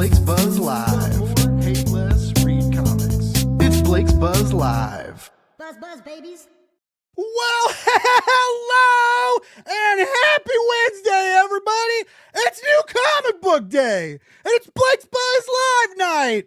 Blake's Buzz Live. Hate less, read comics. It's Blake's Buzz Live. Buzz, buzz, babies. Well, hello and happy Wednesday, everybody. It's New Comic Book Day, and it's Blake's Buzz Live night.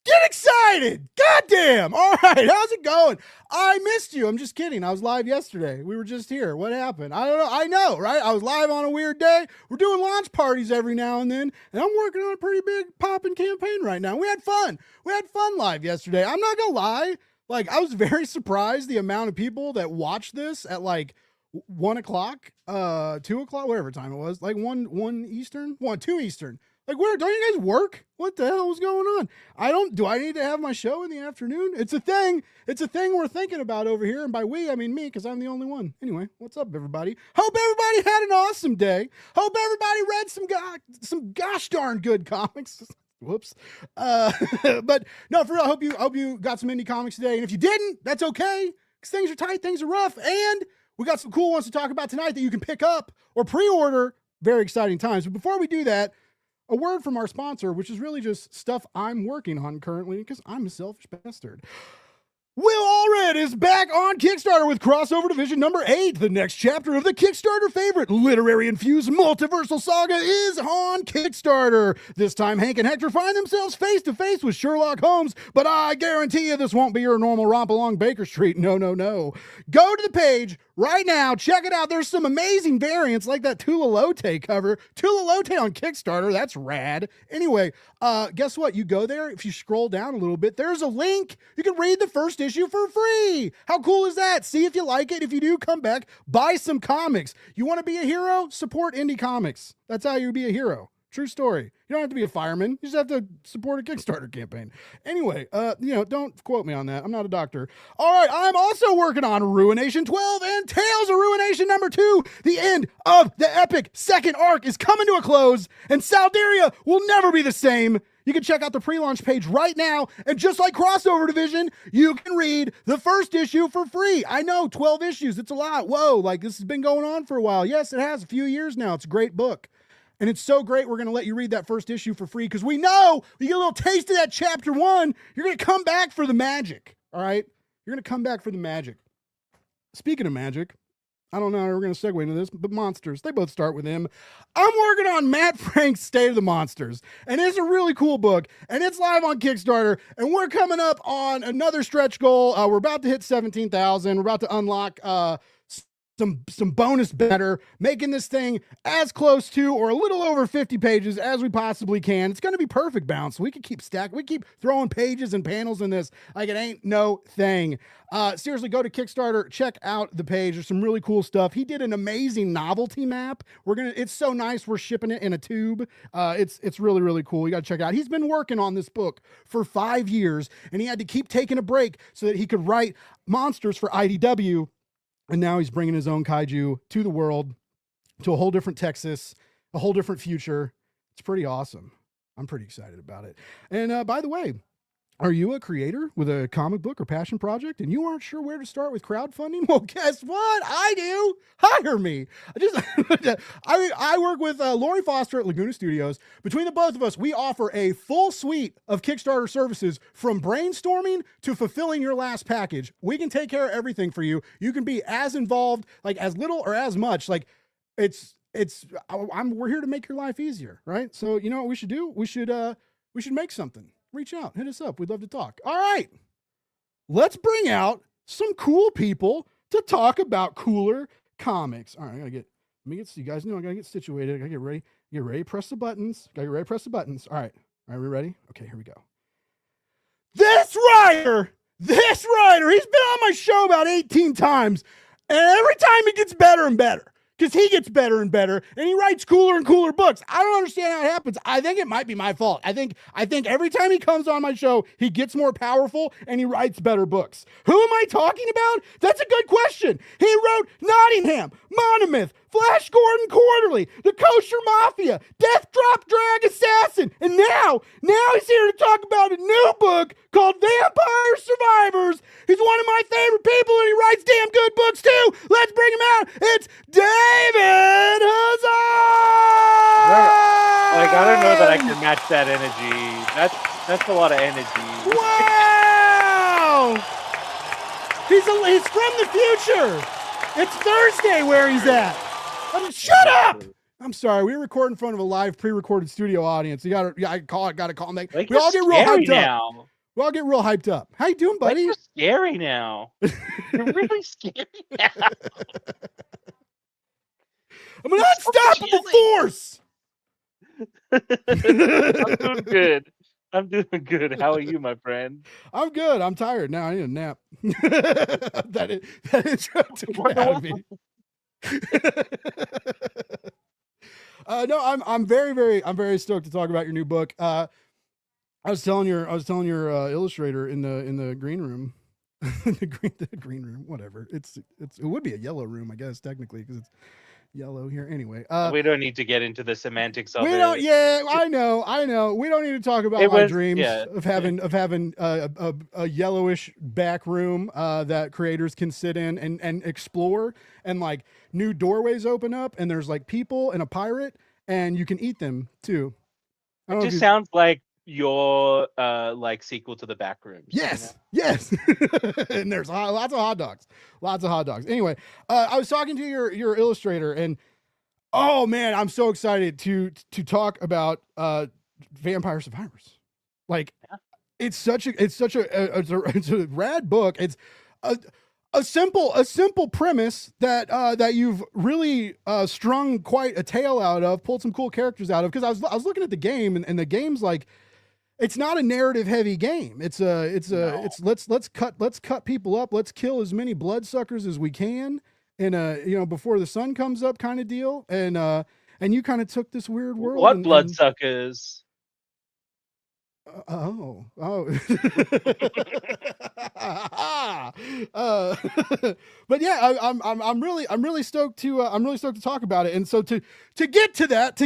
Get excited. Goddamn. All right, how's it going? I missed you. I'm just kidding. I was live yesterday. We were just here. What happened? I don't know. I know, right? I was live on a weird day. We're doing launch parties every now and then, and I'm working on a pretty big popping campaign right now. We had fun. We had fun live yesterday. I'm not going to lie. Like, I was very surprised the amount of people that watched this at like 1 o'clock, 2 o'clock, whatever time it was, like 1 Eastern, 2 Eastern. Like, where don't you guys work? What the hell was going on? Do I need to have my show in the afternoon? It's a thing. It's a thing we're thinking about over here. And by we, I mean me, because I'm the only one. Anyway, what's up, everybody? Hope everybody had an awesome day. Hope everybody read some gosh darn good comics. Whoops. But no, for real, I hope you got some indie comics today. And if you didn't, that's okay. Because things are tight, things are rough. And we got some cool ones to talk about tonight that you can pick up or pre-order. Very exciting times. But before we do that, a word from our sponsor, which is really just stuff I'm working on currently because I'm a selfish bastard. Will Allred is back on Kickstarter with Crossover Division number 8. The next chapter of the Kickstarter favorite literary-infused multiversal saga is on Kickstarter. This time, Hank and Hector find themselves face-to-face with Sherlock Holmes, but I guarantee you this won't be your normal romp along Baker Street. No, no, no. Go to the page right now. Check it out. There's some amazing variants like that Tula Lote cover. Tula Lote on Kickstarter. That's rad. Anyway, guess what? You go there. If you scroll down a little bit, there's a link. You can read the first issue for free. How cool is that? See if you like it. If you do, come back, buy some comics. You want to be a hero? Support indie comics. That's how you be a hero. True story. You don't have to be a fireman. You just have to support a Kickstarter campaign. Anyway, don't quote me on that. I'm not a doctor. All right, I'm also working on Ruination 12 and Tales of Ruination number 2. The end of the epic second arc is coming to a close, and Saldaria will never be the same. You can check out the pre-launch page right now, and just like Crossover Division, you can read the first issue for free. I know, 12 issues. It's a lot. Whoa, like this has been going on for a while. Yes, it has, a few years now. It's a great book. And it's so great, we're going to let you read that first issue for free because we know you get a little taste of that chapter 1. You're going to come back for the magic, all right? You're going to come back for the magic. Speaking of magic, I don't know how we're going to segue into this, but monsters, they both start with M. I'm working on Matt Frank's State of the Monsters, and it's a really cool book, and it's live on Kickstarter, and we're coming up on another stretch goal. We're about to hit 17,000. We're about to unlock some bonus better, making this thing as close to or a little over 50 pages as we possibly can. It's going to be perfect bounce. We can keep stacking. We keep throwing pages and panels in this like it ain't no thing. Seriously, go to Kickstarter, check out the page. There's some really cool stuff. He did an amazing novelty map. It's so nice. We're shipping it in a tube. It's really, really cool. You got to check it out. He's been working on this book for 5 years, and he had to keep taking a break so that he could write monsters for IDW. And now he's bringing his own kaiju to the world, to a whole different Texas, a whole different future. It's pretty awesome. I'm pretty excited about it. And by the way, are you a creator with a comic book or passion project and you aren't sure where to start with crowdfunding? Well, guess what? I do. Hire me. I work with Lori Foster at Laguna Studios. Between the both of us, we offer a full suite of Kickstarter services from brainstorming to fulfilling your last package. We can take care of everything for you. You can be as involved, like as little or as much. Like we're here to make your life easier, right? So you know what we should do? We should make something. Reach out, hit us up. We'd love to talk. All right, let's bring out some cool people to talk about cooler comics. All right, let me get, you guys know I gotta get situated. I gotta get ready, press the buttons. All right, we ready? Okay, here we go. This writer, he's been on my show about 18 times, and every time he gets better and better. Because he gets better and better, and he writes cooler and cooler books. I don't understand how it happens. I think it might be my fault. I think every time he comes on my show, he gets more powerful, and he writes better books. Who am I talking about? That's a good question. He wrote Nottingham, Monomyth, Flash Gordon Quarterly, the Kosher Mafia, Death Drop Drag Assassin, and now he's here to talk about a new book called Vampire Survivors. He's one of my favorite people, and he writes damn good books too. Let's bring him out. It's David Hazan. Like, I don't know that I can match that energy. That's a lot of energy. Wow! He's from the future. It's Thursday where he's at. Shut up! I'm sorry. We were recording in front of a live, pre-recorded studio audience. You gotta call him. Like, We all get real hyped now. up. We all get real hyped up. How you doing, buddy? Like, you're scary now. You're really scary now. I'm an unstoppable force. I'm doing good. How are you, my friend? I'm good. I'm tired now. I need a nap. that intro took it out of me. No, I'm very stoked to talk about your new book. I was telling your illustrator in the green room, the green room, whatever. It would be a yellow room, I guess, technically, because it's yellow here. Anyway, we don't need to get into the semantics of it. Yeah, I know. We don't need to talk about my dreams of having a yellowish back room that creators can sit in and explore, and like new doorways open up, and there's like people and a pirate, and you can eat them too. It just sounds like your like sequel to the Backrooms. Yes, you know? Yes. And there's lots of hot dogs. Anyway, I was talking to your illustrator, and oh man, I'm so excited to talk about Vampire Survivors. Like, it's a rad book. It's a simple premise that you've really strung quite a tale out of, pulled some cool characters out of. Because I was looking at the game, and the game's like, it's not a narrative heavy game. It's let's cut people up. Let's kill as many bloodsuckers as we can before the sun comes up kind of deal. And you kind of took this weird world. What bloodsuckers? Oh. But yeah, I'm really stoked to talk about it. And so to get to that,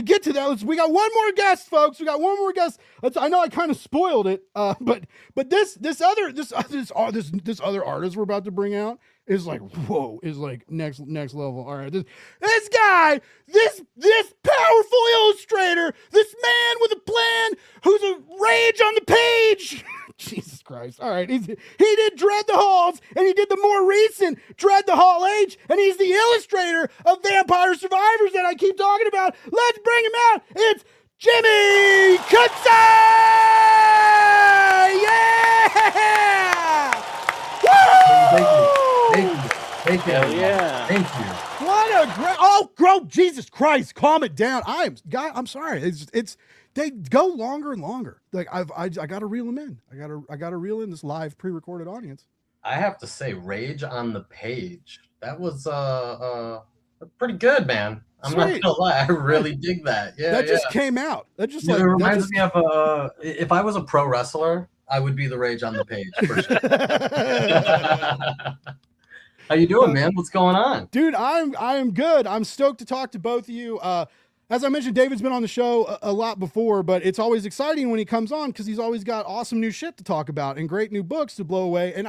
we got one more guest, folks. We got one more guest. I know I kind of spoiled it, but this other artist we're about to bring out is like, whoa, is like next level. All right, this guy, this powerful illustrator, this man with a plan, who's a rage on the page. Jesus Christ. All right. He did Dread the Halls, and he did the more recent Dread the Hall Age, and he's the illustrator of Vampire Survivors that I keep talking about. Let's bring him out. It's Jimmy Kucaj! Yeah! Woo! Thank you. Yeah. Thank you. What a great, Jesus Christ, calm it down. I'm sorry. It's they go longer and longer. Like I gotta reel them in. I gotta reel in this live pre-recorded audience. I have to say, Rage on the Page. That was pretty good, man. I'm not gonna lie, I really dig that. Yeah, that just came out. That just it reminds me of if I was a pro wrestler, I would be the Rage on the Page for sure. How you doing, man? What's going on? Dude, I am good. I'm stoked to talk to both of you. As I mentioned, David's been on the show a lot before, but it's always exciting when he comes on because he's always got awesome new shit to talk about and great new books to blow away. And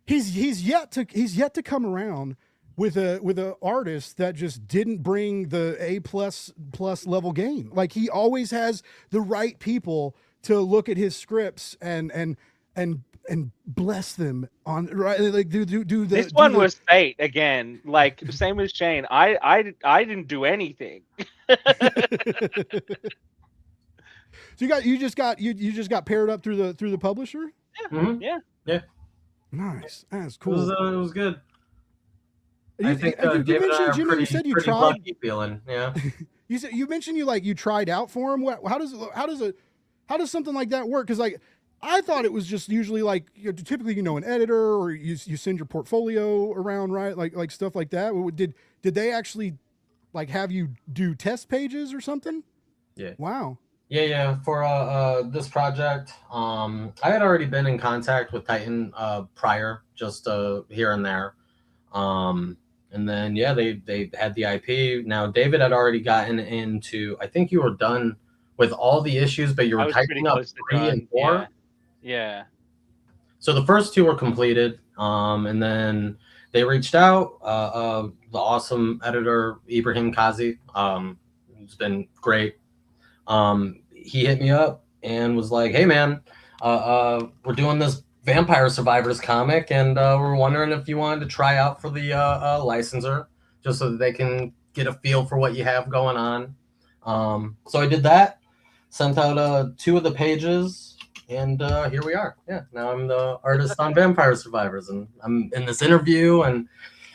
he's yet to come around with a artist that just didn't bring the A++ level game. Like, he always has the right people to look at his scripts and bless them on, right? Like this one was fate again. Like, same as Shane. I didn't do anything. So you just got paired up through the publisher? Yeah. Mm-hmm. Yeah. Nice. That's cool. It was good. I think David and I are Jimmy, pretty, you said you pretty tried. lucky feeling. Yeah. You mentioned you tried out for him. How does something like that work? Because like, I thought it was just usually like, typically, an editor, or you send your portfolio around, right? Like stuff like that. Did they actually like have you do test pages or something? Yeah. Wow. Yeah. For this project, I had already been in contact with Titan prior, just here and there. And then they had the IP. Now David had already gotten into. I think you were done with all the issues, but you were typing up 3 and 4. Yeah. So the first 2 were completed, and then they reached out. The awesome editor Ibrahim Kazi, who's been great. He hit me up and was like, "Hey man, we're doing this Vampire Survivors comic, and we're wondering if you wanted to try out for the licensor, just so that they can get a feel for what you have going on." So I did that, sent out 2 of the pages, and here we are. Yeah, now I'm the artist on Vampire Survivors, and I'm in this interview, and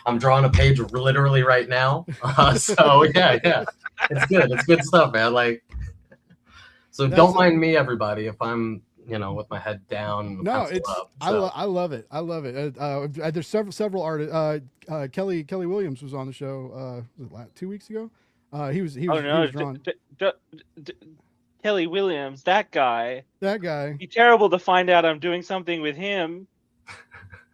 I'm drawing a page literally right now. So yeah, it's good. It's good stuff, man. Like, so don't mind me, everybody, if I'm with my head down. No, it's up, I love it. I love it. There's several artists. Kelly Williams was on the show 2 weeks ago. He was drawn. Kelly Williams, that guy. It'd be terrible to find out I'm doing something with him.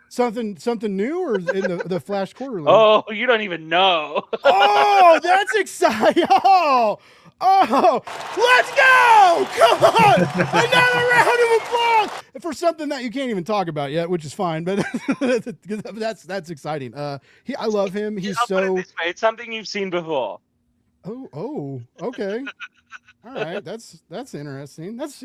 Something new, or in the Flash Quarterly? Oh, you don't even know. Oh, that's exciting! Oh, let's go! Come on, another round of applause for something that you can't even talk about yet, which is fine, but that's exciting. I love him. He's I'll put it this way, it's something you've seen before. Oh, okay. All right, that's interesting. That's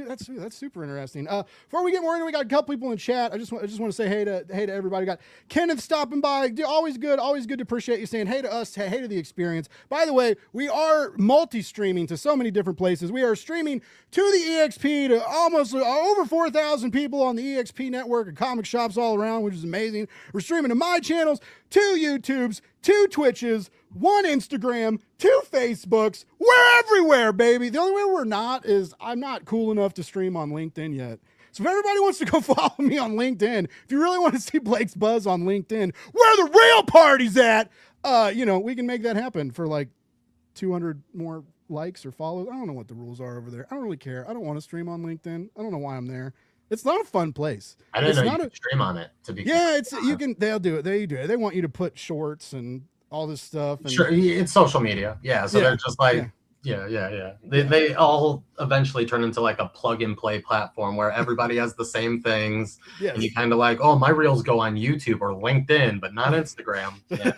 super interesting. Before we get more into it, we got a couple people in chat. I just want to say hey to everybody. We got Kenneth stopping by. Always good to appreciate you saying hey to us, hey to the experience. By the way, we are multi-streaming to so many different places. We are streaming to the EXP to almost over 4,000 people on the EXP network and comic shops all around, which is amazing. We're streaming to my channels, 2 YouTubes, 2 Twitches, 1 Instagram, 2 Facebooks. We're everywhere, baby. The only way we're not is I'm not cool enough to stream on LinkedIn yet. So if everybody wants to go follow me on LinkedIn, if you really want to see Blake's Buzz on LinkedIn, where the real party's at, we can make that happen for like 200 more likes or follows. I don't know what the rules are over there. I don't really care. I don't want to stream on LinkedIn. I don't know why I'm there. It's not a fun place. I didn't know you could stream on it. To be they'll do it. They do it. They want you to put shorts and all this stuff. And, sure, it's social media. Yeah, so they're just like, yeah. They all eventually turn into like a plug and play platform where everybody has the same things. Yes. And you kind of like, oh, my reels go on YouTube or LinkedIn, but not Instagram. Yeah.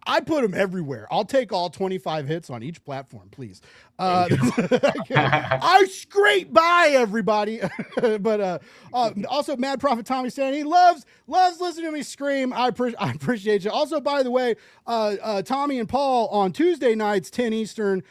I put them everywhere. I'll take all 25 hits on each platform, please. I scrape by everybody. But also Mad Prophet Tommy saying he loves listening to me scream. I appreciate you. Also, by the way, Tommy and Paul on Tuesday nights, 10 Eastern,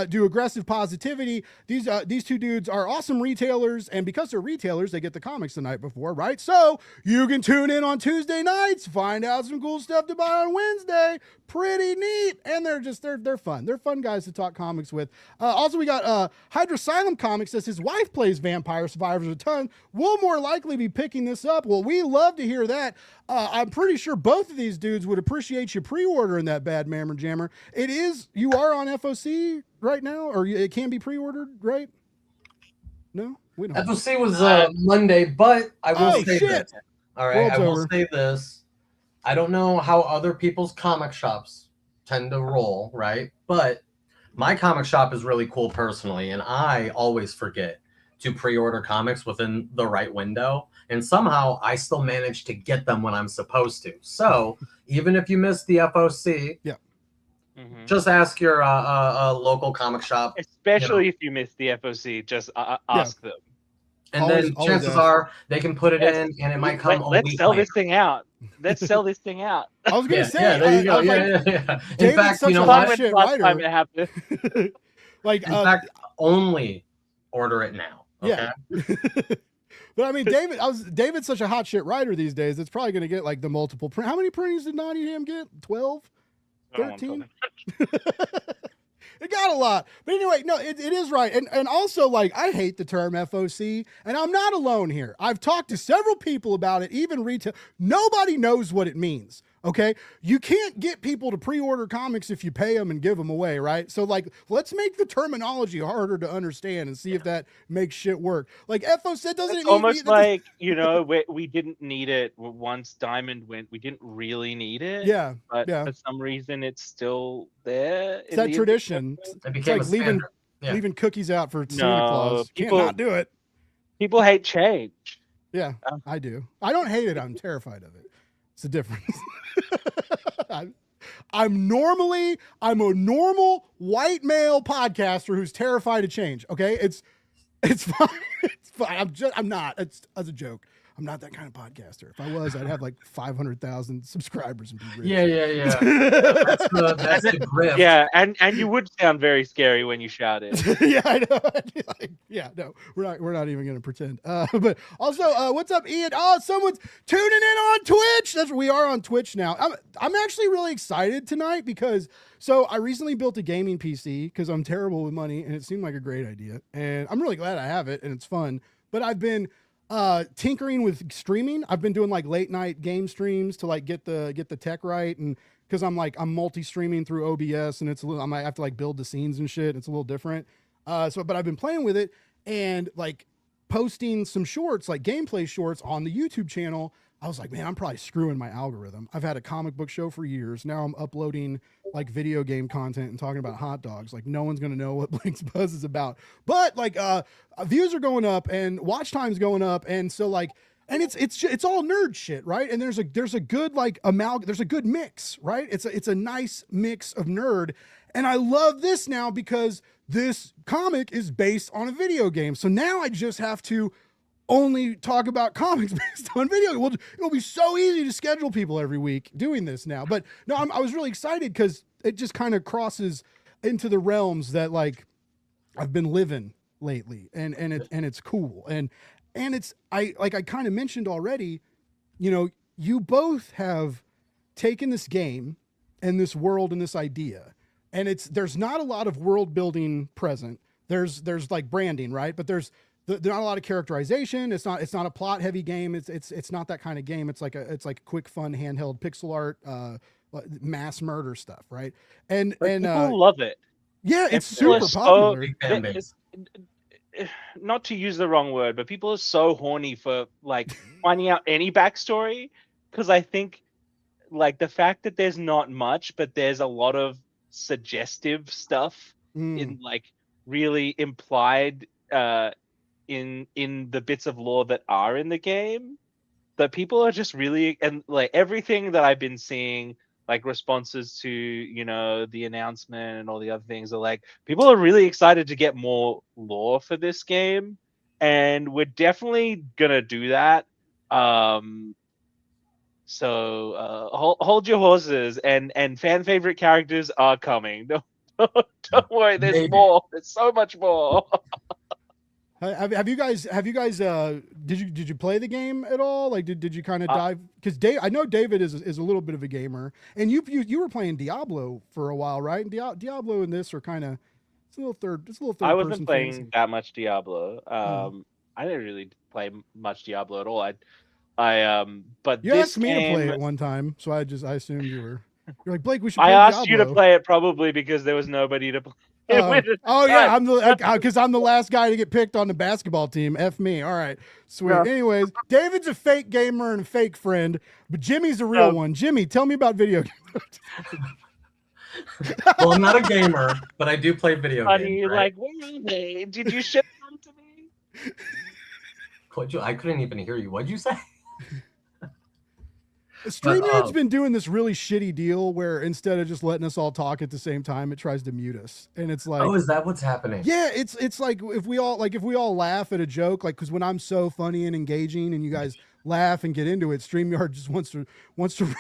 do Aggressive Positivity. These 2 dudes are awesome retailers, and because they're retailers, they get the comics the night before, right? So you can tune in on Tuesday nights, find out some cool stuff to buy on Wednesday. Pretty neat, and they're fun. They're fun guys to talk comics with. Also, we got Hydrosylum Comics says his wife plays Vampire Survivors a ton. We'll more likely be picking this up. Well, we love to hear that. I'm pretty sure both of these dudes would appreciate you pre-ordering that Bad Mammer Jammer. You are on FOC right now, or it can be pre-ordered, right? No, we don't. FOC was Monday, but I will say this. All right, I will say this. I don't know how other people's comic shops tend to roll, right? But my comic shop is really cool personally, and I always forget to pre-order comics within the right window, and somehow I still manage to get them when I'm supposed to. So even if you missed the FOC, just ask your local comic shop. Especially if you missed the FOC, just ask them. And then chances are they can put it in, and it might come. Let's sell this thing out. Let's sell this thing out. I was gonna say, there you go. Yeah. In fact, you know what? Time it happened. Like, in fact, only order it now. Okay? Yeah. But I mean, David's such a hot shit writer these days. It's probably gonna get like the multiple print. How many printings did Nottingham get? 12, 13. It got a lot. But anyway, no, it is right. And also, like, I hate the term FOC, and I'm not alone here. I've talked to several people about it, even retail. Nobody knows what it means. Okay. You can't get people to pre-order comics if you pay them and give them away. Right. So like, let's make the terminology harder to understand and see if that makes shit work. Like Etho said, doesn't It's it almost like, you know, we didn't need it once Diamond went. We didn't really need it. Yeah. But Yeah. for some reason, it's still there. It's that tradition. It It's became like a leaving, standard. Yeah. leaving cookies out for Santa No, Claus. people- Can't not do it. People hate change. Yeah, I do. I don't hate it. I'm terrified of it. It's the difference. I'm a normal white male podcaster who's terrified of change. Okay, it's fine. It's fine. I'm not. It's as a joke. I'm not that kind of podcaster. If I was, I'd have like 500,000 subscribers and be rich. Yeah. That's the grip. Yeah, and you would sound very scary when you shouted. Yeah, I know. Like, yeah, no, we're not even gonna pretend. But also, what's up, Ian? Oh, someone's tuning in on Twitch. We are on Twitch now. I'm actually really excited tonight because I recently built a gaming PC because I'm terrible with money and it seemed like a great idea, and I'm really glad I have it and it's fun. But I've been tinkering with streaming. I've been doing like late night game streams to like get the tech right, and because I'm multi-streaming through OBS and it's a little, I might have to like build the scenes and shit. It's a little different. But I've been playing with it and like posting some shorts, like gameplay shorts on the YouTube channel. I was like, man, I'm probably screwing my algorithm. I've had a comic book show for years. Now I'm uploading like video game content and talking about hot dogs. Like no one's going to know what Blake's Buzz is about, but like, views are going up and watch time's going up. And so like, and it's all nerd shit. Right. And there's a good like there's a good mix, right? It's a nice mix of nerd. And I love this now because this comic is based on a video game. So now I just have to only talk about comics based on video. Well, it'll be so easy to schedule people every week doing this now. But no, I was really excited because it just kind of crosses into the realms that like I've been living lately, and it's cool. And it's I kind of mentioned already, you know, you both have taken this game and this world and this idea, and there's not a lot of world building present. There's like branding, right? But there's not a lot of characterization. It's not a plot heavy game. It's not that kind of game. It's like quick, fun, handheld pixel art, mass murder stuff, right? And people love it. Yeah, it's people super are so- popular. Big fan base. Not to use the wrong word, but people are so horny for like finding out any backstory, because I think like the fact that there's not much, but there's a lot of suggestive stuff in like really implied in the bits of lore that are in the game, that people are just really, and like everything that I've been seeing, like responses to, you know, the announcement and all the other things, are like people are really excited to get more lore for this game, and we're definitely gonna do that. So hold your horses, and fan favorite characters are coming. Don't worry, there's Maybe. more. There's so much more. Have you guys did you play the game at all? Like did you kind of dive, because I know David is a little bit of a gamer, and you were playing Diablo for a while, right? And Diablo and this are kind of it's a little third I wasn't person playing fantasy. that much Diablo. I didn't really play much Diablo at all. But You this asked me game, to play it one time, so I assumed you're like, Blake, we should I play asked you to Diablo. play it probably because there was nobody to play it with. Oh yeah, I'm the last guy to get picked on the basketball team. F me. All right, sweet. Yeah. Anyways, David's a fake gamer and a fake friend, but Jimmy's a real one. Jimmy, tell me about video games. Well, I'm not a gamer, but I do play video Honey, games. Right? like, where are they? Did you ship them to me? I couldn't even hear you. What'd you say? StreamYard's been doing this really shitty deal where instead of just letting us all talk at the same time, it tries to mute us, and it's like, Oh, is that what's happening? yeah, it's like if we all laugh at a joke, like because when I'm so funny and engaging, and you guys laugh and get into it, StreamYard just wants to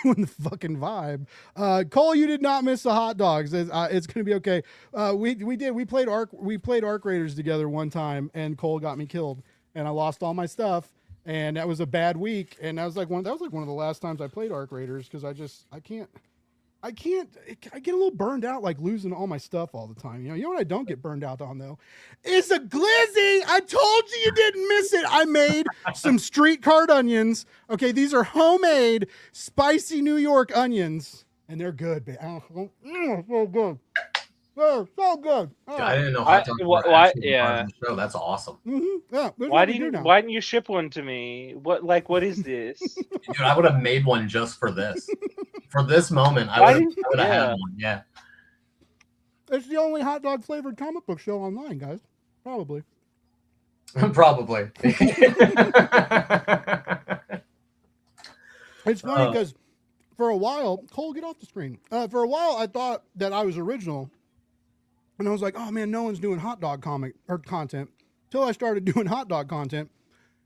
ruin the fucking vibe. Cole, you did not miss the hot dogs. It's gonna be okay. We played Arc Raiders together one time, and Cole got me killed, and I lost all my stuff. And that was a bad week, and that was like one of the last times I played Arc Raiders, because I I can't. I get a little burned out, like losing all my stuff all the time. You know what I don't get burned out on though, is a glizzy. I told you didn't miss it. I made some street card onions. Okay, these are homemade spicy New York onions, and they're good, babe. So good. So good. Oh. I didn't know hot dogs were actually part of the show. That's awesome. Mm-hmm. Yeah, Why didn't you ship one to me? What is this? Dude, I would have made one just for this. For this moment, I would have had one. Yeah. It's the only hot dog flavored comic book show online, guys. Probably. Probably. It's funny because for a while, Cole, get off the screen. For a while, I thought that I was original. And I was like, oh man, no one's doing hot dog comic or content until I started doing hot dog content.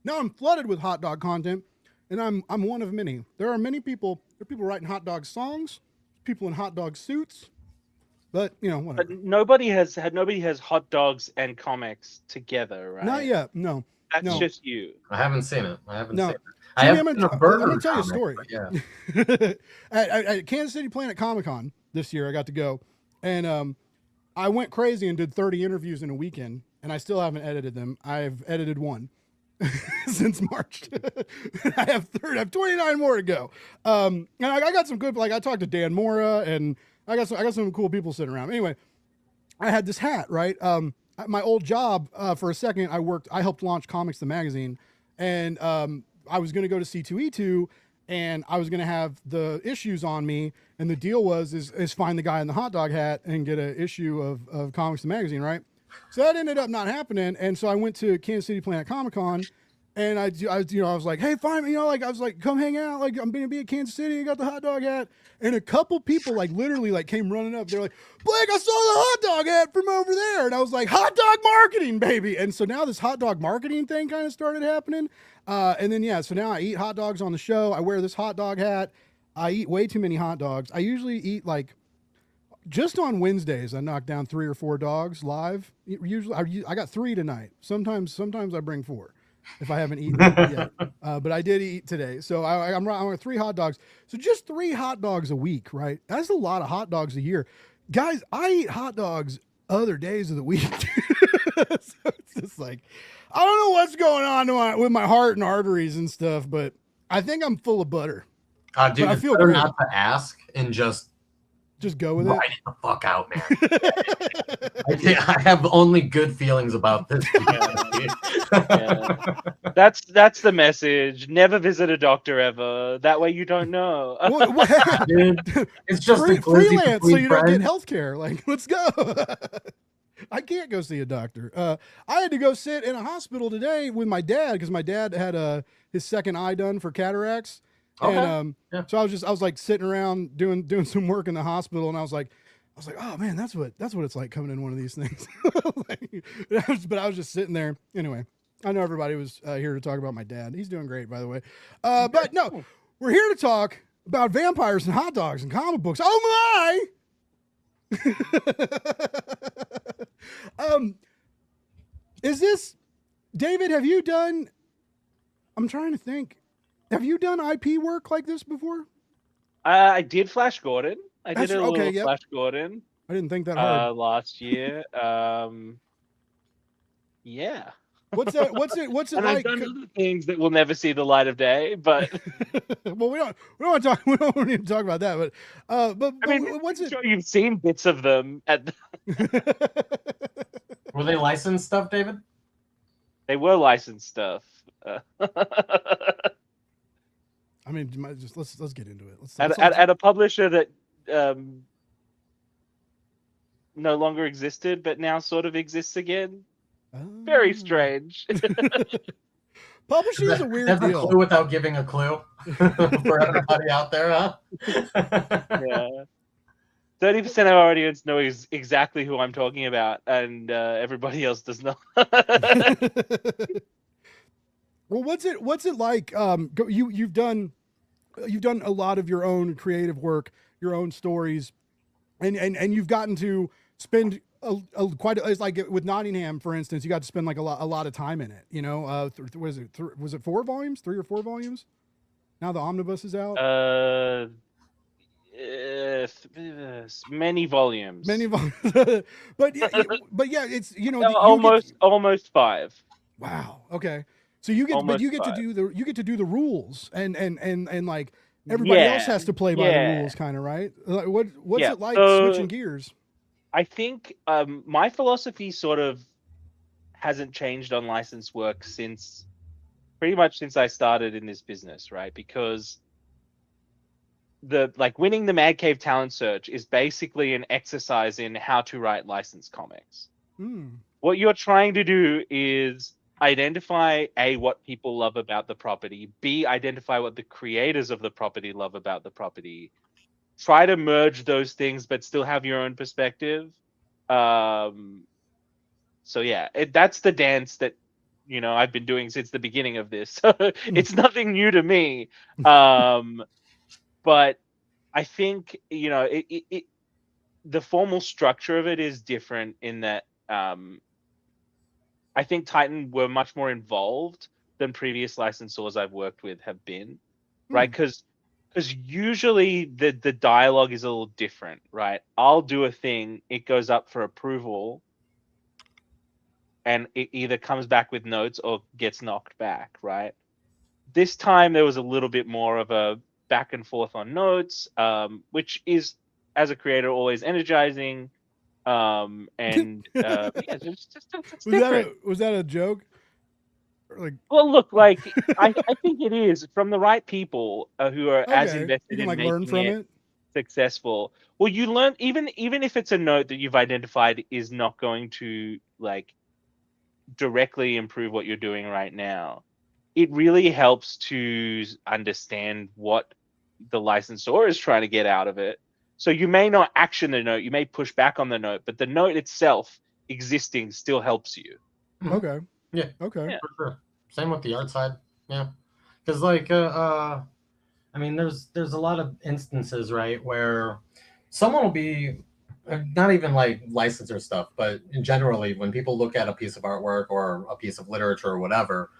Now I'm flooded with hot dog content, and I'm one of many. There are many people. There are people writing hot dog songs, people in hot dog suits, but you know, whatever. But nobody has hot dogs and comics together, right? Not yet. No. That's just you. I haven't seen it. I haven't No. seen it. I have I'm seen a gonna burger tell you a comic, story. but yeah. At Kansas City Planet Comic-Con this year, I got to go, and I went crazy and did 30 interviews in a weekend, and I still haven't edited them. I've edited one since March. I have 29 more to go. And I got some good, like I talked to Dan Mora, and I got some cool people sitting around. Anyway, I had this hat, right? My old job, for a second, I helped launch Comics the Magazine, and I was going to go to C2E2, and I was going to have the issues on me, and the deal is find the guy in the hot dog hat and get an issue of Comics the Magazine, right? So that ended up not happening, and so I went to Kansas City Planet Comic-Con, and I was like, hey, fine, I was like, come hang out, like I'm gonna be at Kansas City, I got the hot dog hat, and a couple people like literally like came running up, they're like, Blake, I saw the hot dog hat from over there, and I was like, hot dog marketing, baby, and so now this hot dog marketing thing kind of started happening, and then so now I eat hot dogs on the show, I wear this hot dog hat, I eat way too many hot dogs, I usually eat like. Just on Wednesdays, I knock down 3 or 4 dogs live. Usually, I got 3 tonight. Sometimes I bring 4 if I haven't eaten yet. But I did eat today, so I'm on 3 hot dogs. So just 3 hot dogs a week, right? That's a lot of hot dogs a year, guys. I eat hot dogs other days of the week. So it's just like I don't know what's going on with my heart and arteries and stuff, but I think I'm full of butter. Dude, I feel better not to ask and just go with it. Write it the fuck out, man. I have only good feelings about this. Yeah. That's the message. Never visit a doctor ever. That way you don't know. Dude, it's just freelance, so you don't get health care. Like, let's go. I can't go see a doctor. I had to go sit in a hospital today with my dad because my dad had his second eye done for cataracts. Okay. And so I was like sitting around doing some work in the hospital, and I was like, oh man, that's what it's like coming in one of these things. But I was just sitting there. Anyway, I know everybody was here to talk about my dad. He's doing great, by the way. But no, we're here to talk about vampires and hot dogs and comic books. Oh my! Is this David? Have you done? I'm trying to think. Have you done IP work like this before? I did Flash Gordon. I did a little Flash Gordon. I didn't think that hard. Last year. Yeah. What's it and like? I've done other things that will never see the light of day, but well, we don't need to talk about that. But I mean, what's it? Sure, you've seen bits of them at. Were they licensed stuff, David? They were licensed stuff. I mean, just let's get into it. At a publisher that no longer existed, but now sort of exists again. Very strange. Publishing is a weird deal. Never clue without giving a clue for everybody out there, huh? Yeah. 30% of our audience know exactly who I'm talking about, and everybody else does not. Well, what's it like? You've done a lot of your own creative work, your own stories, and you've gotten to spend it's like with Nottingham, for instance, you got to spend like a lot of time in it. You know, what is it? Was it 4 volumes? 3 or 4 volumes? Now the omnibus is out. many volumes. Many but yeah, it's you Almost 5. wow. Okay. So you get Almost you get 5. to do the rules and like everybody else has to play by the rules kind of, right? Like, what's it like switching gears? I think my philosophy sort of hasn't changed on licensed work pretty much since I started in this business, right? Because winning the Mad Cave Talent Search is basically an exercise in how to write licensed comics. What you're trying to do is identify A, what people love about the property, B, identify what the creators of the property love about the property, try to merge those things but still have your own perspective. So yeah, that's the dance that I've been doing since the beginning of this. So it's nothing new to me. But I think the formal structure of it is different in that I think Titan were much more involved than previous licensors I've worked with have been, right? Because usually the dialogue is a little different, right? I'll do a thing, it goes up for approval, and it either comes back with notes or gets knocked back, right? This time there was a little bit more of a back and forth on notes, which is, as a creator, always energizing. And it's different. Was that a joke? Like, well, look, I think it is from the right people who are as invested in making learn from it successful. Well, you learn even if it's a note that you've identified is not going to directly improve what you're doing right now. It really helps to understand what the licensor is trying to get out of it. So you may not action the note, you may push back on the note, but the note itself existing still helps you. Okay. Yeah. Okay. Yeah. For sure. Same with the art side. Yeah. Because I mean, there's a lot of instances, right, where someone will be not even like licensor stuff, but generally when people look at a piece of artwork or a piece of literature or whatever,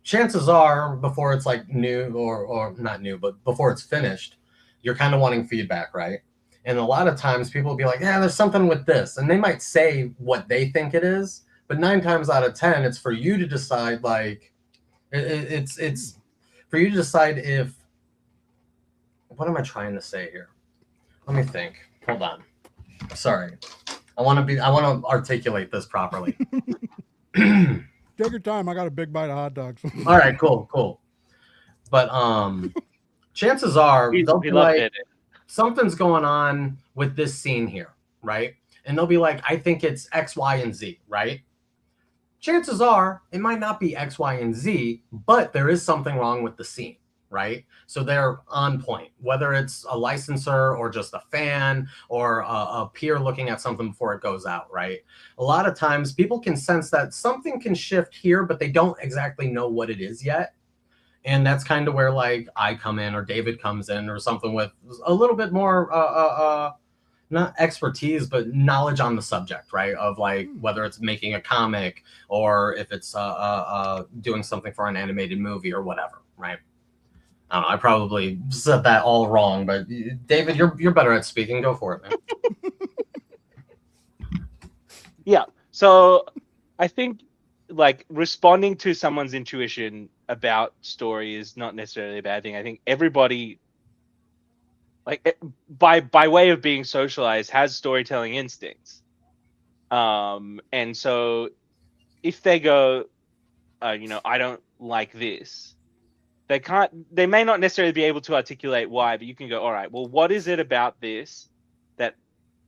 chances are before it's like new or not new, but before it's finished, you're kind of wanting feedback, right? And a lot of times people will be like, yeah, there's something with this. And they might say what they think it is, but 9 times out of 10, it's for you to decide, like, it's for you to decide if, what am I trying to say here? Let me think. Hold on. Sorry. I want to articulate this properly. Take your time. I got a big bite of hot dogs. All right, cool. But chances are they'll be like, something's going on with this scene here, right? And they'll be like, I think it's X, Y, and Z, right? Chances are it might not be X, Y, and Z, but there is something wrong with the scene, right? So they're on point, whether it's a licensor or just a fan or a peer looking at something before it goes out, right? A lot of times people can sense that something can shift here, but they don't exactly know what it is yet. And that's kind of where like I come in or David comes in or something with a little bit more not expertise, but knowledge on the subject, right? Of like whether it's making a comic or if it's doing something for an animated movie or whatever, right? I don't know, I probably said that all wrong, but David, you're better at speaking. Go for it, man. Yeah. So I think like responding to someone's intuition about story is not necessarily a bad thing. I think everybody, like by way of being socialized, has storytelling instincts. And so if they go, I don't like this, they may not necessarily be able to articulate why, but you can go, all right, well, what is it about this that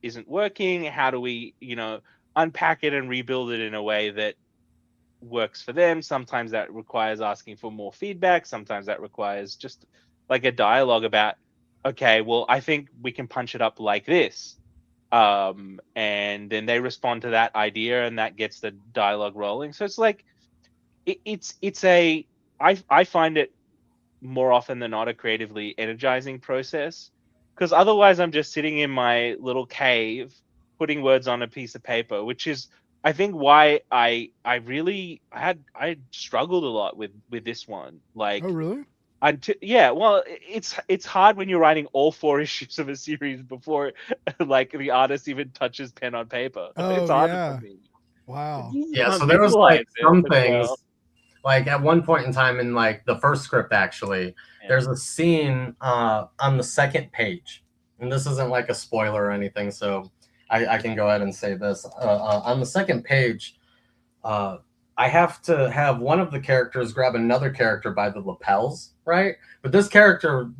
isn't working? How do we, unpack it and rebuild it in a way that works for them? Sometimes that requires asking for more feedback. Sometimes that requires just like a dialogue about, okay, well, I think we can punch it up like this. And then they respond to that idea and that gets the dialogue rolling. So it's like, I find it more often than not a creatively energizing process, because otherwise I'm just sitting in my little cave putting words on a piece of paper, which is, I think, why I struggled a lot with this one. Like, oh, really? Well, it's hard when you're writing all 4 issues of a series before like the artist even touches pen on paper. It's Oh harder yeah. for me. Wow. Yeah, so there was like Visualize it some as things, well. like at one point in time in like the first script, actually, Yeah. there's a scene on the second page, and this isn't like a spoiler or anything, so I can go ahead and say this. On the second page, I have to have one of the characters grab another character by the lapels, right? But this character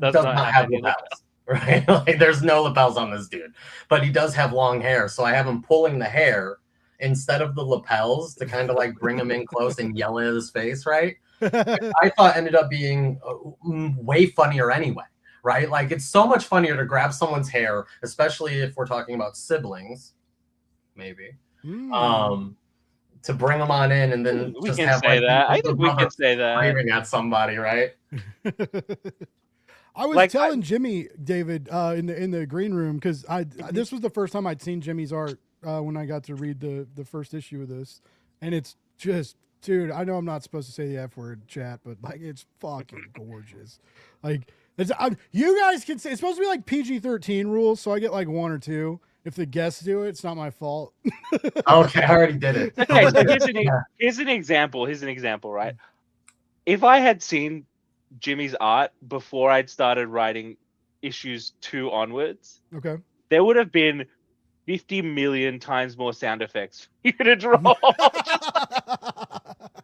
does not have any lapels, right? Like there's no lapels on this dude, but he does have long hair, so I have him pulling the hair instead of the lapels to kind of like bring him in close and yell at his face, right? I thought ended up being way funnier anyway, right? Like it's so much funnier to grab someone's hair, especially if we're talking about siblings, maybe. To bring them on in and then We just can have say like that. I think we can say that. waving at somebody, right? I was Like, telling Jimmy, David, in the green room, because this was the first time I'd seen Jimmy's art when I got to read the first issue of this, and it's just, dude, I know I'm not supposed to say the F word, chat, but like it's fucking gorgeous. Like you guys can say it's supposed to be like PG-13 rules, so I get like 1 or 2. If the guests do it, it's not my fault. Okay, I already did it. Okay, so here's an example. Here's an example, right? If I had seen Jimmy's art before I'd started writing issues 2 onwards, Okay. there would have been 50 million times more sound effects for you to draw.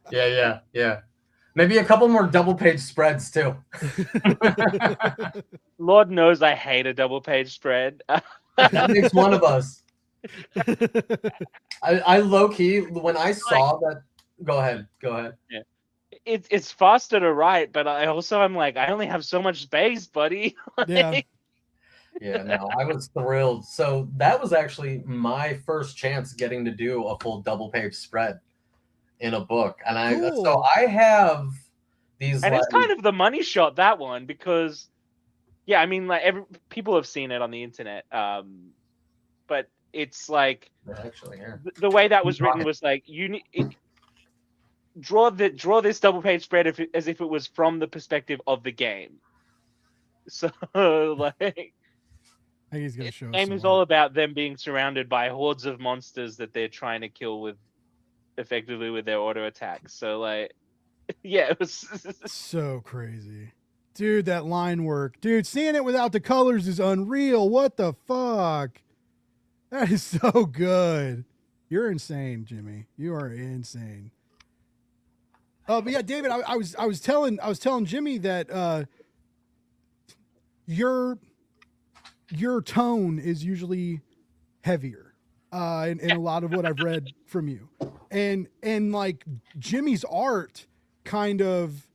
Yeah. Maybe a couple more double page spreads too. Lord knows I hate a double page spread. That makes one of us. I low key when I saw that. Go ahead. Yeah. It's faster to write, but I'm like, I only have so much space, buddy. Yeah. Yeah, no, I was thrilled. So that was actually my first chance getting to do a full double page spread in a book, and Cool. so I have these. And it's kind of the money shot, that one, because yeah, I mean, like people have seen it on the internet, but it's like actually here. The way that was written was like draw this double page spread as if it was from the perspective of the game. So like, I think he's gonna show. The game is all about them being surrounded by hordes of monsters that they're trying to kill effectively with their auto attacks. So like, yeah, it was so crazy, dude. That line work, dude. Seeing it without the colors is unreal. What the fuck? That is so good. You're insane, Jimmy. You are insane. But yeah, David, I was telling Jimmy that your tone is usually heavier in a lot of what I've read from you, and like Jimmy's art kind of,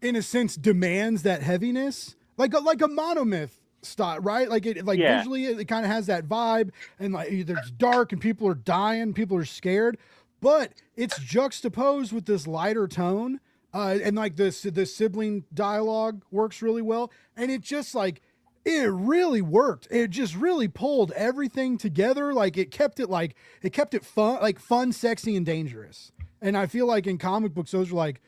in a sense, demands that heaviness, like a monomyth style, right? Like visually it kind of has that vibe, and like there's dark and people are dying, people are scared, but it's juxtaposed with this lighter tone, and like the sibling dialogue works really well, and it just like it really worked. It just really pulled everything together. Like it kept it fun, sexy, and dangerous. And I feel like in comic books, those are like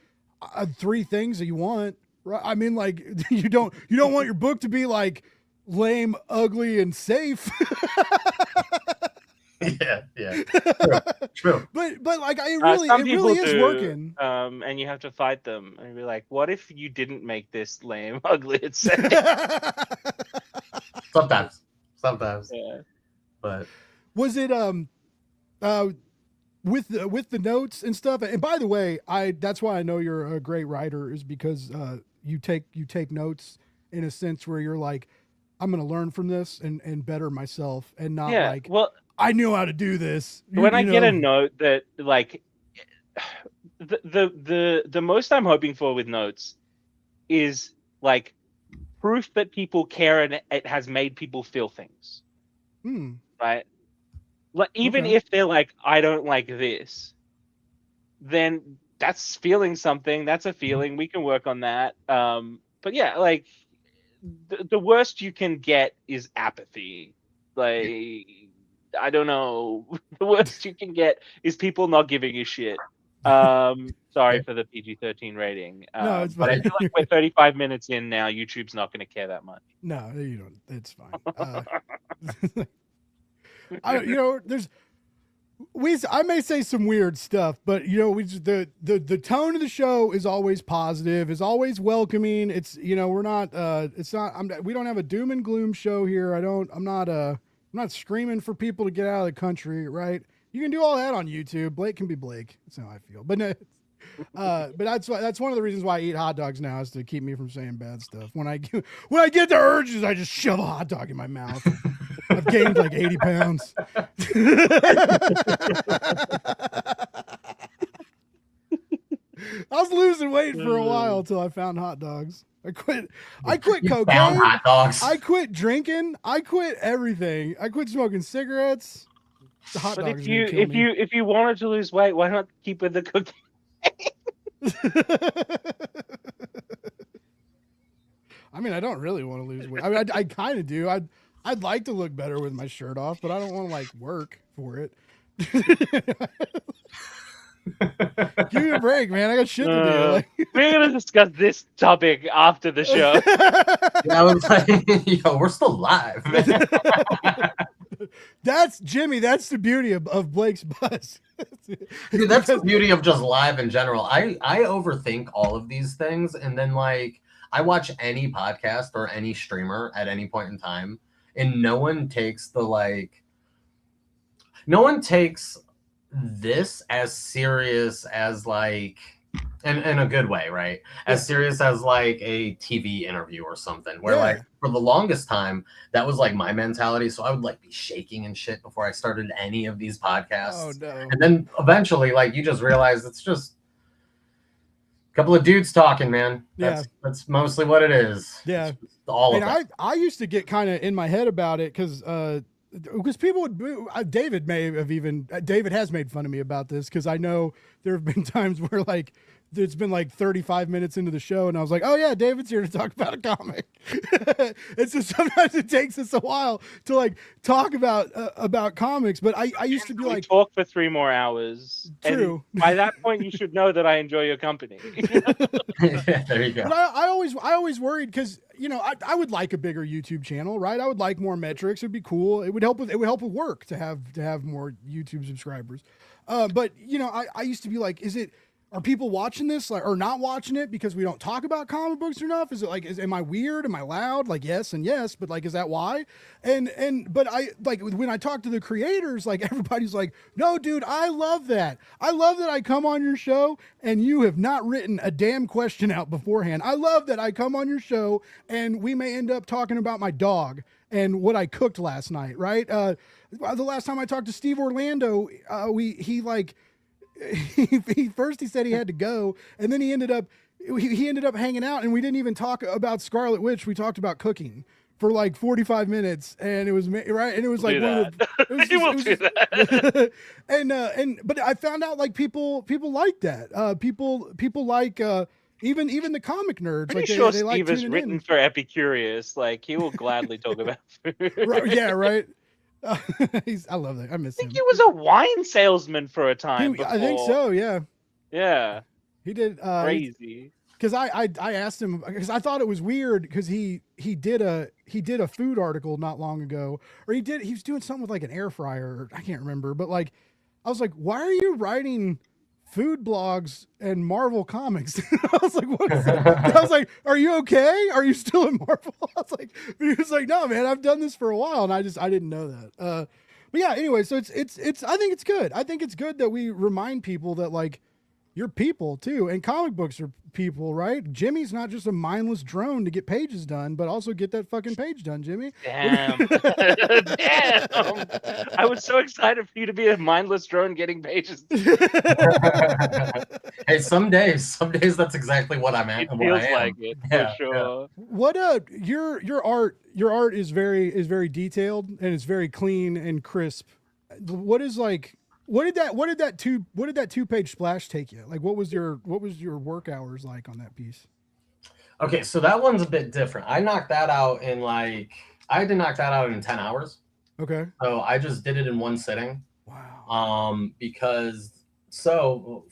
3 things that you want, right? I mean, like you don't want your book to be like lame, ugly, and safe. Yeah. True. But like it some really is do, working. And you have to fight them and be like, what if you didn't make this lame, ugly, and safe? Sometimes. Yeah. But was it with the notes and stuff? And by the way, that's why I know you're a great writer, is because you take notes in a sense where you're like, I'm going to learn from this and better myself, and not like, well, I knew how to do this. When I get a note that like the most I'm hoping for with notes is like proof that people care and it has made people feel things. Right? Like even if they're like, I don't like this, then that's feeling something. That's a feeling. We can work on that. But yeah, like the worst you can get is apathy. Like, I don't know. The worst you can get is people not giving a shit. Sorry for the PG-13 rating. No, it's but I fine. feel like we're 35 minutes in now. YouTube's not going to care that much. No, you don't. It's fine. I may say some weird stuff, but the tone of the show is always positive, is always welcoming. It's we're not we don't have a doom and gloom show here. I'm not screaming for people to get out of the country, right? You can do all that on YouTube. Blake can be Blake. That's how I feel. But no, but that's one of the reasons why I eat hot dogs now, is to keep me from saying bad stuff. When I get the urges, I just shove a hot dog in my mouth. I've gained like 80 pounds. I was losing weight for a while until I found hot dogs. I quit cocaine. Hot dogs. I quit drinking. I quit everything. I quit smoking cigarettes. The hot But dogs if you wanted to lose weight, why not keep with the cooking? I mean, I don't really want to lose weight. I mean, I kind of do. I'd like to look better with my shirt off, but I don't want to like work for it. Give me a break, man. I got shit to do. Like, we're gonna discuss this topic after the show. I was like, yo, we're still live, man. That's Jimmy. That's the beauty of Blake's buzz. Dude, that's the beauty of just live in general. I overthink all of these things, and then like I watch any podcast or any streamer at any point in time, and no one takes this as serious as like in a good way, right? As serious as like a TV interview or something, where like for the longest time that was like my mentality. So I would like be shaking and shit before I started any of these podcasts. Oh no. And then eventually like you just realize it's just a couple of dudes talking, man. That's mostly what it is. Yeah. It's all of it. I used to get kind of in my head about it because people would David has made fun of me about this, because I know there have been times where like it's been like 35 minutes into the show and I was like, oh yeah, David's here to talk about a comic. And so sometimes it takes us a while to like talk about comics, but I used to be like, talk for 3 more hours. True. And by that point you should know that I enjoy your company. Yeah, there you go. But I always worried, because I would like a bigger YouTube channel, right? I would like more metrics. It'd be cool. It would help with work to have more YouTube subscribers. But I used to be like, are people watching this or not watching it because we don't talk about comic books enough? Is it like, am I weird? Am I loud? Like, yes and yes, but like, is that why? But I like when I talk to the creators, like everybody's like, no, dude, I love that. I love that I come on your show and you have not written a damn question out beforehand. I love that I come on your show and we may end up talking about my dog and what I cooked last night, right? The last time I talked to Steve Orlando, he first he said he had to go, and then he ended up hanging out, and we didn't even talk about Scarlet Witch. We talked about cooking for like 45 minutes, and it was right, and it was like but I found out like people like that. People like even the comic nerds. Pretty like sure they Steve like is tuning written in. for Epicurious. Like he will gladly talk about food. Right, yeah, right. I love that. I miss I him. think he was a wine salesman for a time. I think so. Yeah. Yeah. He did. Crazy. Because I asked him, because I thought it was weird, because he did a food article not long ago, or he was doing something with like an air fryer. I can't remember, but like I was like, why are you writing food blogs and Marvel comics? I was like, what is that? I was like, are you okay? Are you still in Marvel? I was like, he was like, no, man, I've done this for a while, and I didn't know that. But yeah, anyway, so it's I think it's good. I think it's good that we remind people that like you're people too, and comic books are people, right? Jimmy's not just a mindless drone to get pages done, but also get that fucking page done, Jimmy. Damn. Damn. I was so excited for you to be a mindless drone getting pages. Hey, some days that's exactly what I'm at. It feels like it, for sure. Yeah. What your art is very detailed, and it's very clean and crisp. What is like, what did that 2-page splash take you? Like, what was your work hours like on that piece? Okay, so that one's a bit different. I knocked that out in I had to knock that out in 10 hours. Okay. So I just did it in one sitting. Wow. Because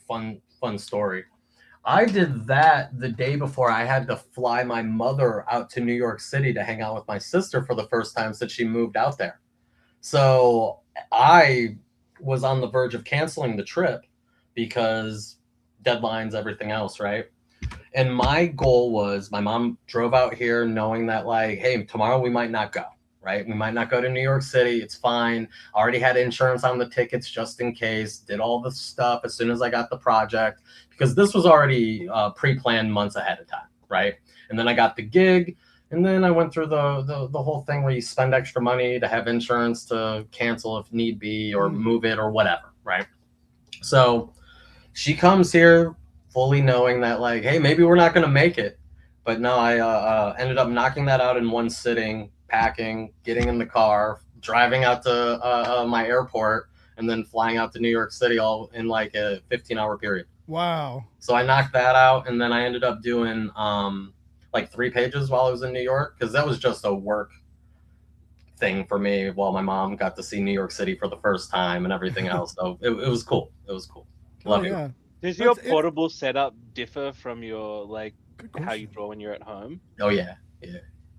fun fun story. I did that the day before I had to fly my mother out to New York City to hang out with my sister for the first time since she moved out there. So I was on the verge of canceling the trip because deadlines, everything else, right? And my goal was, my mom drove out here knowing that, like, hey, tomorrow we might not go, right? We might not go to New York City. It's fine. I already had insurance on the tickets just in case, did all the stuff as soon as I got the project, because this was already pre-planned months ahead of time, right? And then I got the gig, and then I went through the whole thing where you spend extra money to have insurance to cancel if need be, or move it or whatever, right? So she comes here fully knowing that, like, hey, maybe we're not going to make it. But no, I ended up knocking that out in one sitting, packing, getting in the car, driving out to my airport, and then flying out to New York City all in like a 15-hour period. Wow. So I knocked that out, and then I ended up doing like 3 pages while I was in New York, because that was just a work thing for me while my mom got to see New York City for the first time and everything else. So it was cool. It was cool. Love it. Yeah. Does your portable setup differ from your like how you draw when you're at home? Oh yeah.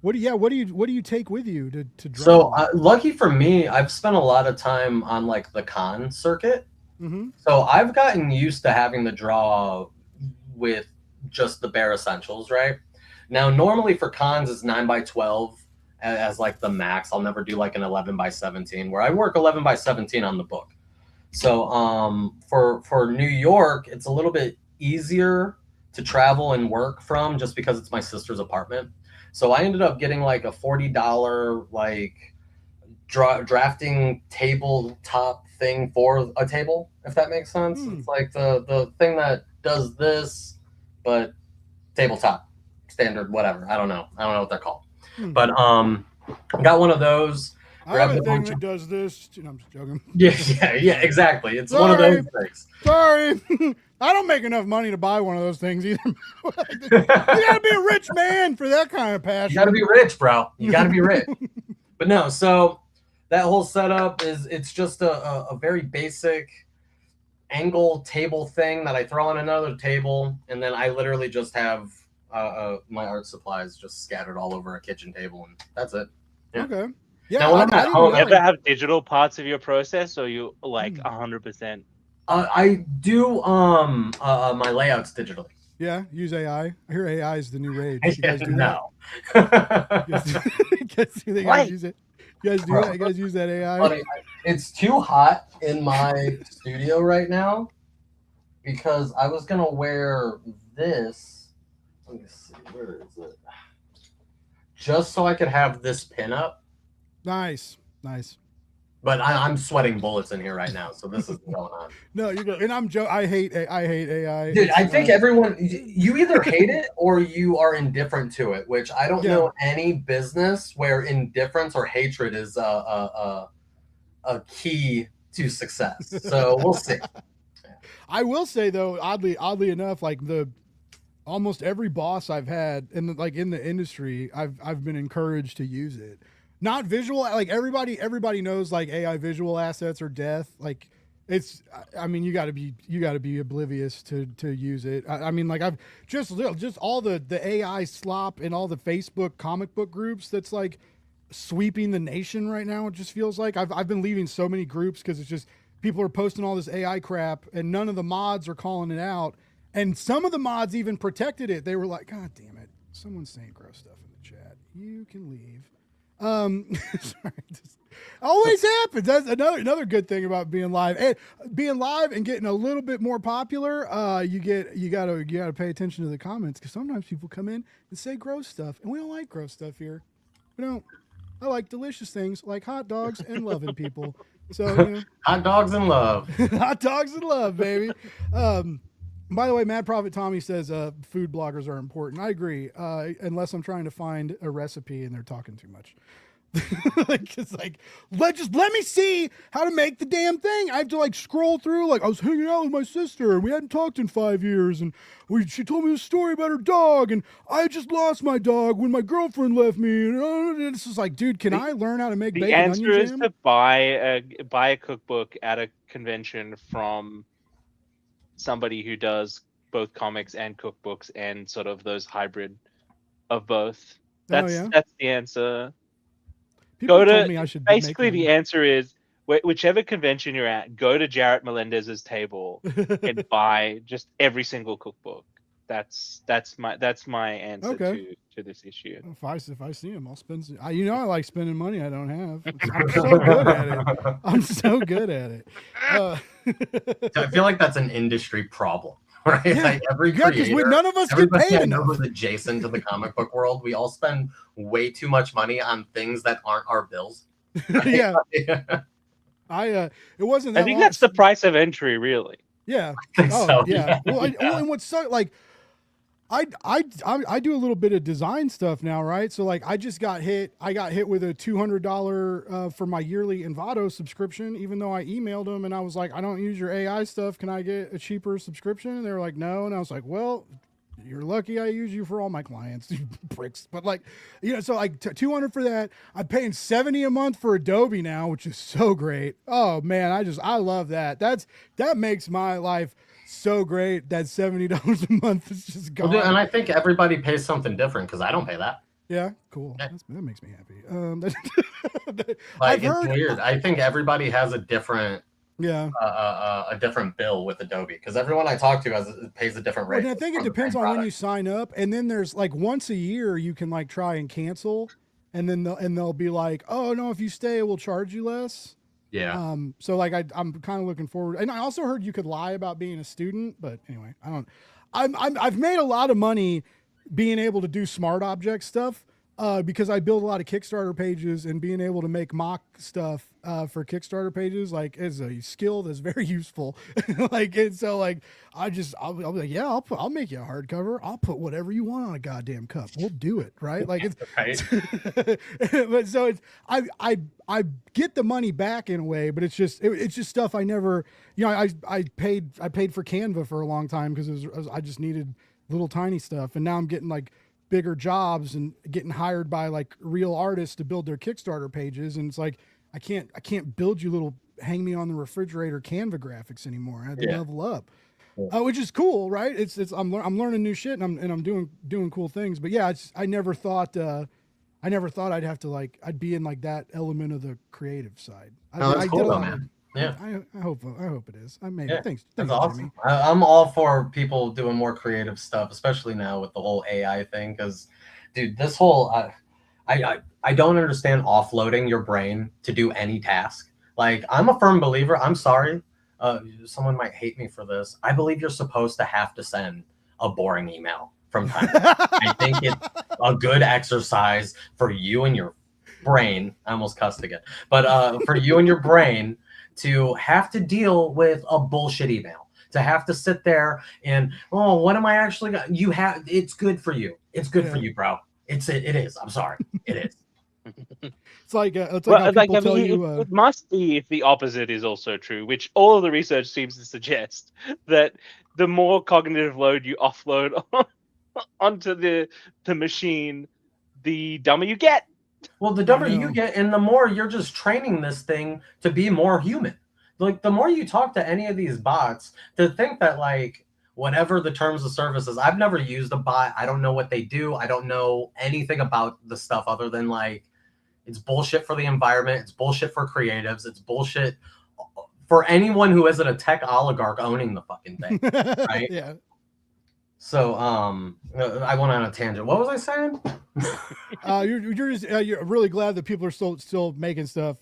What do you take with you to draw? So lucky for me, I've spent a lot of time on like the con circuit. Mm-hmm. So I've gotten used to having to draw with just the bare essentials, right? Now, normally for cons, it's 9x12 as like the max. I'll never do like an 11x17, where I work 11x17 on the book. So for New York, it's a little bit easier to travel and work from, just because it's my sister's apartment. So I ended up getting like a $40 like drafting tabletop thing for a table, if that makes sense. It's like the thing that does this, but tabletop, standard, whatever. I don't know what they're called. But I got one of those. I have a thing that does this. I'm just joking. Yeah, exactly. It's one of those things. Sorry. I don't make enough money to buy one of those things either. You gotta be a rich man for that kind of passion. You gotta be rich, bro. You gotta be rich. But no, so that whole setup it's just a very basic angle table thing that I throw on another table, and then I literally just have my art supplies just scattered all over a kitchen table, and that's it. Yeah. Okay. Yeah. Now, when I'm at home, you ever have digital parts of your process, or you like 100%? I do my layouts digitally. Yeah, use AI. I hear AI is the new rage. You guys do No. that? You guys use it? You guys do that? You guys use that AI? Funny, it's too hot in my studio right now because I was gonna wear this. Let me see, where is it? Just so I could have this pin up. Nice. But I'm sweating bullets in here right now, so this is going on. No, you're good. And I'm joking. I hate AI. Dude, I think everyone, you either hate it or you are indifferent to it, which I don't know any business where indifference or hatred is a key to success. So we'll see. I will say though, oddly enough, like almost every boss I've had in the industry, I've been encouraged to use it. Not visual, like everybody knows like AI visual assets are death. Like it's, I mean, you got to be oblivious to use it. I mean, like I've just all the AI slop in all the Facebook comic book groups that's like sweeping the nation right now. It just feels like I've been leaving so many groups because it's just people are posting all this AI crap and none of the mods are calling it out. And some of the mods even protected it. They were like, God damn it, someone's saying gross stuff in the chat. You can leave. Sorry, always happens. That's another good thing about being live and getting a little bit more popular. You gotta pay attention to the comments, because sometimes people come in and say gross stuff, and we don't like gross stuff here. We don't. I like delicious things like hot dogs and loving people. So hot dogs and love. Hot dogs and love, baby. By the way, Mad Prophet Tommy says food bloggers are important. I agree, unless I'm trying to find a recipe and they're talking too much. It's like, let me see how to make the damn thing. I have to like scroll through. Like I was hanging out with my sister and we hadn't talked in 5 years, and she told me a story about her dog, and I just lost my dog when my girlfriend left me. And it's just like, dude, can I learn how to make bacon onion jam? The answer is to buy a cookbook at a convention from somebody who does both comics and cookbooks and sort of those hybrid of both. That's yeah? that's the answer. People Go told to me I should make basically the one. answer is whichever convention you're at, go to Jarrett Melendez's table and buy just every single cookbook. That's my answer Okay. to this issue. If I see him, I'll spend. I like spending money I don't have. I'm so good at it. I'm so good at it. I feel like that's an industry problem, right? Yeah. Like every Yeah, because creator, none of us get everybody paid I know enough. who's adjacent to the comic book world, we all spend way too much money on things that aren't our bills. Right? Yeah, Yeah. it wasn't that I think long. that's the price of entry, really. Yeah. I think Oh so, yeah. Well, and what's so like, I do a little bit of design stuff now, right? So like, I got hit with a $200 for my yearly Envato subscription, even though I emailed them and I was like, I don't use your AI stuff. Can I get a cheaper subscription? And they were like, no. And I was like, well, you're lucky I use you for all my clients, you pricks. But like, so like 200 for that. I'm paying 70 a month for Adobe now, which is so great. Oh man, I love that. That makes my life so great. That $70 a month is just gone. Well, and I think everybody pays something different because I don't pay that. Yeah, cool. Yeah. That makes me happy. Like, it's weird. I think everybody has a different Yeah. A different bill with Adobe because everyone I talk to pays a different rate. And I think it depends on when you sign up. And then there's like once a year you can like try and cancel, and then they'll be like, oh no, if you stay, we'll charge you less. Yeah. So like I'm kind of looking forward. And I also heard you could lie about being a student, but anyway, I've made a lot of money being able to do smart object stuff. Because I build a lot of Kickstarter pages, and being able to make mock stuff for Kickstarter pages like is a skill that's very useful. Like, and so like I'll be like, yeah, I'll make you a hardcover. I'll put whatever you want on a goddamn cup. We'll do it, right? Like it's Right. but so it's I get the money back in a way, but it's just stuff I never, I paid for Canva for a long time because I just needed little tiny stuff, and now I'm getting like bigger jobs and getting hired by like real artists to build their Kickstarter pages, and it's like I can't build you little hang me on the refrigerator Canva graphics anymore. I have to level up, which is cool, right? It's I'm learning new shit, and I'm doing cool things. But yeah, I never thought I'd have to like I'd be in like that element of the creative side. That's cool though, man. Yeah. I hope it is. I mean, thanks, That's Jimmy. awesome. I'm all for people doing more creative stuff, especially now with the whole AI thing. Because, dude, this whole I don't understand offloading your brain to do any task. Like, I'm a firm believer. I'm sorry, someone might hate me for this. I believe you're supposed to have to send a boring email from time to time. I think it's a good exercise for you and your brain. I almost cussed again, but for you and your brain to have to deal with a bullshit email, to have to sit there and, oh, what am I actually got? It's good for you. It's good for you, bro. It is. I'm sorry. It is. It's like how people tell you. It must be if the opposite is also true, which all of the research seems to suggest, that the more cognitive load you offload onto the machine, the dumber you get. Well, the dumber you get, and the more you're just training this thing to be more human. Like, the more you talk to any of these bots, to think that, like, whatever the terms of service is, I've never used a bot. I don't know what they do. I don't know anything about the stuff other than, like, it's bullshit for the environment. It's bullshit for creatives. It's bullshit for anyone who isn't a tech oligarch owning the fucking thing, right? Yeah. So, I went on a tangent. What was I saying? You're really glad that people are still making stuff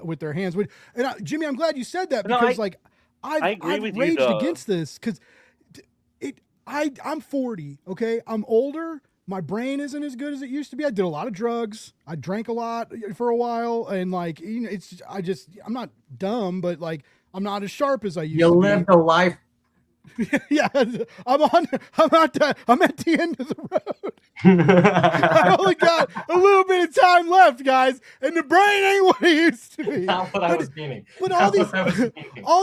with their hands. And Jimmy, I'm glad you said that because I've raged against this because I'm 40. Okay, I'm older. My brain isn't as good as it used to be. I did a lot of drugs. I drank a lot for a while, and like I'm not dumb, but like I'm not as sharp as I used to be. You lived a life. Yeah, I'm at the end of the road. I only got a little bit of time left, guys, and the brain ain't what it used to be. Not what I was meaning. But all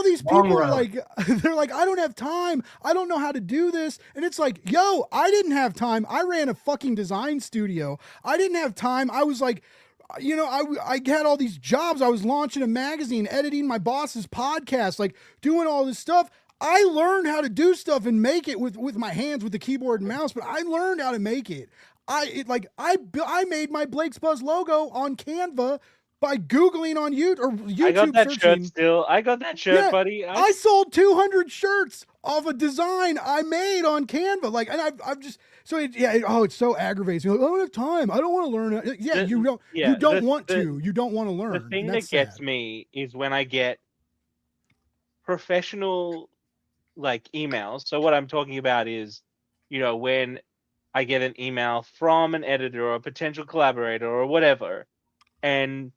these people are like, they're like, I don't have time. I don't know how to do this. And it's like, yo, I didn't have time. I ran a fucking design studio. I didn't have time. I was like, I had all these jobs. I was launching a magazine, editing my boss's podcast, like doing all this stuff. I learned how to do stuff and make it with my hands with the keyboard and mouse, but I learned how to make it. I made my Blake's Buzz logo on Canva by Googling on YouTube I got that searching. shirt still. I got that shirt, Yeah, buddy. I sold 200 shirts off a design I made on Canva. Like, and I've just it's so aggravating. Like, I don't have time. I don't want to learn. Yeah, you don't. Yeah, you don't want to. You don't want to learn. The thing and that that's gets sad. me is when I get professional like emails. So what I'm talking about is, when I get an email from an editor or a potential collaborator or whatever, and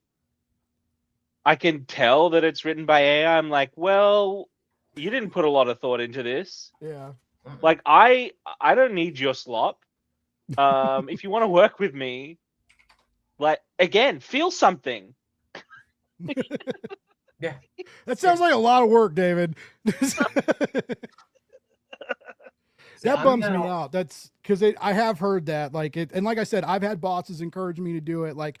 I can tell that it's written by AI. I'm like, well, you didn't put a lot of thought into this. Yeah. Like, I don't need your slop. If you want to work with me, like, again, feel something. Yeah. That sounds like a lot of work, David. That bums me out. That's because I have heard that, like it, and like I said, I've had bosses encourage me to do it, like,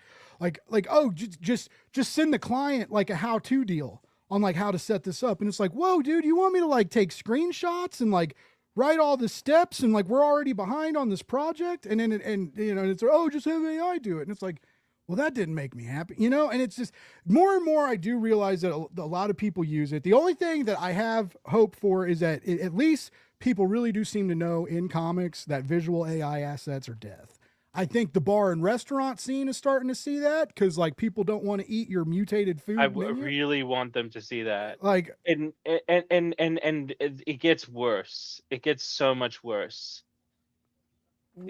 oh, just send the client like a how-to deal on like how to set this up, and it's like, whoa, dude, you want me to like take screenshots and like write all the steps, and like we're already behind on this project, and then it's oh, just have AI do it, and it's like, well, that didn't make me happy, and it's just more and more I do realize that a lot of people use it. The only thing that I have hope for is that at least people really do seem to know in comics that visual AI assets are death. I think the bar and restaurant scene is starting to see that because like people don't want to eat your mutated food. I menu. really want them to see that. Like, and it gets worse. It gets so much worse.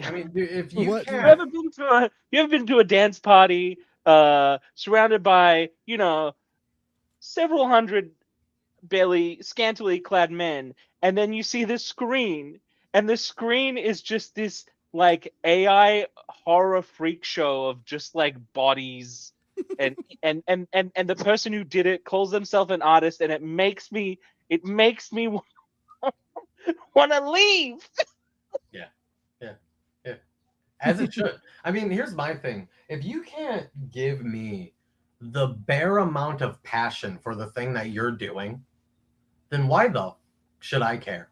I mean, dude, if you What- You can't, ever been to a dance party, surrounded by several hundred scantily clad men, and then you see this screen, and the screen is just this like AI horror freak show of just like bodies, and the person who did it calls themselves an artist, and it makes me want to leave. as it should. I mean, here's my thing. If you can't give me the bare amount of passion for the thing that you're doing, then why the should I care?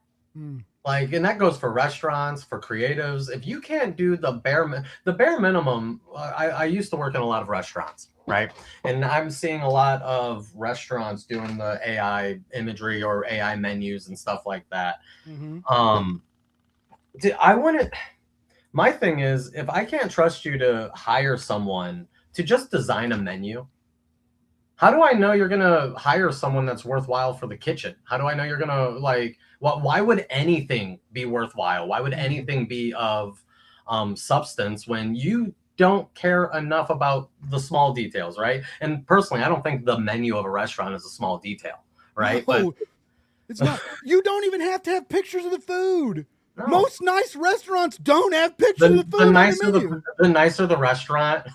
Like, and that goes for restaurants, for creatives. If you can't do the bare minimum, I used to work in a lot of restaurants, right? And I'm seeing a lot of restaurants doing the AI imagery or AI menus and stuff like that. My thing is, if I can't trust you to hire someone to just design a menu, how do I know you're going to hire someone that's worthwhile for the kitchen? How do I know you're going to, like, why would anything be worthwhile? Why would anything be of substance when you don't care enough about the small details, right? And personally, I don't think the menu of a restaurant is a small detail, right? No, it's not. You don't even have to have pictures of the food. No. Most nice restaurants don't have pictures of the food. The nicer the restaurant,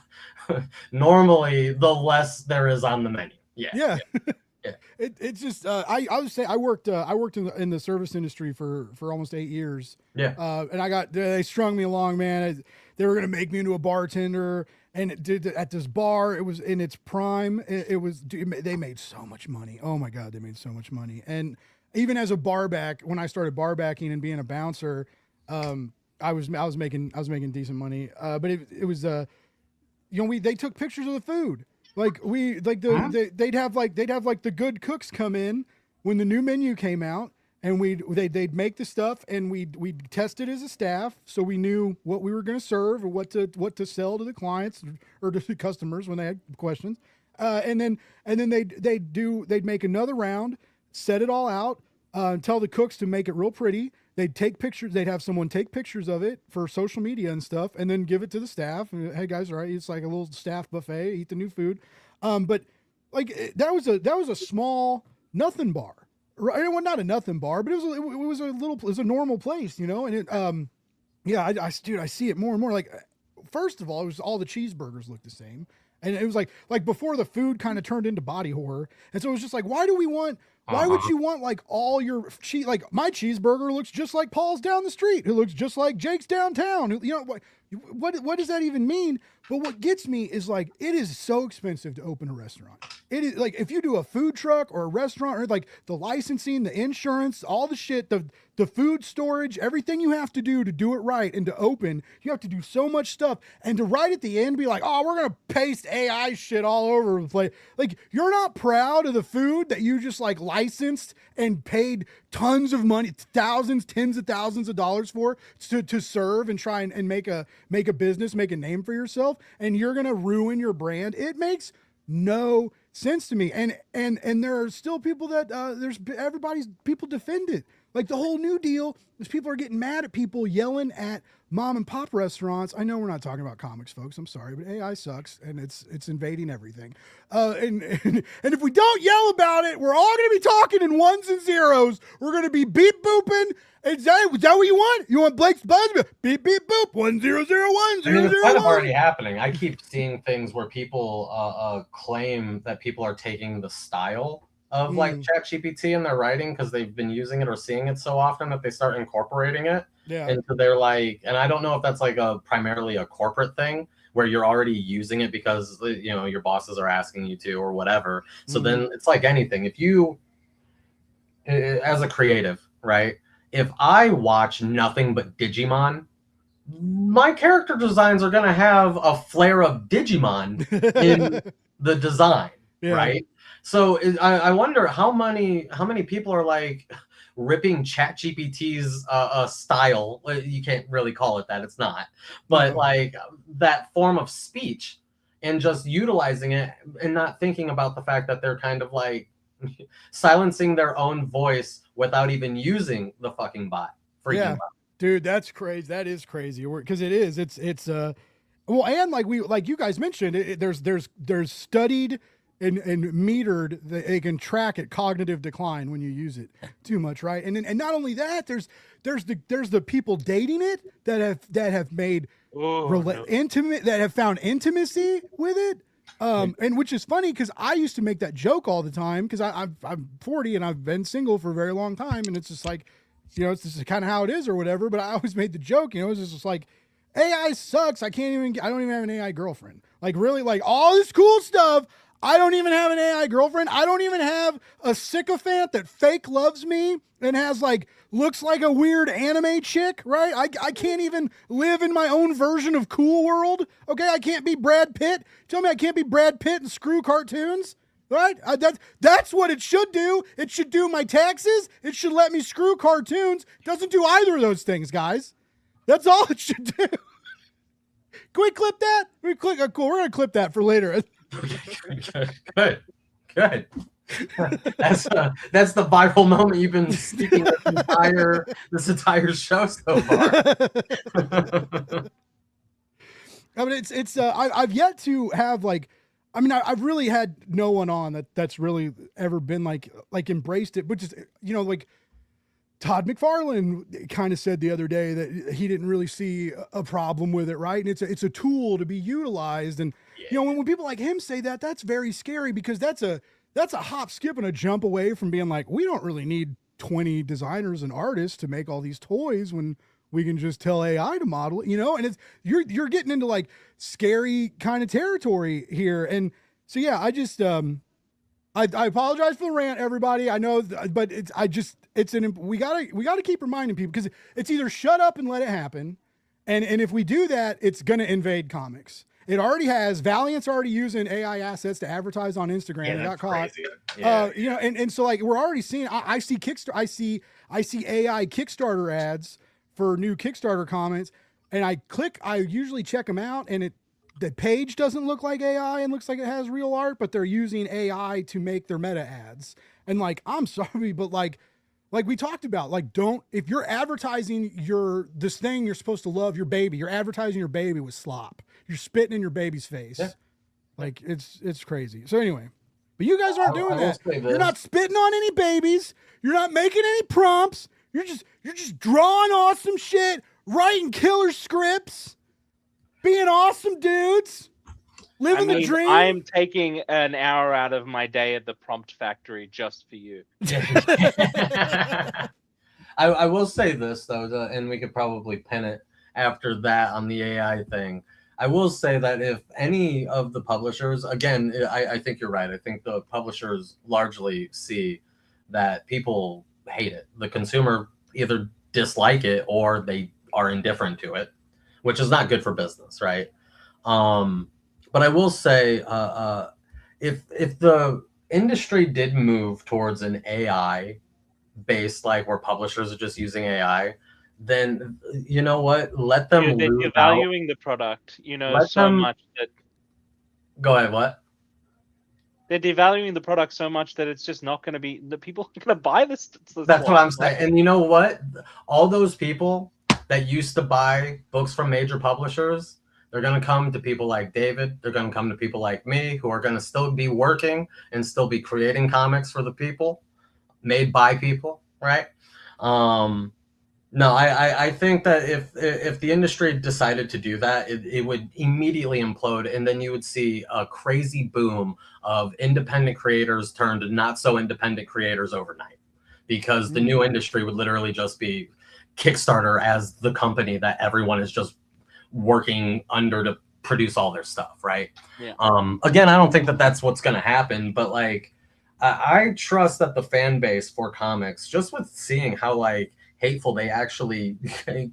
normally the less there is on the menu. Yeah. It's just I would say I worked in the service industry for almost 8 years. Yeah. And they strung me along, man. They were gonna make me into a bartender, and at this bar, it was in its prime. They made so much money. Oh my God, they made so much money. And even as a barback, when I started barbacking and being a bouncer, I was making decent money. But it was they took pictures of the food. Like they'd have the good cooks come in when the new menu came out, and they'd make the stuff, and we'd test it as a staff, so we knew what we were going to serve or what to sell to the clients or to the customers when they had questions. And then they'd make another round, set it all out, tell the cooks to make it real pretty. They'd take pictures. They'd have someone take pictures of it for social media and stuff, and then give it to the staff. And, hey guys, all right, it's like a little staff buffet. Eat the new food. But like that was a small nothing bar, right? Well, not a nothing bar, but it was a normal place, And it, I see it more and more. Like, first of all, it was all the cheeseburgers looked the same. And it was like before the food kind of turned into body horror. And so it was just like, why do we want Why would you want like all your cheese? Like my cheeseburger looks just like Paul's down the street, who looks just like Jake's downtown. You know what does that even mean? But what gets me is like it is so expensive to open a restaurant. It is like if you do a food truck or a restaurant or like the licensing, the insurance, all the shit, the food storage, everything you have to do it right and to open, you have to do so much stuff. And to right at the end be like, oh, we're gonna paste AI shit all over the place. Like you're not proud of the food that you just like licensed and paid tons of money, thousands, tens of thousands of dollars for to serve and try and make a business, make a name for yourself, and you're gonna ruin your brand. It makes no sense to me. And there are still people that people defend it. Like the whole New Deal is people are getting mad at people yelling at mom and pop restaurants. I know we're not talking about comics, folks. I'm sorry, but AI sucks and it's invading everything. And if we don't yell about it, we're all going to be talking in ones and zeros. We're going to be beep booping. Is that what you want? You want Blake's Buzz? Beep beep boop 1001 It's kind of already happening. I keep seeing things where people claim that people are taking the style of like ChatGPT in their writing because they've been using it or seeing it so often that they start incorporating it into their like. And I don't know if that's like primarily a corporate thing where you're already using it because your bosses are asking you to or whatever. So then it's like anything. If you, as a creative, right? If I watch nothing but Digimon, my character designs are gonna have a flair of Digimon in the design, right? So I wonder how many people are like ripping ChatGPT's style. You can't really call it that; it's not. But like that form of speech, and just utilizing it, and not thinking about the fact that they're kind of like silencing their own voice without even using the fucking bot. Freaking bot. Dude, that's crazy. That is crazy. Because it is. It's well, and like you guys mentioned, there's studied and metered that they can track at cognitive decline when you use it too much, right? And not only that, there's the people dating it that have made intimate, that have found intimacy with it. And which is funny because I used to make that joke all the time because I'm 40 and I've been single for a very long time, and it's just like, it's just kind of how it is or whatever. But I always made the joke, it's just like AI sucks. I don't even have an AI girlfriend. Like really, like all this cool stuff. I don't even have an AI girlfriend. I don't even have a sycophant that fake loves me and looks like a weird anime chick, right? I can't even live in my own version of Cool World. Okay, I can't be Brad Pitt. Tell me I can't be Brad Pitt and screw cartoons, right? That's what it should do. It should do my taxes. It should let me screw cartoons. It doesn't do either of those things, guys. That's all it should do. Can we clip that? Cool. We're going to clip that for later. Good. That's the viral moment you've been speaking this entire show so far. I mean, I've yet to have I've really had no one on that's really ever been like embraced it, which is like Todd McFarlane kind of said the other day that he didn't really see a problem with it, right? And it's a tool to be utilized, and when people like him say that, that's very scary because that's a hop, skip, and a jump away from being like, we don't really need 20 designers and artists to make all these toys when we can just tell AI to model it, and it's you're getting into like scary kind of territory here. And so I just I apologize for the rant, everybody. I know, but we gotta keep reminding people because it's either shut up and let it happen, and if we do that, it's gonna invade comics. It already has. Valiant's already using AI assets to advertise on Instagram. And got caught. And so like we're already seeing. I see I see AI Kickstarter ads for new Kickstarter comments, and I usually check them out, and the page doesn't look like AI and looks like it has real art, but they're using AI to make their meta ads. And like, I'm sorry, but like we talked about, if you're advertising this thing you're supposed to love, your baby, you're advertising your baby with slop. You're spitting in your baby's face. Yeah. Like it's crazy. So anyway, but you guys aren't doing that. You're not spitting on any babies. You're not making any prompts. You're just drawing awesome shit, writing killer scripts, being awesome dudes. Living the dream. I'm taking an hour out of my day at the prompt factory just for you. I will say this though, and we could probably pin it after that on the AI thing. I will say that if any of the publishers, again, I think you're right. I think the publishers largely see that people hate it. The consumer either dislike it or they are indifferent to it, which is not good for business, right? But I will say, if the industry did move towards an AI based, like where publishers are just using AI, then you know what? Let them They're lose out. devaluing the product, Let so them- much that Go ahead. What? they're devaluing the product so much that it's just not going to be the people are going to buy this. That's what I'm saying. And you know what? All those people that used to buy books from major publishers, they're going to come to people like David. They're going to come to people like me who are going to still be working and still be creating comics for the people, made by people, right? No, I think that if the industry decided to do that, it would immediately implode, and then you would see a crazy boom of independent creators turned not so independent creators overnight, because the new industry would literally just be Kickstarter as the company that everyone is just working under to produce all their stuff, right? Yeah. Again, I don't think that that's what's going to happen, but like I trust that the fan base for comics, just with seeing how like hateful they actually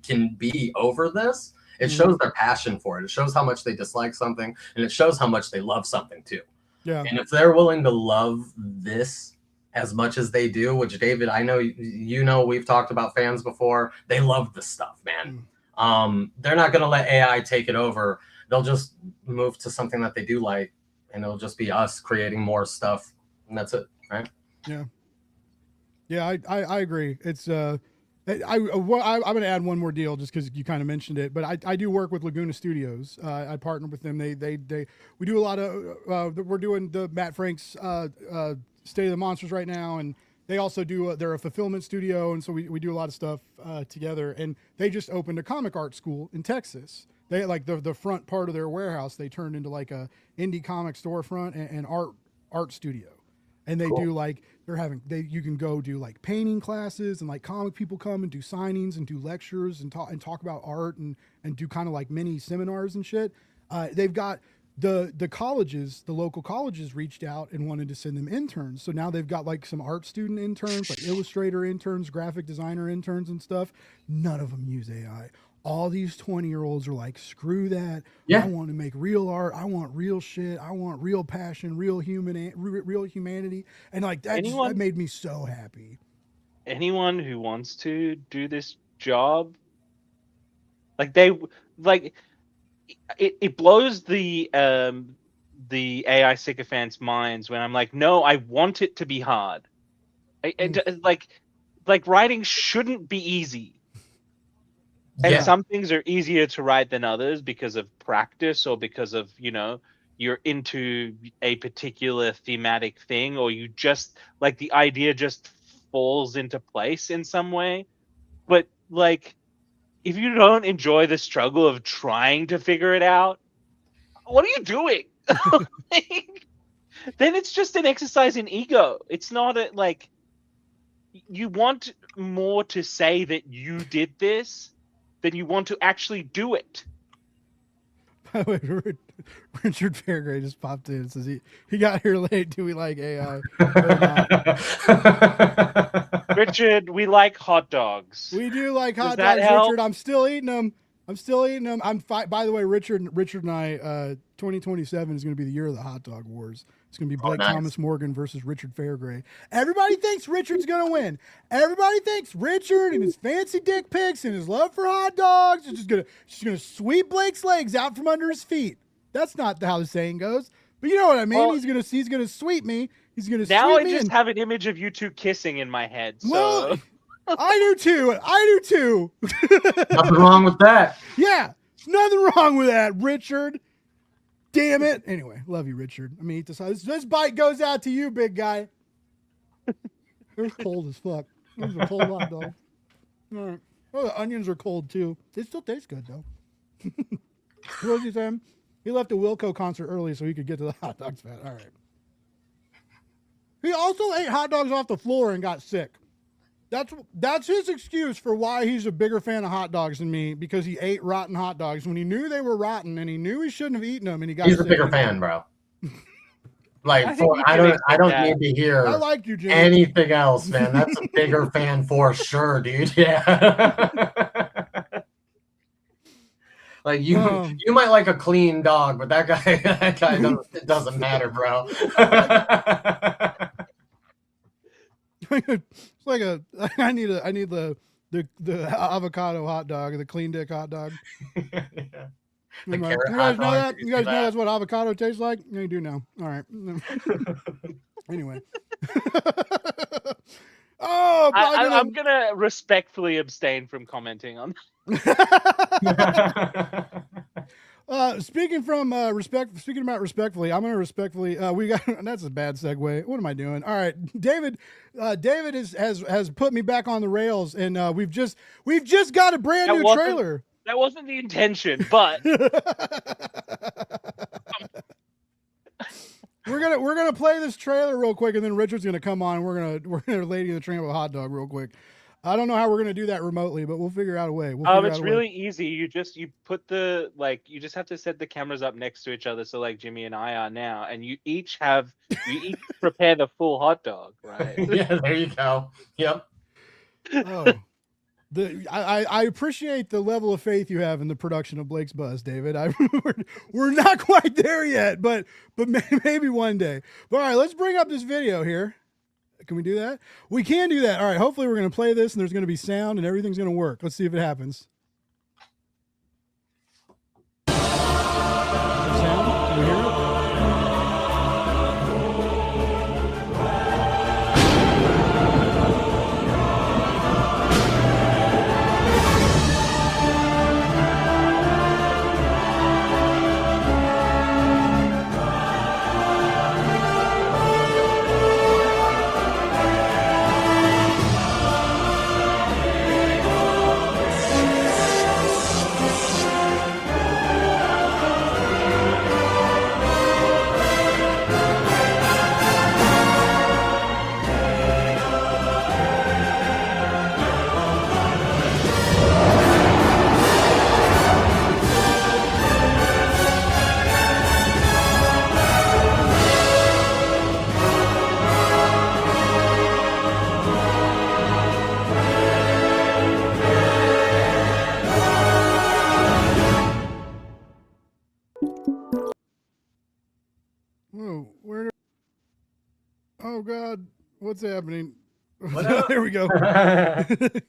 can be over this, it shows their passion for it. It shows how much they dislike something, and it shows how much they love something too. Yeah. And if they're willing to love this as much as they do, which David, I know we've talked about fans before, they love this stuff, man. They're not going to let AI take it over. They'll just move to something that they do like, and it'll just be us creating more stuff, and that's it, right? Yeah, I agree. It's I'm going to add one more deal just because you kind of mentioned it, but I do work with Laguna Studios. I partner with them. We do a lot of we're doing the Matt Frank's State of the Monsters right now, and they also do they're a fulfillment studio, and so we do a lot of stuff together. And they just opened a comic art school in Texas. They like the front part of their warehouse they turned into like a indie comic storefront and art studio. And they do like you can go do like painting classes, and like comic people come and do signings and do lectures and talk about art and do kind of like mini seminars and shit. They've got the colleges, the local colleges reached out and wanted to send them interns. So now they've got like some art student interns, like illustrator interns, graphic designer interns and stuff. None of them use AI. All these 20-year-olds are like, screw that. Yeah. I want to make real art. I want real shit. I want real passion, real humanity. And like that made me so happy. Anyone who wants to do this job, like it blows the AI sycophants' minds when I'm like, no, I want it to be hard. Like writing shouldn't be easy. And some things are easier to write than others because of practice, or because of, you're into a particular thematic thing, or you just like the idea just falls into place in some way. But like, if you don't enjoy the struggle of trying to figure it out, what are you doing? Then it's just an exercise in ego. It's not like you want more to say that you did this than you want to actually do it. By the way, Richard Fairgray just popped in and says he got here late. Do we like AI? Richard, we like hot dogs. We do like hot that dogs, help? Richard. I'm still eating them. By the way, Richard and I, 2027 is going to be the year of the hot dog wars. It's going to be Blake Thomas Morgan versus Richard Fairgray. Everybody thinks Richard's going to win. Everybody thinks Richard and his fancy dick pics and his love for hot dogs is just going to sweep Blake's legs out from under his feet. That's not how the saying goes. But you know what I mean. Well, he's going to sweep me. He's going to now sweep I me. just have an image of you two kissing in my head. So. Well, I do too. Nothing wrong with that. Yeah, nothing wrong with that, Richard. Damn it. Anyway, love you, Richard. I mean, this bite goes out to you, big guy. They're cold as fuck. Those are cold hot dogs. All right. Well, the onions are cold too. They still taste good though. What was you saying? He left the Wilco concert early so he could get to the hot dogs fat. All right. He also ate hot dogs off the floor and got sick. That's his excuse for why he's a bigger fan of hot dogs than me, because he ate rotten hot dogs when he knew they were rotten and he knew he shouldn't have eaten them, and he got. He's sick. a bigger fan, bro. Like I don't need to hear I like you, Jimmy. anything else, man. That's a bigger fan for sure, dude. Yeah. Like you might like a clean dog, but that guy it doesn't matter, bro. It's like I need the avocado hot dog, the clean dick hot dog. Yeah. You guys know that? You guys know that's what avocado tastes like? You do know. All right. Anyway. I'm gonna respectfully abstain from commenting on. Speaking about respectfully, I'm gonna respectfully. We got that's a bad segue. What am I doing? All right, David. David has put me back on the rails, and we've just got a brand new trailer. That wasn't the intention, but we're gonna play this trailer real quick, and then Richard's gonna come on. And we're gonna Lady in the Tramp with a hot dog real quick. I don't know how we're gonna do that remotely, but we'll figure out a way. It's really easy. You just have to set the cameras up next to each other, so like Jimmy and I are now, and you each prepare the full hot dog, right? Yeah, there you go. Yep. Oh. I appreciate the level of faith you have in the production of Blake's Buzz, David. We're not quite there yet, but maybe one day. But all right, let's bring up this video here. Can we do that? We can do that. All right, hopefully we're going to play this and there's going to be sound and everything's going to work. Let's see if it happens. Sound? Can we hear it? Oh God, what's happening? There we go.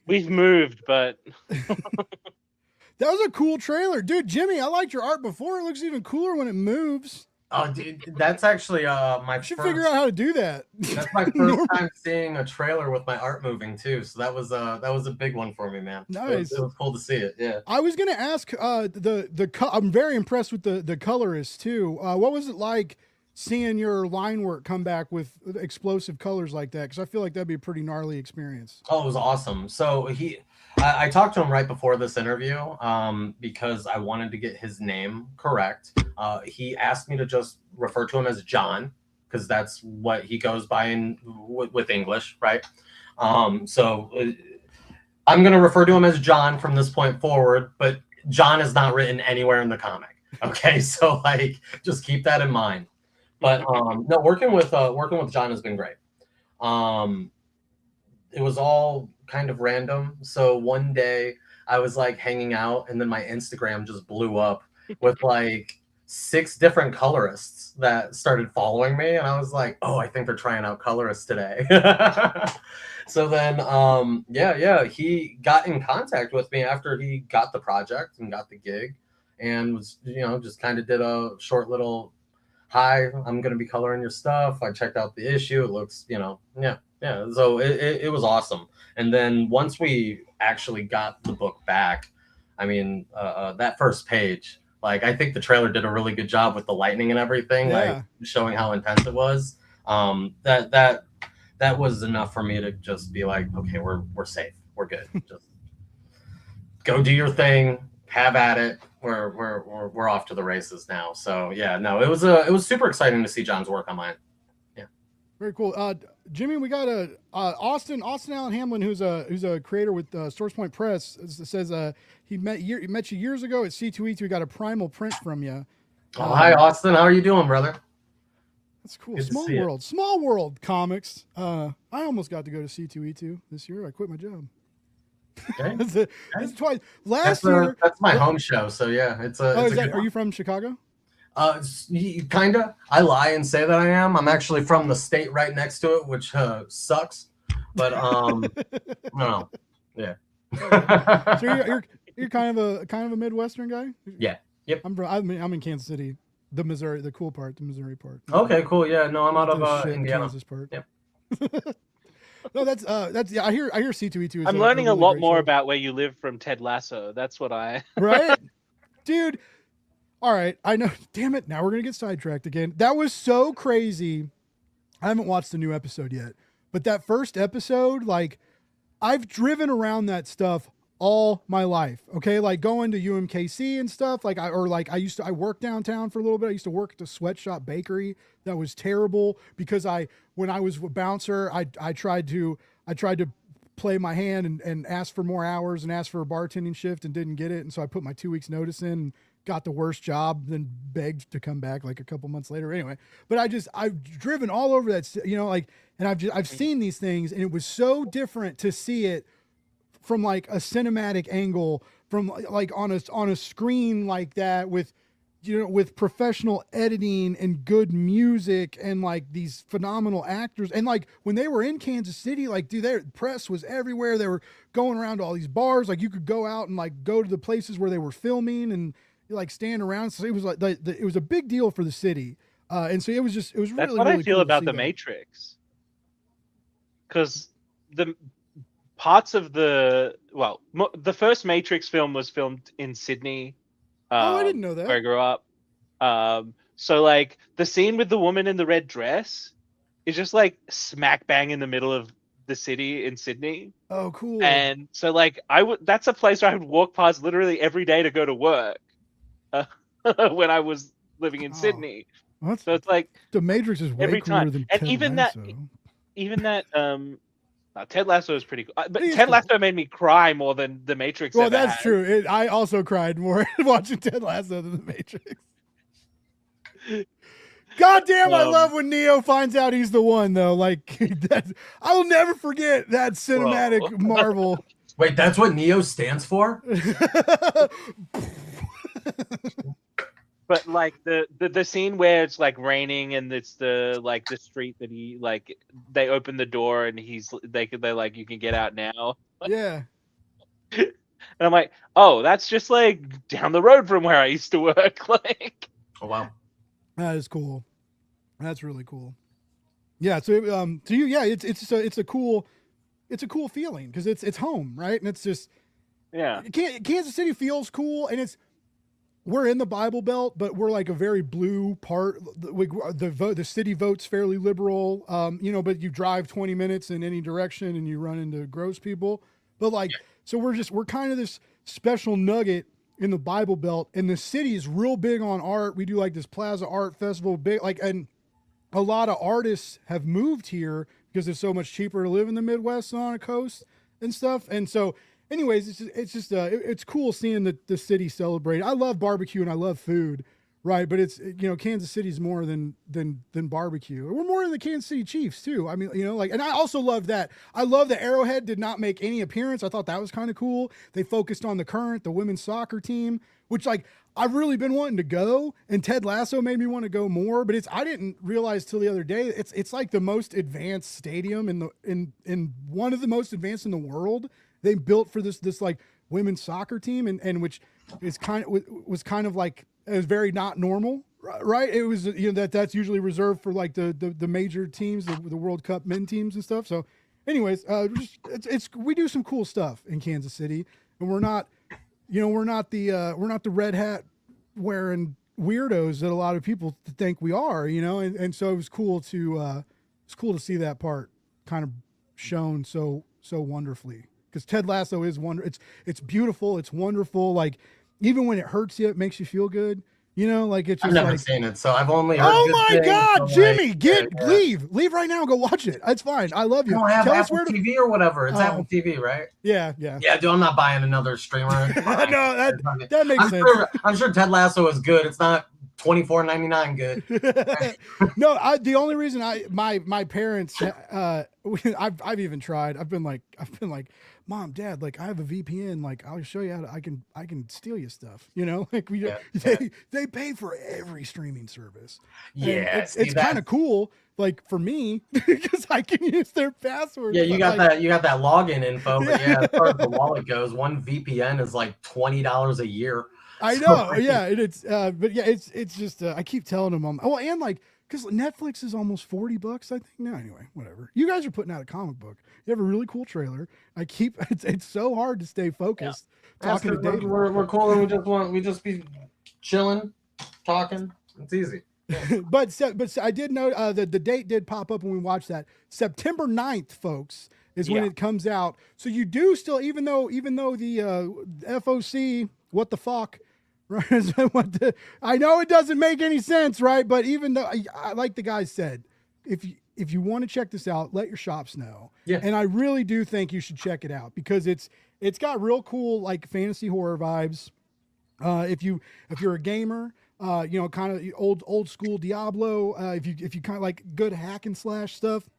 We've moved, but that was a cool trailer, dude. Jimmy, I liked your art before. It looks even cooler when it moves. Oh, dude, that's actually my. Should figure out how to do that. That's my first time seeing a trailer with my art moving too. So that was a big one for me, man. Nice. It was cool to see it. Yeah. I was gonna ask I'm very impressed with the colorist too. What was it like seeing your line work come back with explosive colors like that? Because I feel like that'd be a pretty gnarly experience. Oh, it was awesome. So I talked to him right before this interview because I wanted to get his name correct. He asked me to just refer to him as John because that's what he goes by with English, right? So I'm going to refer to him as John from this point forward, but John is not written anywhere in the comic. Okay, so like just keep that in mind. But no, working with John has been great. It was all kind of random. So one day I was like hanging out and then my Instagram just blew up with like 6 different colorists that started following me. And I was like, oh, I think they're trying out colorists today. So then, he got in contact with me after he got the project and got the gig and was, just kind of did a short little, hi, I'm going to be coloring your stuff. I checked out the issue. It looks, So it was awesome. And then once we actually got the book back, I mean, that first page, like, I think the trailer did a really good job with the lightning and everything, like showing how intense it was. That was enough for me to just be like, okay, we're safe. We're good. Just go do your thing, have at it. we're off to the races now. So yeah, no, it was super exciting to see John's work online. Very cool. Jimmy, we got Austin Allen Hamlin, who's a creator with Source Point Press, says he met you years ago at C2E2. He got a primal print from you. Oh, hi Austin, how are you doing, brother? That's cool. Good to see you. Small World Comics. I almost got to go to C2E2 this year. I quit my job. Okay. That's twice. Last year. That's my home show. So yeah, are you from Chicago? Kinda. I lie and say that I am. I'm actually from the state right next to it, which sucks. But no, yeah. So you're kind of a Midwestern guy. Yeah. Yep. I'm in Kansas City, the Missouri, the cool part, the Missouri part. Okay, cool. Yeah, no, I'm out of Indiana. Kansas part. Yep. No, that's yeah. I hear C2E2. I'm learning a lot more about where you live from Ted Lasso. That's what I right, dude. All right, I know. Damn it! Now we're gonna get sidetracked again. That was so crazy. I haven't watched the new episode yet, but that first episode, like, I've driven around that stuff all my life. Okay, like going to UMKC and stuff. Like I worked downtown for a little bit. I used to work at the Sweatshop Bakery. That was terrible because when I was a bouncer, I tried to play my hand and ask for more hours and ask for a bartending shift and didn't get it, and so I put my 2 weeks notice in. And got the worst job, then begged to come back like a couple months later. Anyway, but I've driven all over that, like, and I've seen these things, and it was so different to see it from like a cinematic angle, from like on a screen like that with professional editing and good music and like these phenomenal actors. And like when they were in Kansas City, like, dude, their press was everywhere. They were going around to all these bars. Like you could go out and like go to the places where they were filming and like stand around. So it was like it was a big deal for the city. And so it was really, that's what really I feel cool about the Matrix. Because the parts of the first Matrix film was filmed in Sydney. I didn't know that. Where I grew up. So like the scene with the woman in the red dress is just like smack bang in the middle of the city in Sydney. Oh, cool. And so like that's a place where I would walk past literally every day to go to work when I was living in Sydney. Well, so it's like the Matrix is way every cooler time. than And Ted even Lasso. Ted Lasso is pretty cool. But Ted Lasso made me cry more than the Matrix. Well, ever that's had. true. I also cried more watching Ted Lasso than the Matrix. God damn, I love when Neo finds out he's the one, though. Like, I will never forget that cinematic marvel. Wait, that's what Neo stands for? But like the scene where it's like raining and it's the street that he like they open the door and they're like, you can get out now. Yeah. And I'm like, oh, that's just like down the road from where I used to work. Like, oh wow, that is cool. That's really cool. Yeah. So to you, yeah, it's a cool feeling because it's home, right? And it's just Kansas City feels cool, and we're in the Bible Belt, but we're like a very blue part. The city votes fairly liberal, but you drive 20 minutes in any direction and you run into gross people. But like, so we're kind of this special nugget in the Bible Belt, and the city is real big on art. We do like this Plaza Art Festival, and a lot of artists have moved here because it's so much cheaper to live in the Midwest and on a coast and stuff. And so, anyways, it's cool seeing the city celebrate. I love barbecue and I love food, right? But it's, Kansas City's more than barbecue. We're more than the Kansas City Chiefs too. I mean, and I also love that. I love that Arrowhead did not make any appearance. I thought that was kind of cool. They focused on the women's soccer team, which like I've really been wanting to go, and Ted Lasso made me want to go more. But I didn't realize till the other day it's like the most advanced stadium in one of the most advanced in the world. They built for this like women's soccer team, and which is kind of like, it was very not normal, right? It was that's usually reserved for like the major teams, the World Cup men teams and stuff. So, anyways, we do some cool stuff in Kansas City, and we're not the red hat wearing weirdos that a lot of people think we are, and so it was cool to see that part kind of shown so wonderfully. Because Ted Lasso is it's beautiful, it's wonderful. Like even when it hurts you, it makes you feel good. You know, like it's I've just never like, seen it, so I've only heard. oh good my things, God, so, Jimmy, like, leave right now and go watch it. It's fine. I love you. I don't have Tell us Apple where to. TV or whatever. It's Oh. Apple TV, right? Yeah. Yeah, dude, I'm not buying another streamer. No, that makes sense. I'm sure Ted Lasso is good. It's not $24.99 good. No, the only reason my parents, I've even tried. I've been like, Mom, Dad, like I have a VPN. Like I'll show you how I can steal you stuff. You know, like they pay for every streaming service. Yeah, and it's kind of cool. Like for me, because I can use their password. Yeah, you got that login info. But yeah, as far as the wallet goes, one VPN is like $20 a year. I know, yeah, but yeah, it's just I keep telling them, and like because Netflix is almost $40, I think now. Anyway, whatever. You guys are putting out a comic book. You have a really cool trailer. It's so hard to stay focused talking to David. We're cool, and we just be chilling, talking. It's easy. but I did know that the date did pop up when we watched that. September 9th, folks, is when it comes out. So you do still, even though the FOC, what the fuck, right? I know it doesn't make any sense, right? But even though, like the guy said, if you want to check this out, let your shops know. Yeah. And I really do think you should check it out because it's got real cool like fantasy horror vibes. If you're a gamer, you know, kind of old school Diablo. If you kind of like good hack and slash stuff,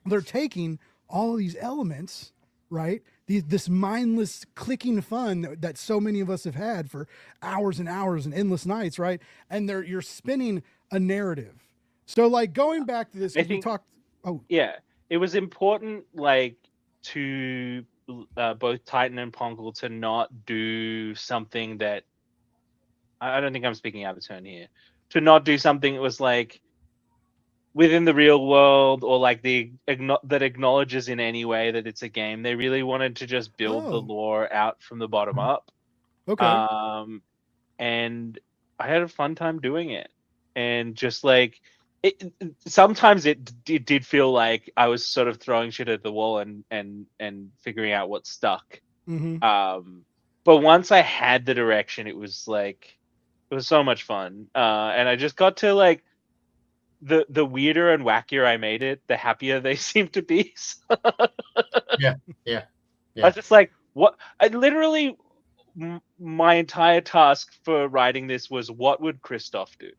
they're taking all of these elements, right? This mindless clicking fun that so many of us have had for hours and hours and endless nights, right? And you're spinning a narrative. So like going back to this, we talked. Oh yeah, it was important like to both Titan and Pongle to not do something that I don't think I'm speaking out of turn here. To not do something that was like within the real world or like that acknowledges in any way that it's a game. They really wanted to just build the lore out from the bottom up. Okay. And I had a fun time doing it. And just like sometimes it did feel like I was sort of throwing shit at the wall and figuring out what stuck. Mm-hmm. But once I had the direction, it was so much fun. And I just got to like the weirder and wackier I made it, the happier they seemed to be. Yeah. I was just like, what? I literally, my entire task for writing this was, what would Christoph do?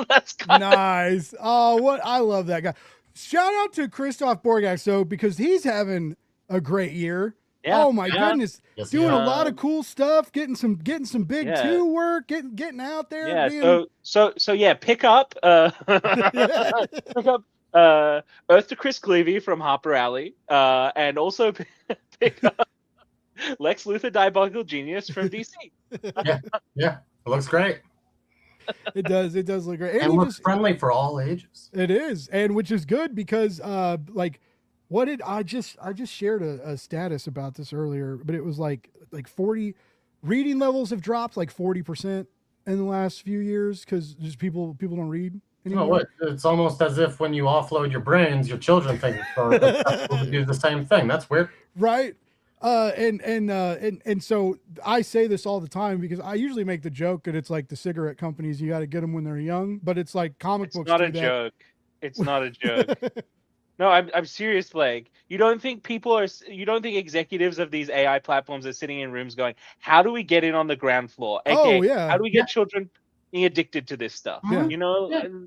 That's kind nice. Oh, I love that guy. Shout out to Christoph Borgak, so because he's having a great year. Yeah, oh my goodness, yes, doing a lot of cool stuff, getting some big two work, getting out there. Yeah, so yeah, pick up pick up Earth to Chris Cleavey from Harper Alley, and also pick up Lex Luthor Diabolical Genius from DC. Yeah, it looks great. It does look great, and looks friendly for all ages. It is, and which is good because like. What did I just shared a status about this earlier, but it was like 40 reading levels have dropped like 40% in the last few years because just people don't read anymore. No, what? It's almost as if when you offload your brains, your children think it's do the same thing. That's weird, right? And so I say this all the time because I usually make the joke that it's like the cigarette companies, you got to get them when they're young, but it's like comic books. It's not a joke. It's not a joke. No, I'm serious. Like, you don't think executives of these AI platforms are sitting in rooms going, "How do we get in on the ground floor? AKA, how do we get children being addicted to this stuff?" Yeah. You know,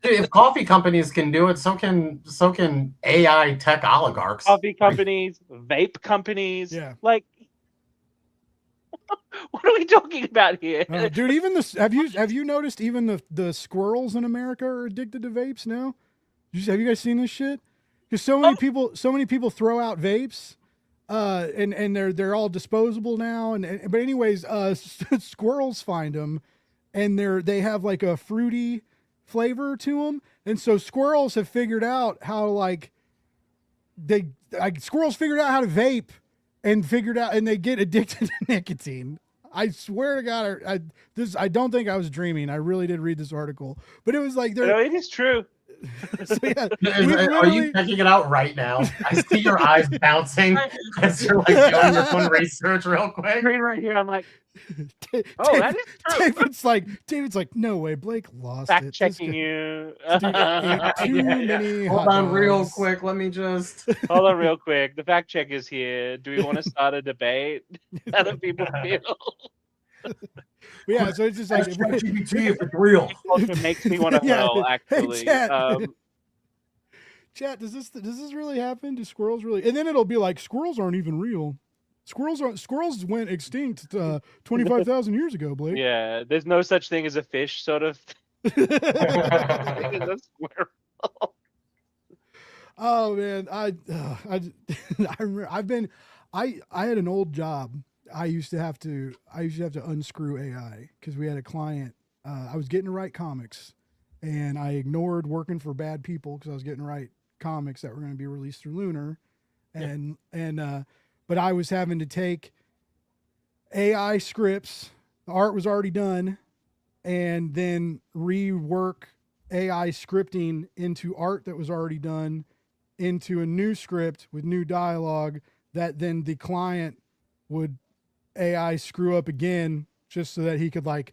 if coffee companies can do it, so can AI tech oligarchs. Coffee companies, vape companies. Yeah. Like, what are we talking about here? Dude, even have you noticed even the squirrels in America are addicted to vapes now? Have you guys seen this shit? Because so many people throw out vapes, and they're all disposable now. But anyways, squirrels find them, and they have like a fruity flavor to them, and so squirrels have figured out how squirrels figured out how to vape, and they get addicted to nicotine. I swear to God, I don't think I was dreaming. I really did read this article, but it was like it is true. So yeah, Are you checking it out right now? I see your eyes bouncing as you're like doing your own research real quick. Screen right here. I'm like, oh, that is true. David's like, no way, Blake lost Fact it. checking you. Too many Hold hot on real dogs. quick. Let me just Hold on real quick. The fact check is here. Do we want to start a debate? How do people feel? Yeah, so it's just like ChatGPT if it's real. It makes me want to hurl, actually. Hey, chat, does this really happen? Do squirrels really? And then it'll be like squirrels aren't even real. Squirrels went extinct 25,000 years ago, Blake. Yeah, there's no such thing as a fish, sort of. It's a squirrel. Oh man, I had an old job. I used to have to unscrew AI because we had a client. I was getting to write comics, and I ignored working for bad people because I was getting to write comics that were going to be released through Lunar, but I was having to take AI scripts. The art was already done, and then rework AI scripting into art that was already done into a new script with new dialogue that then the client would AI screw up again just so that he could like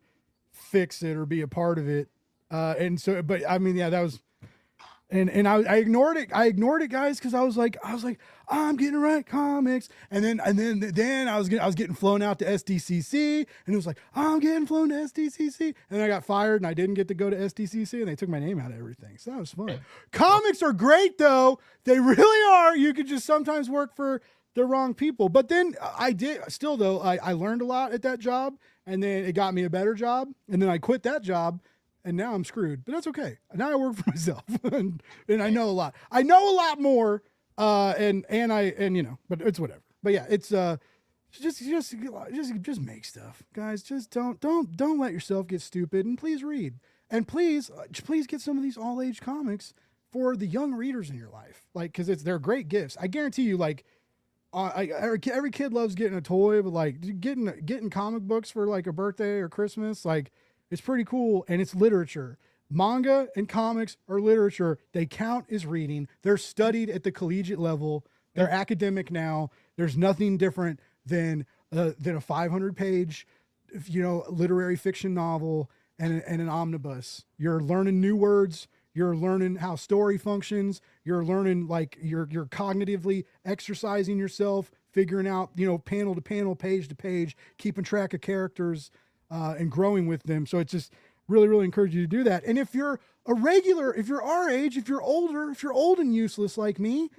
fix it or be a part of it. And so, but I mean, yeah, that was, and I ignored it. I ignored it, guys, because I was like, I'm getting to write comics, and then I was getting flown out to SDCC, and it was like, I'm getting flown to SDCC, and I got fired, and I didn't get to go to SDCC, and they took my name out of everything. So that was fun. Comics are great, though. They really are. You could just sometimes work for the wrong people, but then I learned a lot at that job, and then it got me a better job, and then I quit that job. And now I'm screwed, but that's okay. Now I work for myself, and I know a lot. I know a lot more, and you know, but it's whatever. But yeah, it's just make stuff, guys. Just don't let yourself get stupid, and please read, and please get some of these all age comics for the young readers in your life, like because they're great gifts. I guarantee you, like. Every kid loves getting a toy, but like getting comic books for like a birthday or Christmas, like. It's pretty cool, and it's literature. Manga and comics are literature. They count as reading. They're studied at the collegiate level. They're academic now. There's nothing different than a 500-page, literary fiction novel and an omnibus. You're learning new words. You're learning how story functions. You're learning you're cognitively exercising yourself, figuring out panel to panel, page to page, keeping track of characters. And growing with them. So it's just really, really encourage you to do that. And if you're if you're our age, if you're older, if you're old and useless like me,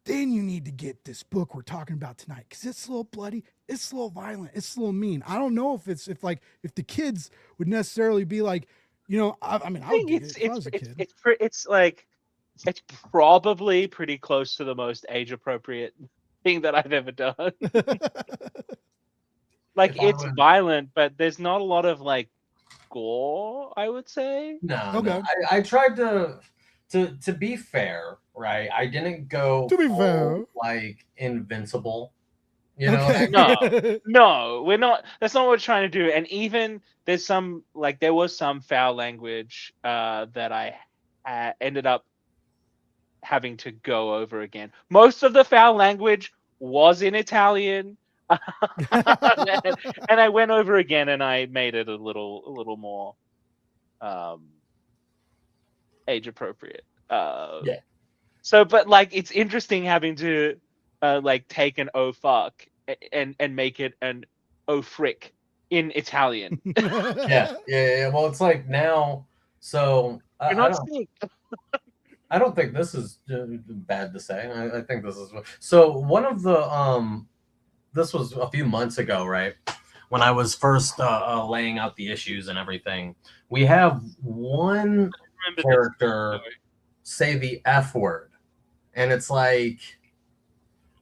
then you need to get this book we're talking about tonight. Cause it's a little bloody, it's a little violent, it's a little mean. I don't know if the kids would necessarily be like, I would get it if I was a kid. It's probably pretty close to the most age appropriate thing that I've ever done. It's violent, but there's not a lot of gore, I would say. No. Okay. No. I tried to be fair, right? I didn't go to be fair like Invincible. Okay. No, we're not. That's not what we're trying to do. And even there was some foul language that I ended up having to go over again. Most of the foul language was in Italian. And I went over again, and I made it a little more age appropriate. Yeah. So, but it's interesting having to take an "oh fuck" and make it an "oh frick" in Italian. Yeah. Well, it's like now. So You're not seeing. I don't think this is bad to say. I think this is so. One of the this was a few months ago, right? When I was first laying out the issues and everything. We have one character say the F word, and it's like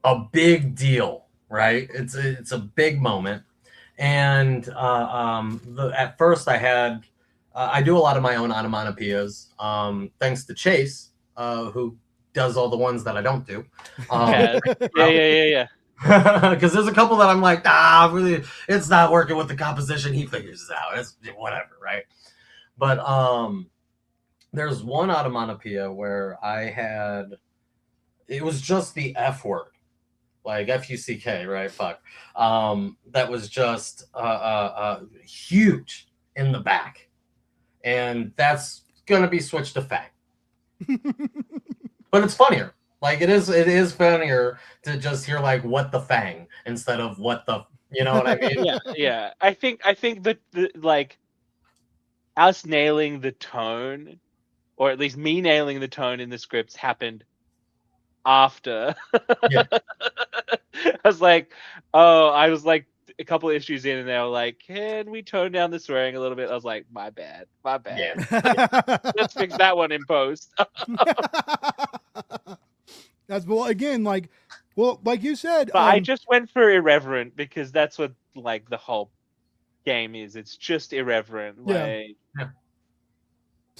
a big deal, right? It's a big moment. And at first I had I do a lot of my own onomatopoeias, thanks to Chase, who does all the ones that I don't do. Yeah. Because there's a couple that I'm like, really, it's not working with the composition. He figures it out. It's whatever, right? But there's one onomatopoeia where it was just the F word, like F-U-C-K, right? Fuck. That was just huge in the back. And that's going to be switched to fang. But it's funnier. Like, it is funnier to just hear, like, what the fang instead of what the, you know what I mean? Yeah. I think that like us nailing the tone, or at least me nailing the tone in the scripts, happened after. Yeah. I was like a couple of issues in, and they were like, "Can we tone down the swearing a little bit?" I was like, "My bad." Yeah. Let's fix that one in post. That's like you said. But I just went for irreverent because that's what like the whole game is. It's just irreverent. Yeah.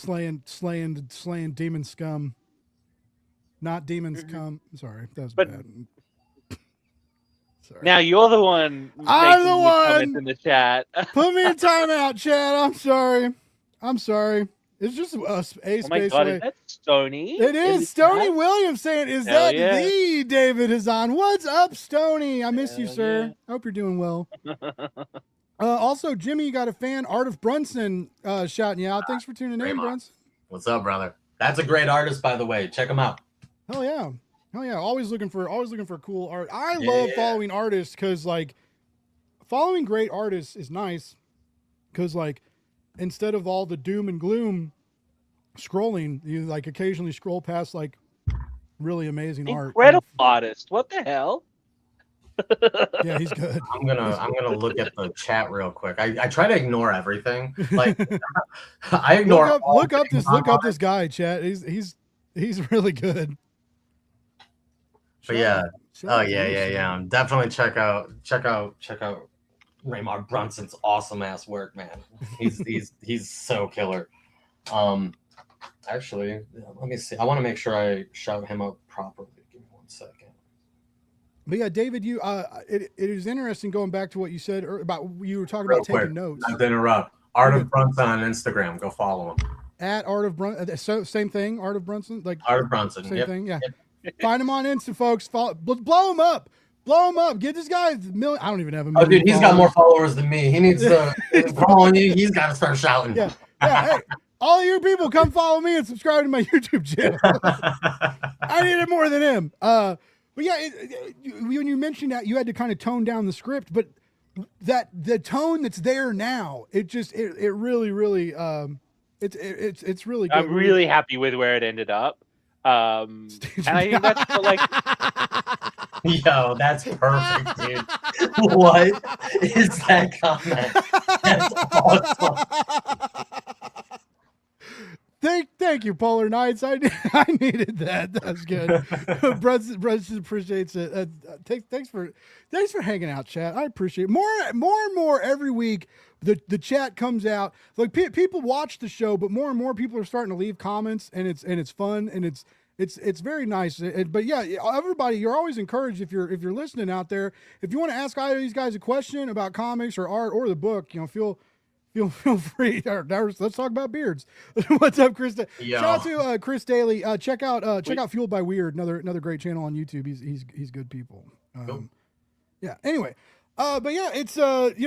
Like, slaying demon scum. Not demons come. Sorry, that was But- bad. Sorry. now you're the one. I'm making the comments one! in the chat. Put me in timeout, Chad. I'm sorry. It's just a space Oh my god, away. is that Stony? It is Stony Williams saying, "Is Hell that yeah. the David Hazan? What's up, Stony? I miss you, Hell sir. yeah. I hope you're doing well." Also, Jimmy, you got a fan, Art of Brunson, shouting you out. Thanks for tuning in, Raymond. Brunson. What's up, brother? That's a great artist, by the way. Check him out. Hell yeah. Always looking for cool art. I love following artists because like following great artists is nice because like instead of all the doom and gloom scrolling, you like occasionally scroll past like really amazing art. Incredible artist. What the hell? Yeah, he's good. I'm gonna look at the chat real quick. I try to ignore everything. Like I ignore. Look up this guy, chat. He's really good. But yeah. Oh yeah. Definitely check out Raymond Brunson's awesome ass work, man. He's so killer. Actually, let me see. I want to make sure I shout him out properly. Give me 1 second. But yeah, David, you it is interesting going back to what you said about you were talking Real about taking quick, notes. not to interrupt. Art of Brunson on Instagram. Go follow him. At Art of Brunson, so same thing. Art of Brunson, like Art of Brunson. same Yep. thing. Yeah, find him on Insta, folks. Blow him up. Get this guy a million. I don't even have a Oh, million. dude, he's got more followers than me. He needs to follow you. He's got to start shouting. Yeah. Hey, all you people, come follow me and subscribe to my YouTube channel. I need it more than him. But yeah, when you mentioned that, you had to kind of tone down the script, but that the tone that's there now, it really, it's really good. I'm really happy with where it ended up. And I think that's what, like, Yo, that's perfect, dude. What is that comment? That's awesome. Thank you, Polar Knights. I needed that. That's good. Brunson appreciates it. Thanks for hanging out, chat. I appreciate it. More and more every week. The chat comes out. Like people watch the show, but more and more people are starting to leave comments, and it's fun and it's very nice. But yeah, everybody, you're always encouraged if you're listening out there. If you want to ask either of these guys a question about comics or art or the book, feel free. Let's talk about beards. What's up, Chris? Yo. Shout out to Chris Daly. Check out Fueled by Weird. Another great channel on YouTube. He's good people. Cool. Yeah. Anyway, but yeah, it's if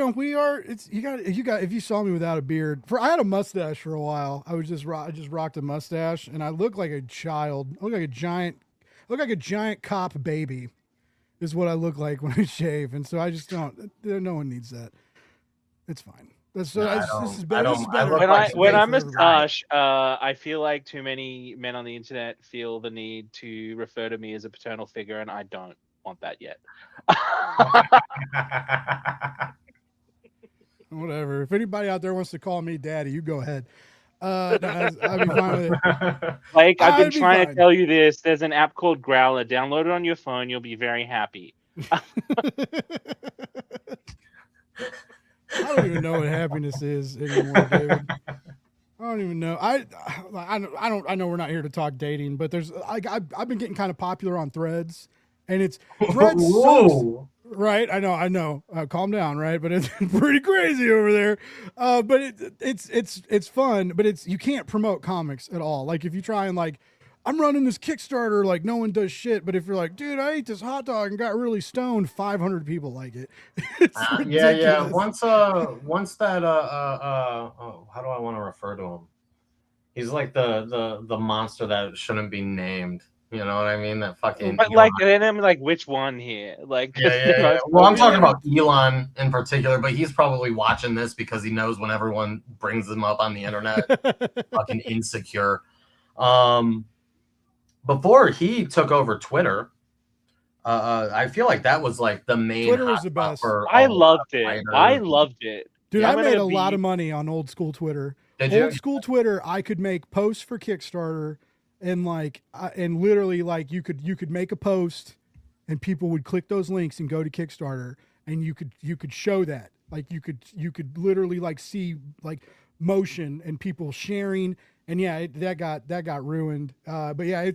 you saw me without a beard, I had a mustache for a while. I just rocked a mustache, and I look like a child. I look like a giant cop baby, is what I look like when I shave. And so I just don't. No one needs that. It's fine. This is better. This is better. When I mustache, I feel like too many men on the internet feel the need to refer to me as a paternal figure, and I don't want that yet. Whatever. If anybody out there wants to call me daddy, you go ahead. I'd be fine with it. Like, I've been I'd be trying fine. to tell you this. There's an app called Growler. Download it on your phone. You'll be very happy. I don't even know what happiness is anymore, David. I don't even know. I know we're not here to talk dating, but I've been getting kind of popular on Threads, and it's Threads sucks. Whoa. Right, I know. Calm down, right? But it's pretty crazy over there. But it's fun, but you can't promote comics at all. Like if you try and like, I'm running this Kickstarter, like no one does shit. But if you're like, dude, I ate this hot dog and got really stoned, 500 people like it. It's yeah. ridiculous. Once that oh, how do I want to refer to him? He's like the monster that shouldn't be named. You know what I mean? That fucking. But like, then I'm like, which one here? Like, Yeah. Well, I'm talking about Elon in particular, but he's probably watching this because he knows when everyone brings him up on the internet, fucking insecure. Before he took over Twitter, I feel like that was like the main. Twitter was the best. I loved it. Dude, Yeah, I made a lot of money on old school Twitter. School Twitter, I could make posts for Kickstarter, and like, and literally, like, you could make a post, and people would click those links and go to Kickstarter, and you could show that, like, you could literally like see like motion and people sharing, and yeah, that got ruined. But yeah,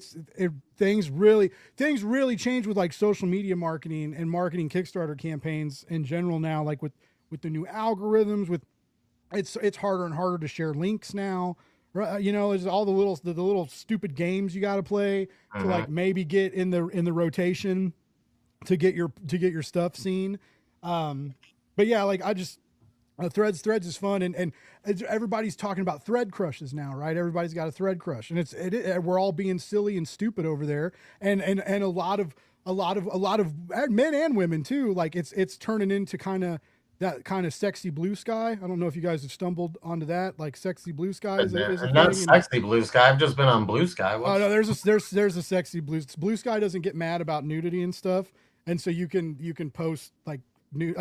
things really changed with like social media marketing and marketing Kickstarter campaigns in general now, like with the new algorithms, with it's harder and harder to share links now. You know, there's all the little stupid games you got to play to like maybe get in the rotation to get your stuff seen. But yeah, like Threads is fun, and everybody's talking about thread crushes now, right? Everybody's got a thread crush, and we're all being silly and stupid over there, and a lot of men and women too. Like it's turning into that kind of sexy blue sky. I don't know if you guys have stumbled onto that. Like sexy blue sky is a not thing. Sexy blue sky. I've just been on blue sky. Oh no, there's a sexy blue sky doesn't get mad about nudity and stuff, and so you can post like new.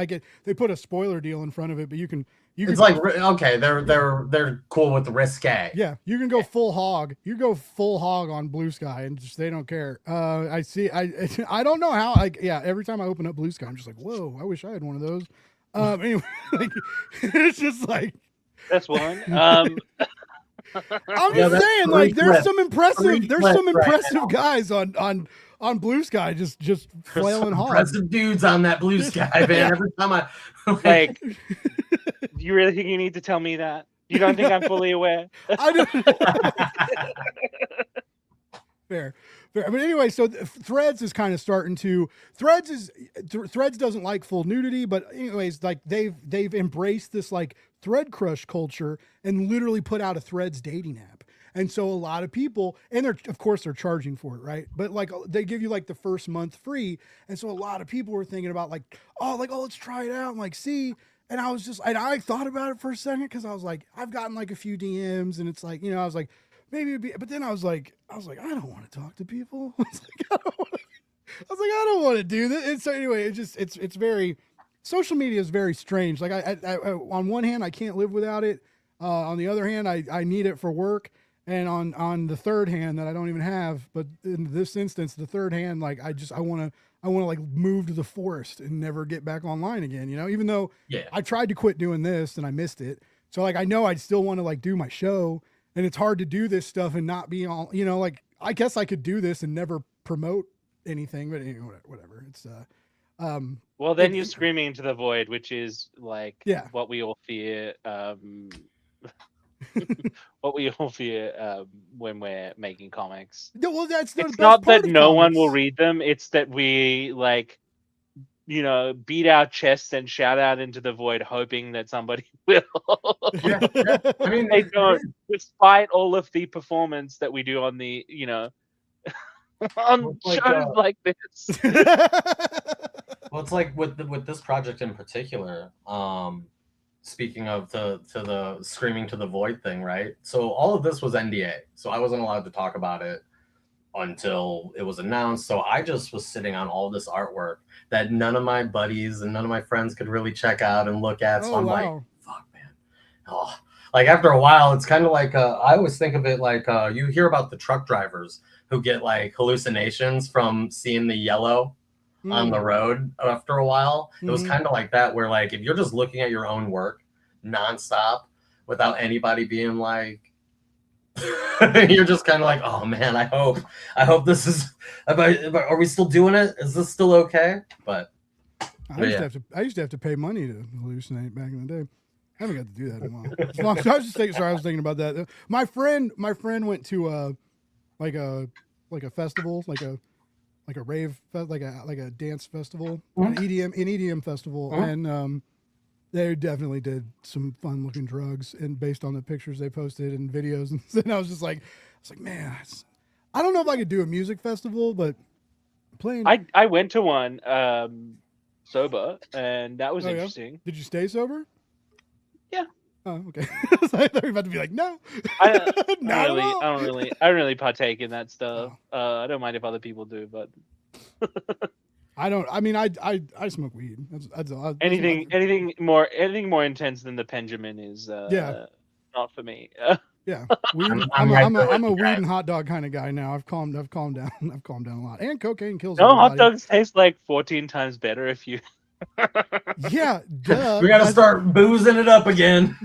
They put a spoiler deal in front of it, but you can. It's like, okay, they're cool with the risque. Yeah, you can go full hog. You go full hog on Blue Sky, and just they don't care. I see. I don't know how. Like, yeah, every time I open up Blue Sky, I'm just like, whoa, I wish I had one of those. Anyway, like, it's just like that's one. I'm just saying, like, there's some impressive guys on Blue Sky just flailing hard. Impressive dudes on that Blue Sky, man. Yeah. Every time I like, do you really think you need to tell me that? You don't think I'm fully aware? I don't. Fair. But anyway, so Threads is kind of starting to. Threads doesn't like full nudity, but anyways, like they've embraced this like thread crush culture and literally put out a Threads dating app. And so a lot of people, and they're charging for it, right? But like they give you like the first month free, and so a lot of people were thinking about oh, let's try it out and like see. And I thought about it for a second because I was like, I've gotten like a few DMs, and it's like, you know, I was like, maybe it'd be, but then I was like, I don't want to talk to people. I don't want to do this. And so anyway, it's very, social media is very strange. Like I on one hand, I can't live without it. On the other hand, I need it for work. And on the third hand that I don't even have, but in this instance, the third hand, like I want to like move to the forest and never get back online again, you know, even though I tried to quit doing this and I missed it. So like, I know I'd still want to like do my show, and it's hard to do this stuff and not be all, you know, like, I guess I could do this and never promote anything, but anyway, whatever. It's, well, then you're screaming into the void, which is like, what we all fear, what we all fear when we're making comics. Yeah, well, it's not that no one will read them. It's that we like, you know, beat our chests and shout out into the void, hoping that somebody will. Yeah. I mean, they don't, despite all of the performance that we do on the, you know, on shows like this. Well, it's like with this project in particular. Speaking of the screaming to the void thing, right? So all of this was NDA, so I wasn't allowed to talk about it until it was announced. So I just was sitting on all this artwork that none of my buddies and none of my friends could really check out and look at. So I'm like, fuck, man. Oh, like after a while, it's kind of like I always think of it like you hear about the truck drivers who get like hallucinations from seeing the yellow on the road after a while. It was kind of like that, where like if you're just looking at your own work nonstop without anybody being like, you're just kind of like, oh man, I hope this is, are we still doing it? Is this still okay? But I used to have to pay money to hallucinate back in the day. I haven't got to do that in a while. So I was just thinking. Sorry, I was thinking about that. My friend went to like a festival, like a rave, like a dance festival, an EDM festival, and they definitely did some fun looking drugs, and based on the pictures they posted and videos, and I was like, man, I don't know if I could do a music festival, but playing. I went to one sober, and that was interesting. Yeah? Did you stay sober? Yeah. Oh, okay. I thought you were about to be like, no. I don't really partake in that stuff. I don't mind if other people do, but I don't. I mean, I smoke weed. That's anything more intense than the Benjamin is not for me. Yeah, weed, I'm a weed and hot dog kind of guy now. I've calmed down. I've calmed down a lot. And cocaine kills. No, hot dogs taste like 14 times better if you. Yeah, duh. We got to start boozing it up again.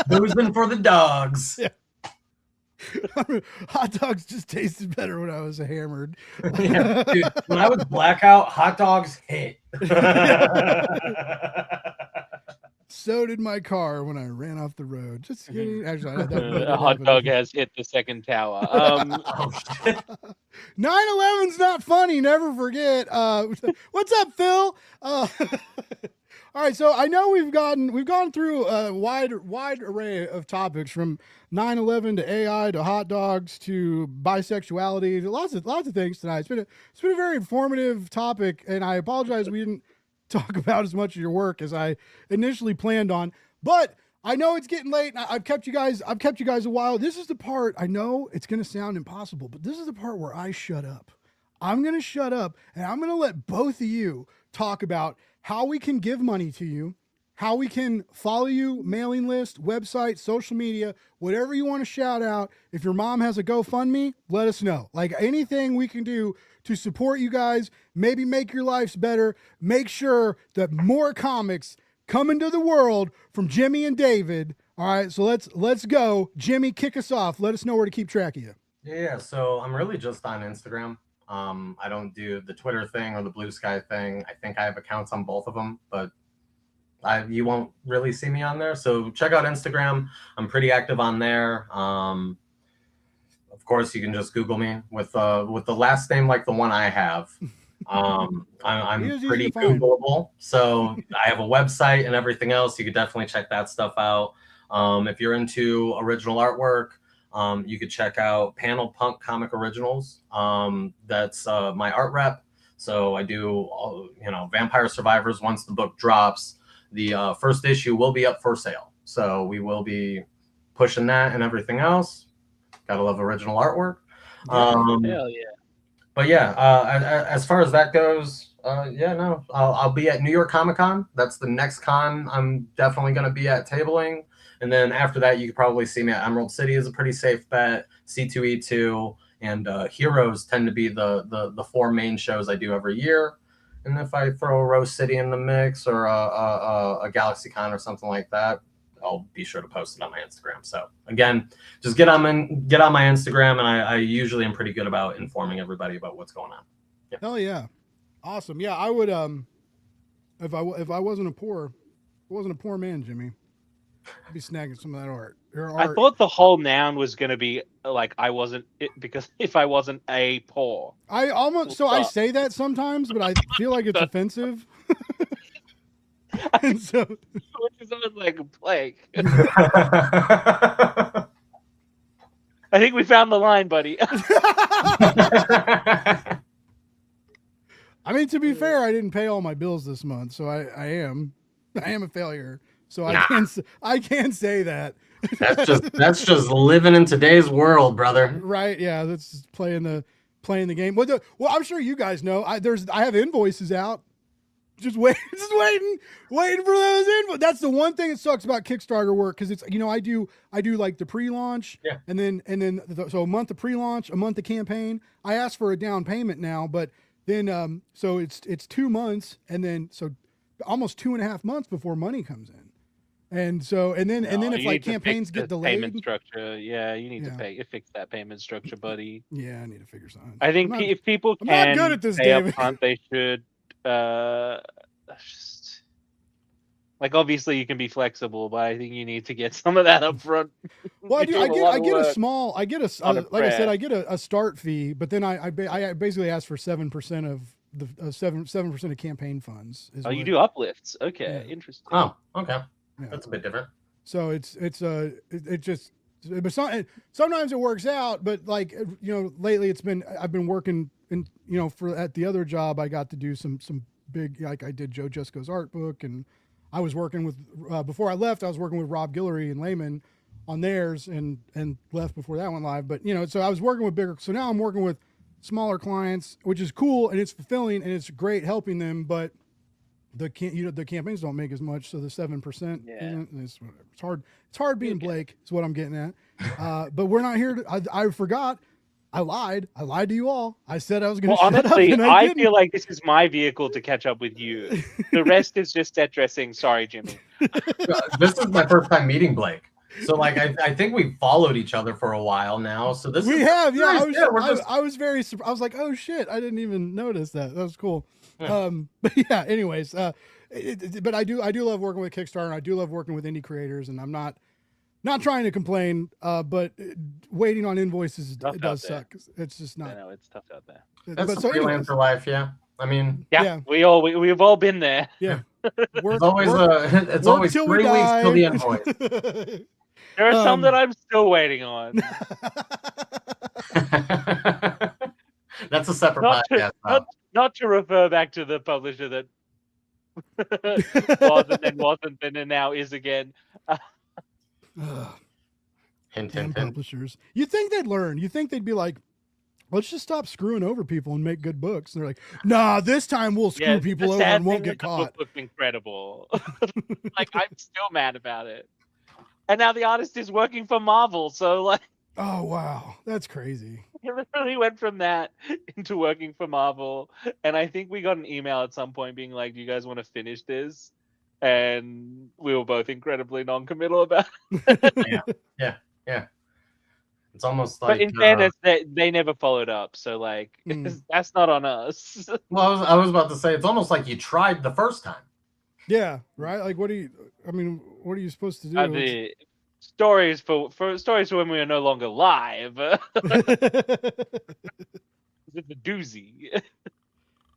Boozing for the dogs. Yeah. Hot dogs just tasted better when I was hammered. Yeah, dude, when I was blackout, hot dogs hit. So did my car when I ran off the road. Just kidding. Actually, a hot dog has hit the second tower. 9/11's not funny. Never forget. What's up, Phil? All right, so I know we've gone through a wide array of topics, from 9/11 to AI to hot dogs to bisexuality, to lots of things tonight. It's been a very informative topic, and I apologize we didn't talk about as much of your work as I initially planned on. But I know it's getting late, and I've kept you guys a while. This is the part, I know it's going to sound impossible, but this is the part where I shut up. I'm going to shut up, and I'm going to let both of you talk about how we can give money to you, how we can follow you, mailing list, website, social media, whatever you want to shout out. If your mom has a GoFundMe, let us know. Like, anything we can do to support you guys, maybe make your lives better, make sure that more comics come into the world from Jimmy and David. All right, so let's go. Jimmy, kick us off. Let us know where to keep track of you. Yeah, so I'm really just on Instagram. I don't do the Twitter thing or the Blue Sky thing. I think I have accounts on both of them, but you won't really see me on there. So check out Instagram. I'm pretty active on there. Of course, you can just Google me with the last name like the one I have. I'm pretty Googleable. So I have a website and everything else. You could definitely check that stuff out. If you're into original artwork, you could check out Panel Punk Comic Originals. That's my art rep. So I do, Vampire Survivors. Once the book drops, the first issue will be up for sale. So we will be pushing that and everything else. Gotta love original artwork. Hell yeah. But yeah, as far as that goes, I'll be at New York Comic Con. That's the next con I'm definitely going to be at tabling. And then after that, you could probably see me at Emerald City is a pretty safe bet. C2E2 and Heroes tend to be the four main shows I do every year. And if I throw a Rose City in the mix or a Galaxy Con or something like that, I'll be sure to post it on my Instagram. So again, just get on my Instagram, and I usually am pretty good about informing everybody about what's going on. Yeah. Hell yeah, awesome. Yeah, I would if I wasn't a poor man, Jimmy, I'd be snagging some of that art. I thought the whole noun was gonna be like because if I wasn't a poor. I say that sometimes, but I feel like it's offensive. And so, which is almost like a plague. I think we found the line, buddy. I mean, to be fair, I didn't pay all my bills this month, so I am a failure. So I can't say that. That's just living in today's world, brother. Right? Yeah, that's just playing the game. Well, I'm sure you guys know. I have invoices out. Just waiting for those invoices. That's the one thing that sucks about Kickstarter work, because it's I do like the pre-launch, and then so a month of pre-launch, a month of campaign. I ask for a down payment now, but then so it's 2 months, and then so almost 2.5 months before money comes in, and then if like campaigns get delayed, payment structure, you need to fix that payment structure, buddy. Yeah, I need to figure something. I think if people can I'm not good at this, pay David. up front, they should. just like obviously you can be flexible, but I think you need to get some of that up front. Well, I get a small, like I said, I get a start fee, but then I basically ask for 7% of the 7% of campaign funds. You do uplifts? Okay, Yeah. interesting. Oh, okay, Yeah. that's a bit different. So it just, but sometimes it works out, but like lately I've been working at the other job I got to do some big, like I did Joe Jusko's art book, and I was working with before I left I was working with Rob Guillory and Lehman on theirs, and left before that went live. But so I was working with bigger, so now I'm working with smaller clients, which is cool and it's fulfilling and it's great helping them, but the campaigns don't make as much, so the 7% it's hard being Blake is what I'm getting at. But we're not here to, I forgot, I lied to you all. I said I was going to shut honestly, up, and I feel like this is my vehicle to catch up with you. The rest is just set dressing. Sorry, Jimmy. This is my first time meeting Blake. So like I think we've followed each other for a while now. So I was very surprised. I was like, oh shit, I didn't even notice that. That was cool. Yeah. But yeah, anyways, but I do love working with Kickstarter, and I do love working with indie creators, and I'm not trying to complain, but waiting on invoices does suck. It's just not. I know it's tough out there. That's the freelancer life, yeah. I mean, yeah. we've all been there. Yeah, it's always 3 weeks till the invoice. There are some that I'm still waiting on. That's a separate podcast. Not to refer back to the publisher that wasn't and now is again. Hint. Publishers. You think they'd learn? You think they'd be like, let's just stop screwing over people and make good books? And they're like, nah, this time we'll screw people over and won't get caught. The book looked incredible. Like, I'm still mad about it. And now the artist is working for Marvel, so like. Oh wow, that's crazy. It literally went from that into working for Marvel, and I think we got an email at some point being like, "Do you guys want to finish this?" And we were both incredibly non-committal about it. Yeah. It's almost like. But in fairness, they never followed up, so like that's not on us. Well, I was about to say it's almost like you tried the first time. Yeah, right. Like, what are you supposed to do? I mean, stories for when we are no longer live. It's a doozy.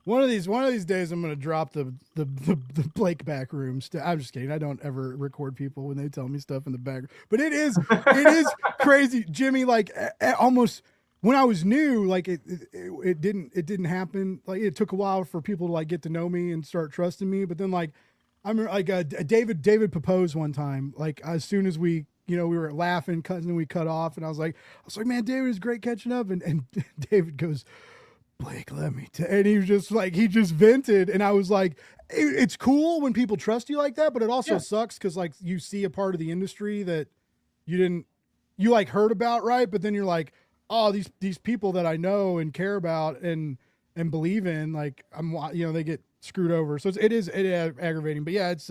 One of these days, I'm gonna drop the Blake back rooms. I'm just kidding. I don't ever record people when they tell me stuff in the back. But it is crazy, Jimmy. Like almost when I was new, like it didn't happen. Like it took a while for people to like get to know me and start trusting me. But then like I remember like David proposed one time. Like as soon as we were laughing, and we cut off, and I was like, man, David is great catching up, and David goes, Blake, let me and he was just like, he just vented, and I was like, it's cool when people trust you like that, but it also sucks because like you see a part of the industry that you like heard about, right? But then you're like, oh, these people that I know and care about and believe in, like they get screwed over. So it is aggravating, but yeah, it's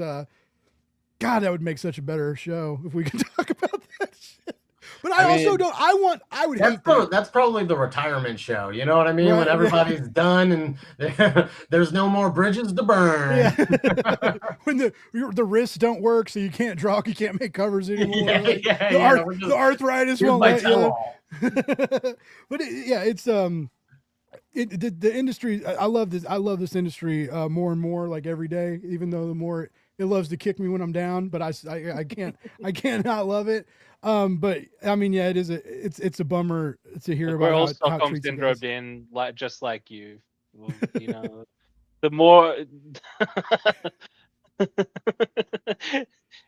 God, that would make such a better show if we could talk about that shit. But I also don't. I would hate that. That's probably the retirement show. You know what I mean? Right, when everybody's done and there's no more bridges to burn. Yeah. When the wrists don't work, so you can't draw, you can't make covers anymore. The arthritis won't let you. But it's the industry. I love this. I love this industry more and more. Like every day, even though the more it loves to kick me when I'm down, but I can't not love it. But I mean, yeah, it's a bummer to hear about. We're all Stockholm syndromed in, just like you. The more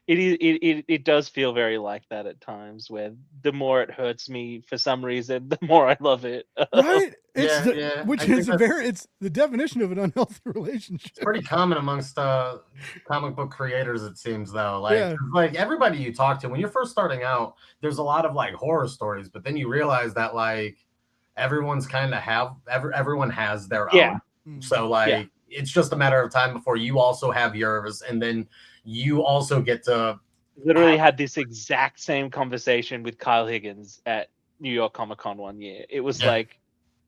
it does feel very like that at times, where the more it hurts me for some reason, the more I love it. Right? It's the definition of an unhealthy relationship. It's pretty common amongst comic book creators, it seems, though. Like everybody you talk to when you're first starting out, there's a lot of like horror stories, but then you realize that like everyone's kind of everyone has their own. So like it's just a matter of time before you also have yours, and then you also get to. Literally had this exact same conversation with Kyle Higgins at New York Comic Con one year. It was like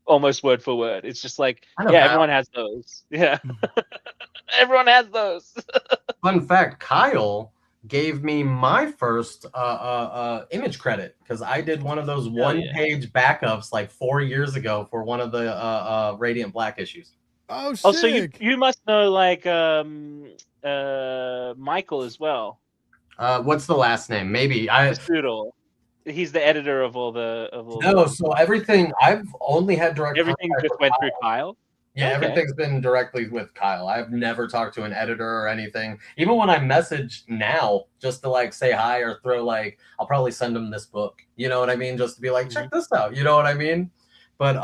almost word for word. It's just like, I know yeah, Kyle. everyone has those. Yeah, everyone has those. Fun fact: Kyle gave me my first image credit because I did one of those one-page backups like 4 years ago for one of the Radiant Black issues. Oh, sick. Oh, so you must know like Michael as well. What's the last name? Maybe I. Strudel. He's the editor of all the No, so everything I've only had direct. everything contact just with went Kyle. through Kyle. Yeah, Okay. everything's been directly with Kyle. I've never talked to an editor or anything. Even when I message now, just to like say hi or throw like, I'll probably send him this book. You know what I mean? Just to be like, check this out. You know what I mean? But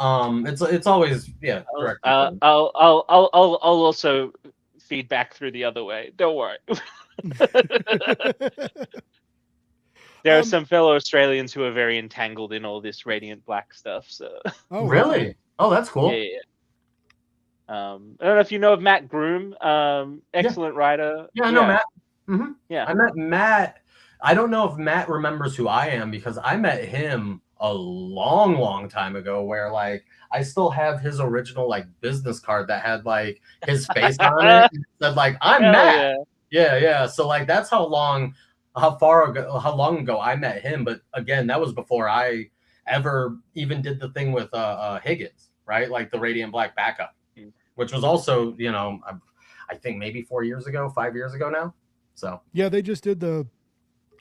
it's always direct. I'll also feed back through the other way. Don't worry. There are some fellow Australians who are very entangled in all this Radiant Black stuff. So. Oh, really? wow. Oh, that's cool. Yeah. I don't know if you know of Matt Groom. Excellent writer. Yeah, I know Matt. Mm-hmm. Yeah, I met Matt. I don't know if Matt remembers who I am because I met him a long time ago. Where like I still have his original like business card that had like his face on it. And said like I'm Matt. Yeah. So like that's how long ago I met him. But again, that was before I ever even did the thing with Higgins, right? Like the Radiant Black backup, which was also, I think maybe 5 years ago now. So yeah, they just did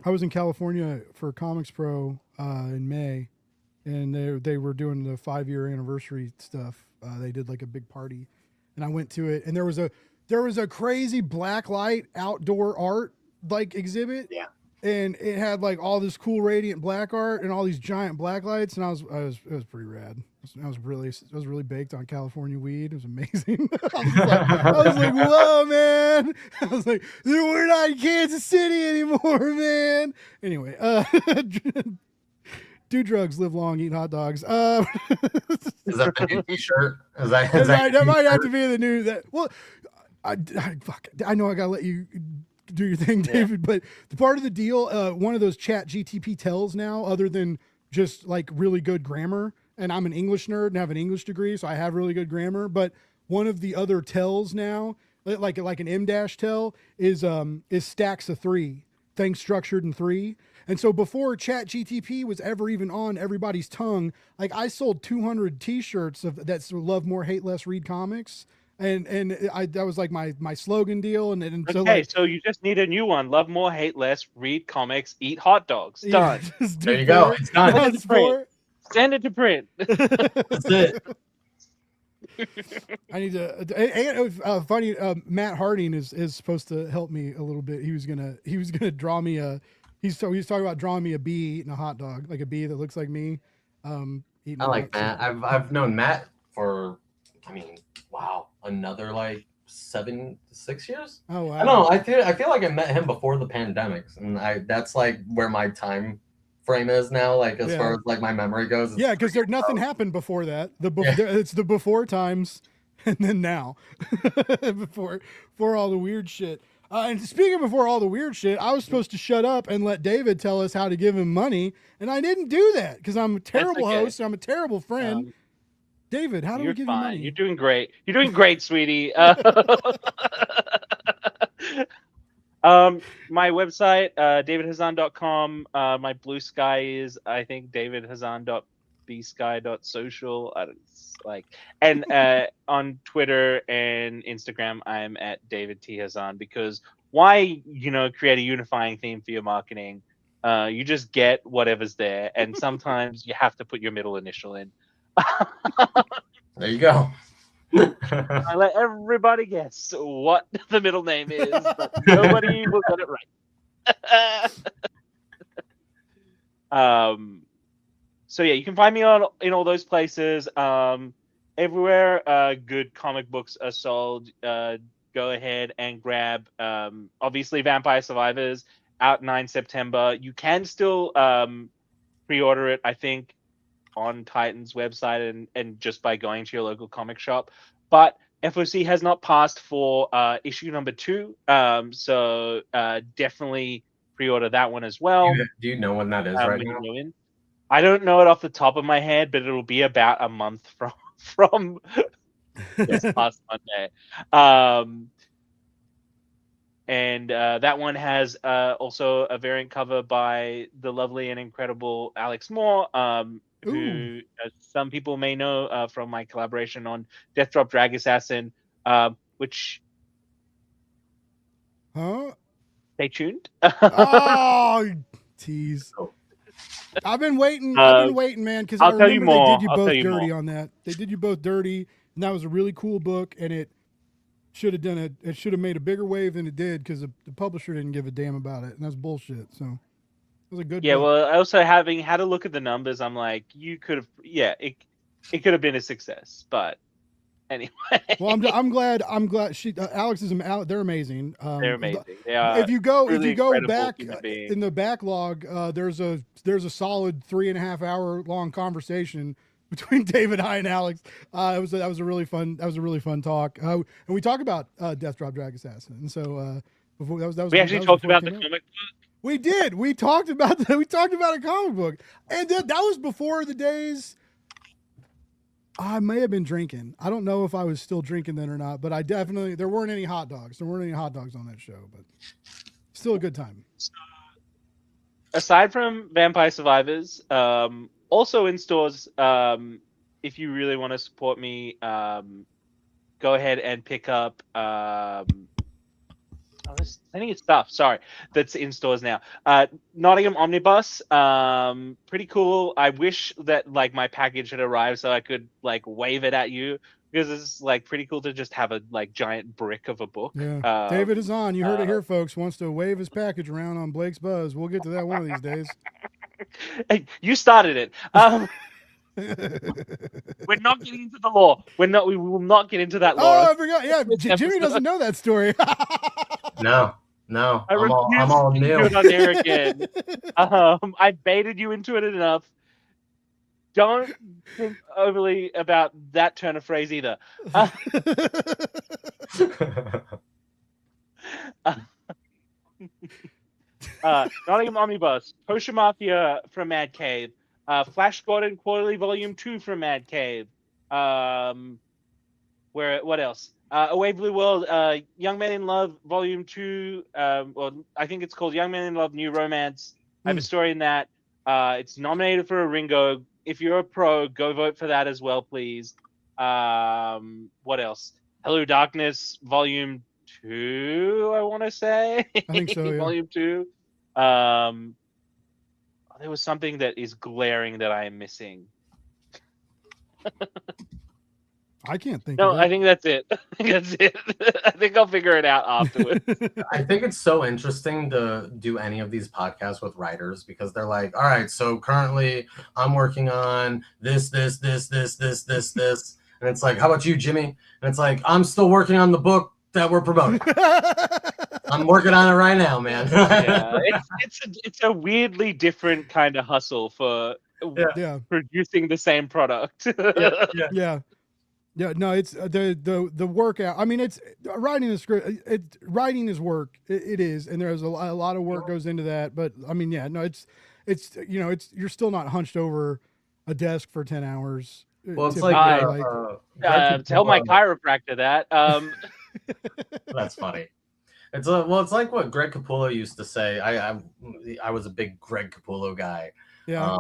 I was in California for Comics Pro in May, and they were doing the 5-year anniversary stuff. They did like a big party, and I went to it, and there was a crazy blacklight outdoor art like exhibit. Yeah. And it had like all this cool Radiant Black art and all these giant black lights, and it was pretty rad. I was really baked on California weed. It was amazing. I was like, whoa, man. I was like, we're not in Kansas City anymore, man. Anyway, do drugs, live long, eat hot dogs. Is that the new T-shirt? That might have to be the new I know I gotta let you do your thing, David, but the part of the deal, one of those chat GTP tells now, other than just like really good grammar, and I'm an English nerd and have an English degree, so I have really good grammar, but one of the other tells now, like an M- tell, is stacks of 3, things structured in 3. And so before chat GTP was ever even on everybody's tongue, like I sold 200 t-shirts that love more, hate less, read comics. And that was like my slogan deal. And so okay, so you just need a new one: love more, hate less, read comics, eat hot dogs. Done. Yeah, there you go. It's done. Send it to print. That's it. I need to. Funny. Matt Harding is supposed to help me a little bit. He was gonna draw me He's talking about drawing me a bee eating a hot dog, like a bee that looks like me. I like Matt. I've known Matt for, wow, another like 6 years. Oh wow! I don't know. I feel like I met him before the pandemics, and that's like where my time frame is now. Like as far as like my memory goes. Yeah, because nothing happened before that. It's the before times, and then now, before all the weird shit. And speaking of before all the weird shit, I was supposed to shut up and let David tell us how to give him money, and I didn't do that because I'm a terrible host. I'm a terrible friend. David, how do we give you money? You're doing great. You're doing great, sweetie. My website, davidhazan.com. My Blue Sky is, I think, davidhazan.bsky.social. And on Twitter and Instagram, I'm at David T. Hazan, because why, create a unifying theme for your marketing? You just get whatever's there, and sometimes you have to put your middle initial in. There you go. I let everybody guess what the middle name is, but nobody will get it right. So yeah, you can find me in all those places. Everywhere good comic books are sold, go ahead and grab. Obviously, Vampire Survivors out 9 September. You can still pre-order it, I think, on Titan's website and just by going to your local comic shop. But FOC has not passed for issue number 2, so definitely pre-order that one as well. Do you know when that is right now? I don't know it off the top of my head, but it'll be about a month from last Monday. And that one has also a variant cover by the lovely and incredible Alex Moore, who some people may know from my collaboration on Death Drop Drag Assassin, which stay tuned. Oh, tease. I've been waiting, man, because I I'll tell you remember they more. did you I'll both tell you dirty more. on that. They did you both dirty, and that was a really cool book, and it should have done it. It should have made a bigger wave than it did because the publisher didn't give a damn about it, and that's bullshit. So it was a good. Yeah, book. well, also having had a look at the numbers, I'm like, you could have, it could have been a success, but anyway. Well, I'm glad. Alex is. They're amazing. They're amazing. They are. If you go incredible back human beings. in the backlog, there's a solid 3.5 hour long conversation between David, I, and Alex. That was a really fun talk. And we talk about Death Drop Drag Assassin. And so before that was we actually talked about the comic book. We did. We talked about a comic book, and that was before the days. I may have been drinking. I don't know if I was still drinking then or not, but there weren't any hot dogs. There weren't any hot dogs on that show, but still a good time. Aside from Vampire Survivors, also in stores, if you really want to support me, go ahead and pick up there's plenty of stuff, that's in stores now. Nottingham Omnibus, pretty cool. I wish that like my package had arrived so I could like wave it at you, because it's like pretty cool to just have a like giant brick of a book. Yeah. David Hazan, you heard it here, folks, wants to wave his package around on Blake's Buzz. We'll get to that one of these days. Hey, you started it. We're not getting into the lore. We will not get into that lore. Oh, I forgot. Yeah, Jimmy doesn't know that story. No. I'm all new. Do it on air again. I baited you into it enough. Don't think overly about that turn of phrase either. Nottingham Omnibus, Potion Mafia from Mad Cave, Flash Gordon Quarterly Volume 2 from Mad Cave. What else? Away Blue World, Young Men in Love Volume 2. Well, I think it's called Young Men in Love New Romance. I have a story in that. It's nominated for a Ringo. If you're a pro, go vote for that as well, please. What else? Hello Darkness Volume 2, I want to say. I think so, yeah. Volume 2. There was something that is glaring that I am missing. I can't think No, of it. I think that's it. I think I'll figure it out afterwards. I think it's so interesting to do any of these podcasts with writers, because they're like, all right, so currently I'm working on this. And it's like, how about you, Jimmy? And it's like, I'm still working on the book that we're promoting. I'm working on it right now, man. Yeah, it's a weirdly different kind of hustle for producing the same product. Yeah, no, it's the workout. I mean, it's writing a script. Writing is work. It is, and there's a lot of work goes into that. But I mean, yeah, no, it's you're still not hunched over a desk for 10 hours. Well, it's typically, tell my chiropractor that. That's funny. It's like what Greg Capullo used to say. I was a big Greg Capullo guy. Yeah.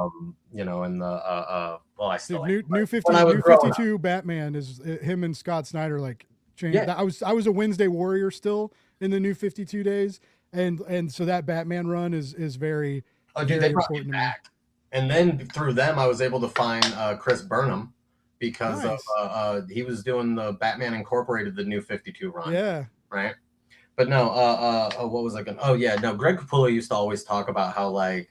And I still new like, 52 Batman is him and Scott Snyder like changed. Yeah. I was a Wednesday Warrior still in the New 52 days, and so that Batman run is very. Oh, dude, they brought me back, and then through them I was able to find Chris Burnham, because of he was doing the Batman Incorporated, the New 52 run. Yeah. Right. But no, what was I going? Oh yeah, no. Greg Capullo used to always talk about how like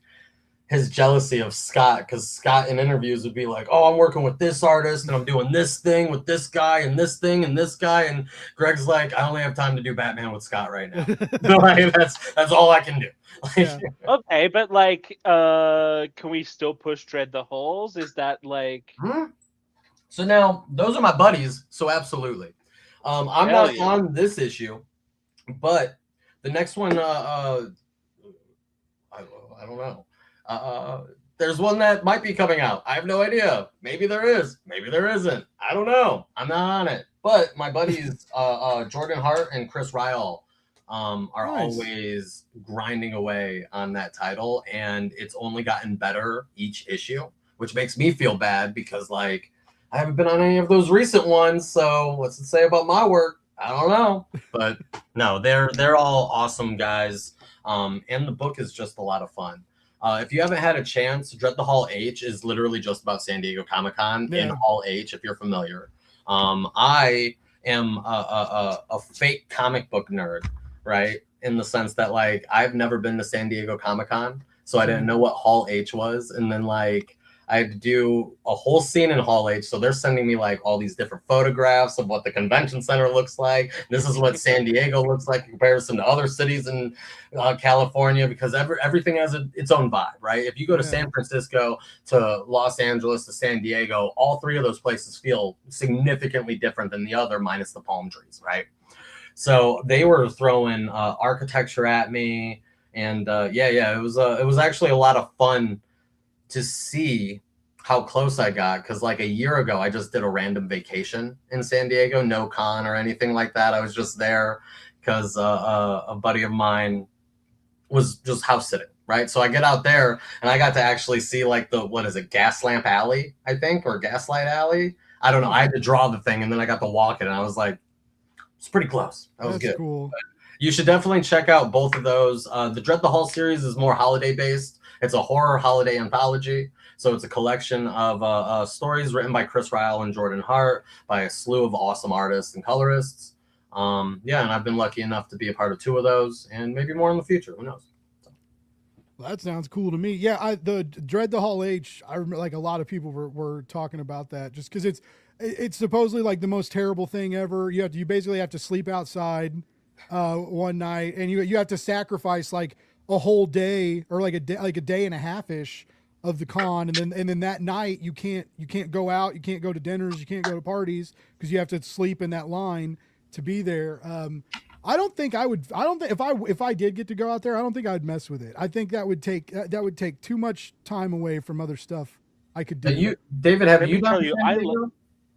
his jealousy of Scott, because Scott in interviews would be like, "Oh, I'm working with this artist and I'm doing this thing with this guy and this thing and this guy," and Greg's like, "I only have time to do Batman with Scott right now." Like, that's all I can do. Yeah. Okay, but like, can we still push Dread the Halls? Is that like? So now those are my buddies. So absolutely, I'm not on this issue. But the next one, I don't know. there's one that might be coming out. I have no idea. Maybe there is. Maybe there isn't. I don't know. I'm not on it. But my buddies, Jordan Hart and Chris Ryall, are always grinding away on that title, and it's only gotten better each issue, which makes me feel bad because, like, I haven't been on any of those recent ones. So what's it say about my work? I don't know. But no, they're all awesome guys. And the book is just a lot of fun. If you haven't had a chance, Dread the Hall H is literally just about San Diego Comic-Con in Hall H, if you're familiar. I am a fake comic book nerd, right? In the sense that, like, I've never been to San Diego Comic-Con, so I didn't know what Hall H was. And then, like, I had to do a whole scene in Hall H, so they're sending me, like, all these different photographs of what the convention center looks like. This is what San Diego looks like in comparison to other cities in California, because everything has its own vibe, right? If you go to San Francisco, to Los Angeles, to San Diego, all three of those places feel significantly different than the other, minus the palm trees, right? So they were throwing architecture at me, and it was actually a lot of fun to see how close I got, because like a year ago I just did a random vacation in San Diego, no con or anything like that. I was just there because a buddy of mine was just house sitting, right? So I get out there and I got to actually see, like, the, what is it, Gaslamp Alley, I think, or Gaslight Alley. I don't know. I had to draw the thing, and then I got to walk it, and I was like, it's pretty close. That was good. Cool. But you should definitely check out both of those. The Dread the Hall series is more holiday based. It's a horror holiday anthology. So it's a collection of stories written by Chris Ryall and Jordan Hart by a slew of awesome artists and colorists. And I've been lucky enough to be a part of two of those, and maybe more in the future. Who knows? Well, that sounds cool to me. Yeah, the Dread the Hall H, I remember, like, a lot of people were talking about that, just because it's supposedly like the most terrible thing ever. You basically have to sleep outside one night, and you have to sacrifice like a whole day, or like a day and a half ish of the con, and then that night you can't go out, you can't go to dinners, you can't go to parties, because you have to sleep in that line to be there. I don't think if I did get to go out there, I don't think I'd mess with it. I think that would take too much time away from other stuff I could do. David, have you done?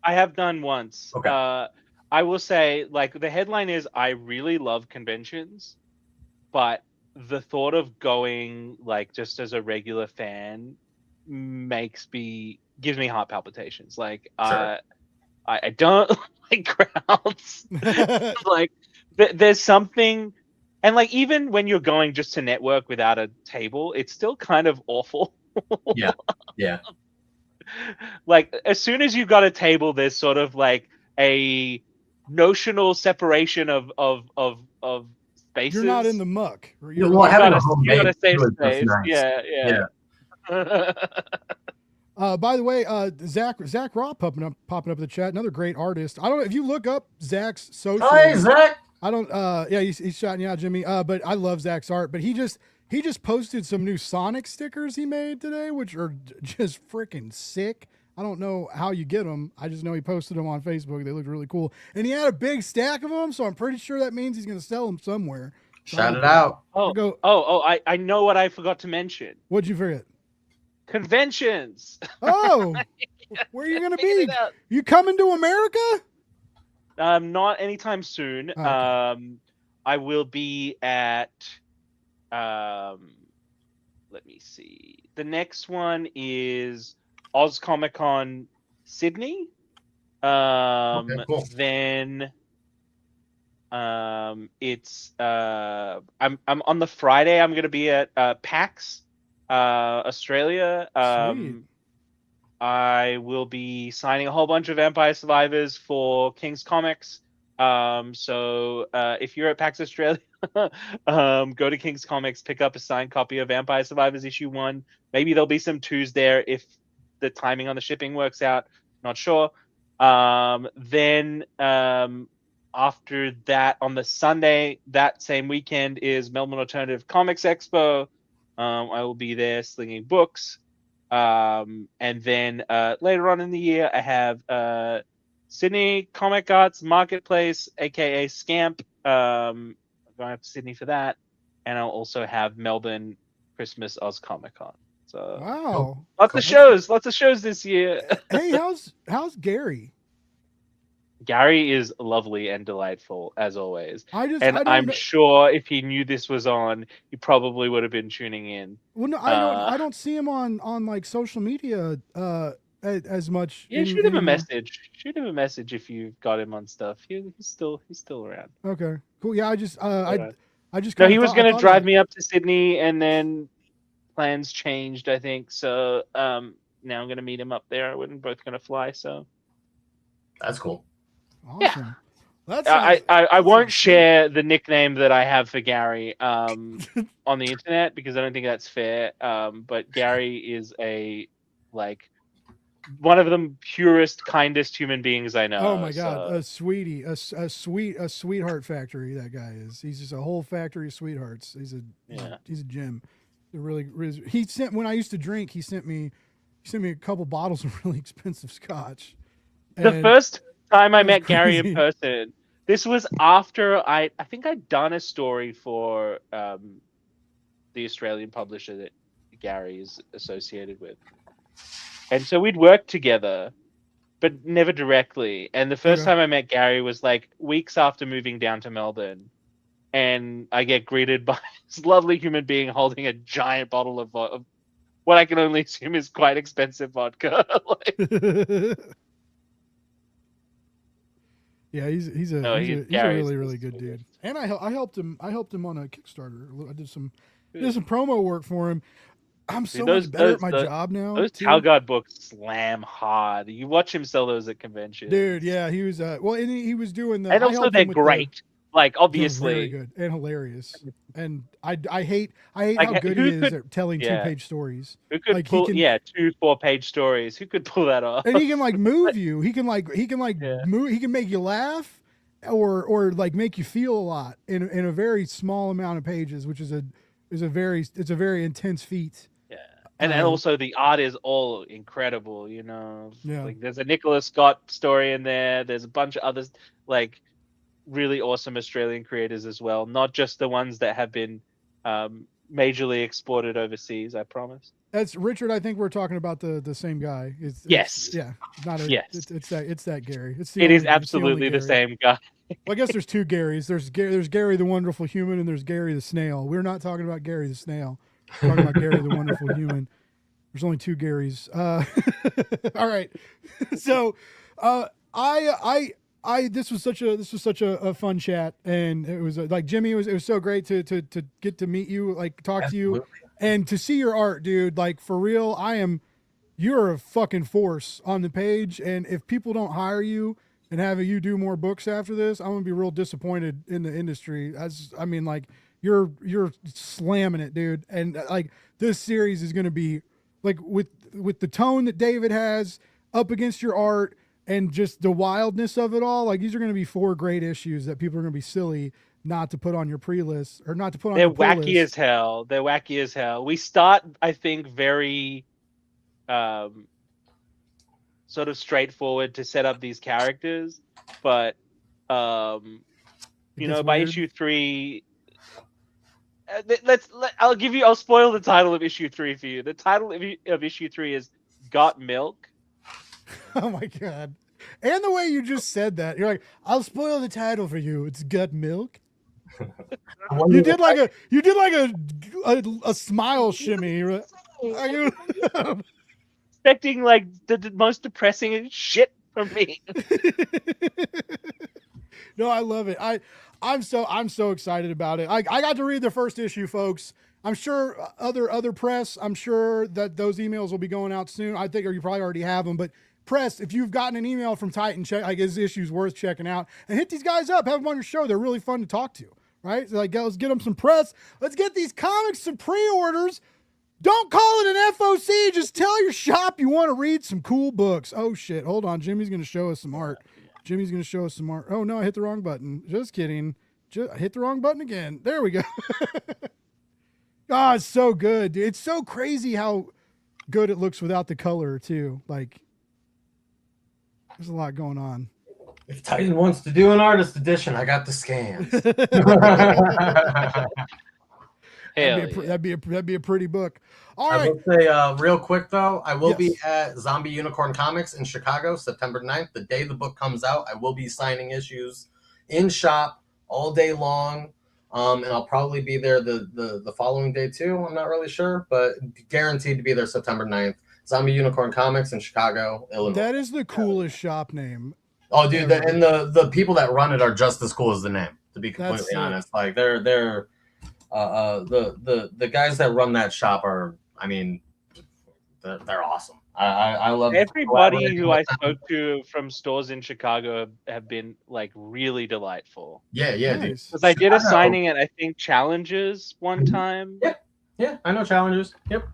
I have done once. Okay. I will say, like, the headline is, I really love conventions, but the thought of going, like, just as a regular fan gives me heart palpitations. Like, Sure. I don't like crowds. Like, there's something, and like, even when you're going just to network without a table, it's still kind of awful. Yeah. Like, as soon as you got a table, there's sort of like a notional separation of spaces. You're not in the muck. You got a safe space. Nice. Yeah. By the way, Zach Raw popping up in the chat. Another great artist. I don't know if you look up Zach's social. Hi, Zach. I don't. He's shouting you out, Jimmy. But I love Zach's art. But he just posted some new Sonic stickers he made today, which are just freaking sick. I don't know how you get them. I just know he posted them on Facebook. They look really cool. And he had a big stack of them, so I'm pretty sure that means he's going to sell them somewhere. Shout it out. I know what I forgot to mention. What'd you forget? Conventions. Oh, where are you going to be? You coming to America? Not anytime soon. Okay. I will be at, let me see. The next one is Oz Comic Con Sydney. Okay, cool. Then it's I'm on the Friday, I'm gonna be at PAX Australia. Sweet. I will be signing a whole bunch of Vampire Survivors for King's Comics. So if you're at PAX Australia, go to King's Comics, pick up a signed copy of Vampire Survivors issue 1. Maybe there'll be some 2s there if the timing on the shipping works out. Not sure. Then after that, on the Sunday, that same weekend, is Melbourne Alternative Comics Expo. I will be there slinging books. And then later on in the year, I have Sydney Comic Arts Marketplace, aka Scamp. I'm going up to Sydney for that. And I'll also have Melbourne Christmas Oz Comic Con. So Wow. lots of shows this year. Hey, how's Gary? Gary is lovely and delightful as always. I And don't I'm know. sure if he knew this was on, he probably would have been tuning in. Well, no, I don't see him on like social media as much. Yeah, shoot him a anymore. message. Shoot him a message if you've got him on stuff. He's still around. Okay, cool. Yeah, I just Alright. I just No, kinda he was thought- I gonna thought drive about- me up to Sydney, and then plans changed, I think. So now I'm gonna meet him up there. We're both gonna fly. So That's cool. Awesome. That's I won't share the nickname that I have for Gary on the internet because I don't think that's fair. But Gary is one of the purest, kindest human beings I know. Oh my god, so- a sweetie, a sweetheart factory. That guy is. He's just a whole factory of sweethearts. He's a gem. He sent when I used to drink. He sent me a couple bottles of really expensive scotch. The And- first time I was met Gary crazy. in person, this was after I think I'd done a story for the Australian publisher that Gary is associated with. And so we'd worked together, but never directly. And the first Okay. time I met Gary was like weeks after moving down to Melbourne. And I get greeted by this lovely human being holding a giant bottle of what I can only assume is quite expensive vodka. Yeah, he's a Gary's really good dude. And I helped him on a Kickstarter. I did some promo work for him. I'm so much better at my job now. Those too. Talgod books slam hard. You watch him sell those at conventions. Dude, yeah, he was well, and he was doing the. And I also helped they're him with the- great. Like they're obviously. very good and hilarious. And I hate Like, how good who he is could- at telling yeah. 2-page stories. Who could Like, he pull can- 2 4-page stories? Who could pull that off? And he can like move you. He can Yeah. move. He can make you laugh, or like make you feel a lot in a very small amount of pages, which is a very intense feat. Yeah. And also the art is all incredible, you know. Yeah. Like there's a Nicholas Scott story in there. There's a bunch of others like really awesome Australian creators as well, not just the ones that have been majorly exported overseas, I promise. That's Richard. I think we're talking about the same guy. Yes. Yeah. Not a, Yes. It's that Gary. It's It is only absolutely the Gary. same guy. Well, I guess there's two Garys. There's Gary the wonderful human, and there's Gary the snail. We're not talking about Gary the snail. We're talking about Gary the wonderful human. There's only two Garys. All right. So, this was such a fun chat, and it was like Jimmy. It was so great to get to meet you, like talk to you, and to see your art, dude. Like for real, you're a fucking force on the page, and if people don't hire you and have you do more books after this, I'm gonna be real disappointed in the industry. You're slamming it, dude, and like this series is gonna be like with the tone that David has up against your art and just the wildness of it all. Like these are gonna be 4 great issues that people are gonna be silly not to put on your pre-list or not to put on. They're your pull wacky list. as hell. They're wacky as hell. We start, I think, very sort of straightforward to set up these characters, but It you gets know, by weird. issue 3, I'll spoil the title of issue 3 for you. The title of issue 3 is Got Milk. Oh my god! And the way you just said that, you're like, "I'll spoil the title for you. It's Gut Milk." You did like a smile shimmy. You're like, Expecting like the most depressing shit from me. No, I love it. I'm so excited about it. I got to read the first issue, folks. I'm sure other press. I'm sure that those emails will be going out soon. I think, or you probably already have them. But press, if you've gotten an email from Titan, check. Like his issue's worth checking out, and hit these guys up. Have them on your show. They're really fun to talk to. Right? So like, let's get them some press. Let's get these comics some pre-orders. Don't call it an FOC. Just tell your shop you want to read some cool books. Oh shit! Hold on, Jimmy's going to show us some art. Jimmy's going to show us some art. Oh no, I hit the wrong button. Just kidding. I hit the wrong button again. There we go. God, it's so good, dude. It's so crazy how good it looks without the color too. Like, there's a lot going on. If Titan wants to do an artist edition, I got the scans. Hell That'd be a pretty book. All I right. will say real quick though, I will be Yes. at Zombie Unicorn Comics in Chicago, September 9th. The day the book comes out, I will be signing issues in shop all day long. And I'll probably be there the following day too. I'm not really sure, but guaranteed to be there September 9th. Zombie Unicorn Comics in Chicago, Illinois. That is the coolest shop name. Oh, dude, the people that run it are just as cool as the name. To be completely That's honest, like they're the guys that run that shop are, I mean, they're awesome. I love everybody who I spoke to from stores in Chicago have been like really delightful. Yeah, dude. Nice. Because I did a signing at I think Challengers one time. Yeah, I know Challengers. Yep.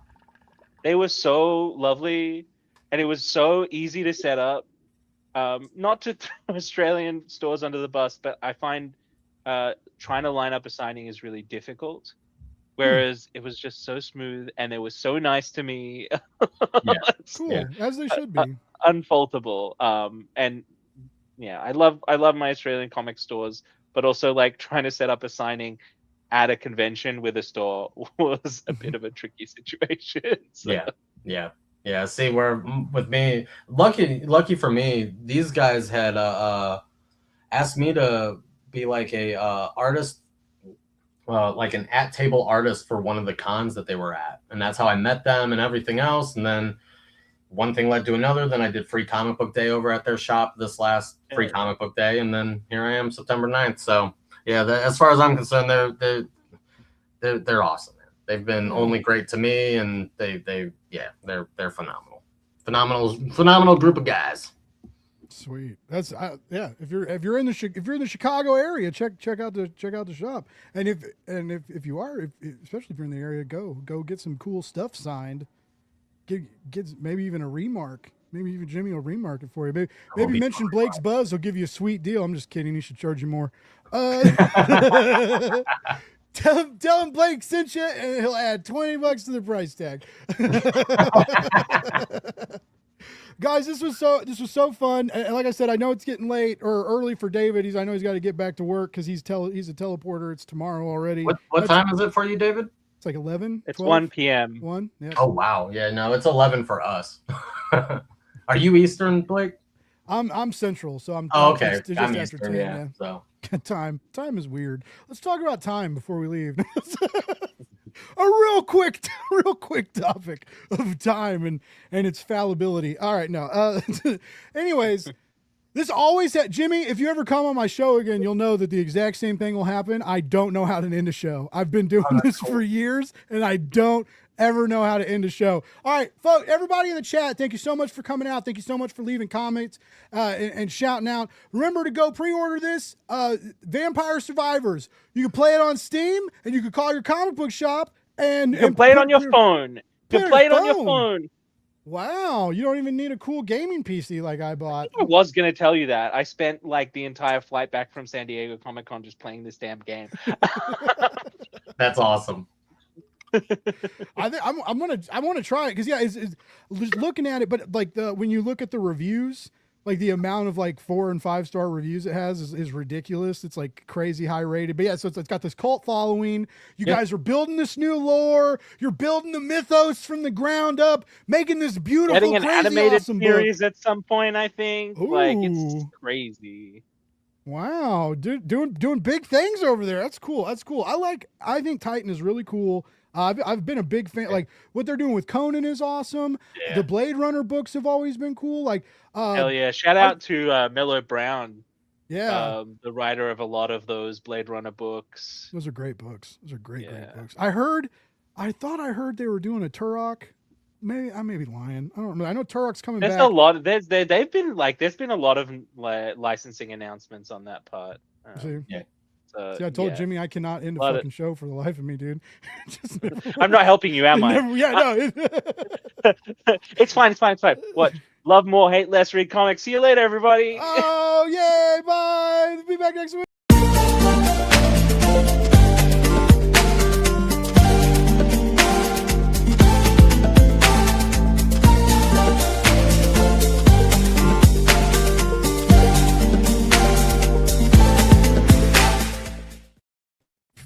They were so lovely, and it was so easy to set up. Not to throw Australian stores under the bus, but I find trying to line up a signing is really difficult. Whereas it was just so smooth, and they were so nice to me. Yeah, cool, as they should be. Unfaultable. And yeah, I love my Australian comic stores, but also like trying to set up a signing at a convention with a store was a bit of a tricky situation. So. Yeah. See, where with me, lucky for me, these guys had asked me to be like a artist, like an at table artist for one of the cons that they were at, and that's how I met them and everything else. And then one thing led to another. Then I did free comic book day over at their shop this last free comic book day, and then here I am September 9th. So yeah, as far as I'm concerned, they're awesome, man. They've been only great to me, and they're phenomenal group of guys. Sweet. That's If you're in the Chicago area, check out the shop. And if you are, especially if you're in the area, go get some cool stuff signed. Get maybe even a remark. Maybe even Jimmy will remark it for you. Maybe mention Blake's Buzz. He'll give you a sweet deal. I'm just kidding. He should charge you more. Tell him Blake sent you, and he'll add $20 to the price tag. Guys, this was so fun. And like I said, I know it's getting late or early for David. I know he's got to get back to work because he's a teleporter. It's tomorrow already. What time is it for you, David? It's like 11. It's 12? 1 p.m. 1. Yeah. Oh wow, yeah, no, it's 11 for us. Are you Eastern, Blake? I'm Central, so I'm. Oh, okay. It's just I'm after Eastern, 10. yeah. So Time is weird. Let's talk about time before we leave. A real quick topic of time and its fallibility. All right, no. Anyways, this always Jimmy, if you ever come on my show again, you'll know that the exact same thing will happen. I don't know how to end a show. I've been doing this for years, and I don't ever know how to end a show. All right, folks, everybody in the chat, thank you so much for coming out. Thank you so much for leaving comments and shouting out. Remember to go pre-order this, Vampire Survivors. You can play it on Steam, and you can call your comic book shop and play it on your phone. You can play it on your phone. Wow, you don't even need a cool gaming PC like I bought. I was going to tell you that. I spent like the entire flight back from San Diego Comic-Con just playing this damn game. that's awesome. I think I want to try it because it's just looking at it, but like when you look at the reviews, like the amount of like 4 and 5 star reviews it has is ridiculous. It's like crazy high rated, but yeah, so it's got this cult following. You guys are building this new lore. You're building the mythos from the ground up, making this beautiful, getting an crazy, animated awesome series book. at some point. I think like it's crazy. Wow, doing big things over there. That's cool. I think Titan is really cool. I've been a big fan. Like what they're doing with Conan is awesome. Yeah. The Blade Runner books have always been cool. Like hell yeah! Shout out to Miller Brown. Yeah, the writer of a lot of those Blade Runner books. Those are great books. Those are great books. I thought I heard they were doing a Turok. Maybe I may be lying. I don't know. I know Turok's coming back. There's a lot. There's been a lot of licensing announcements on that part. See? Yeah. See, I told Jimmy I cannot end a fucking show for the life of me, dude. I'm not helping you, am I? It's fine. What? Love more, hate less, read comics. See you later, everybody. Oh, yay. Bye. Be back next week.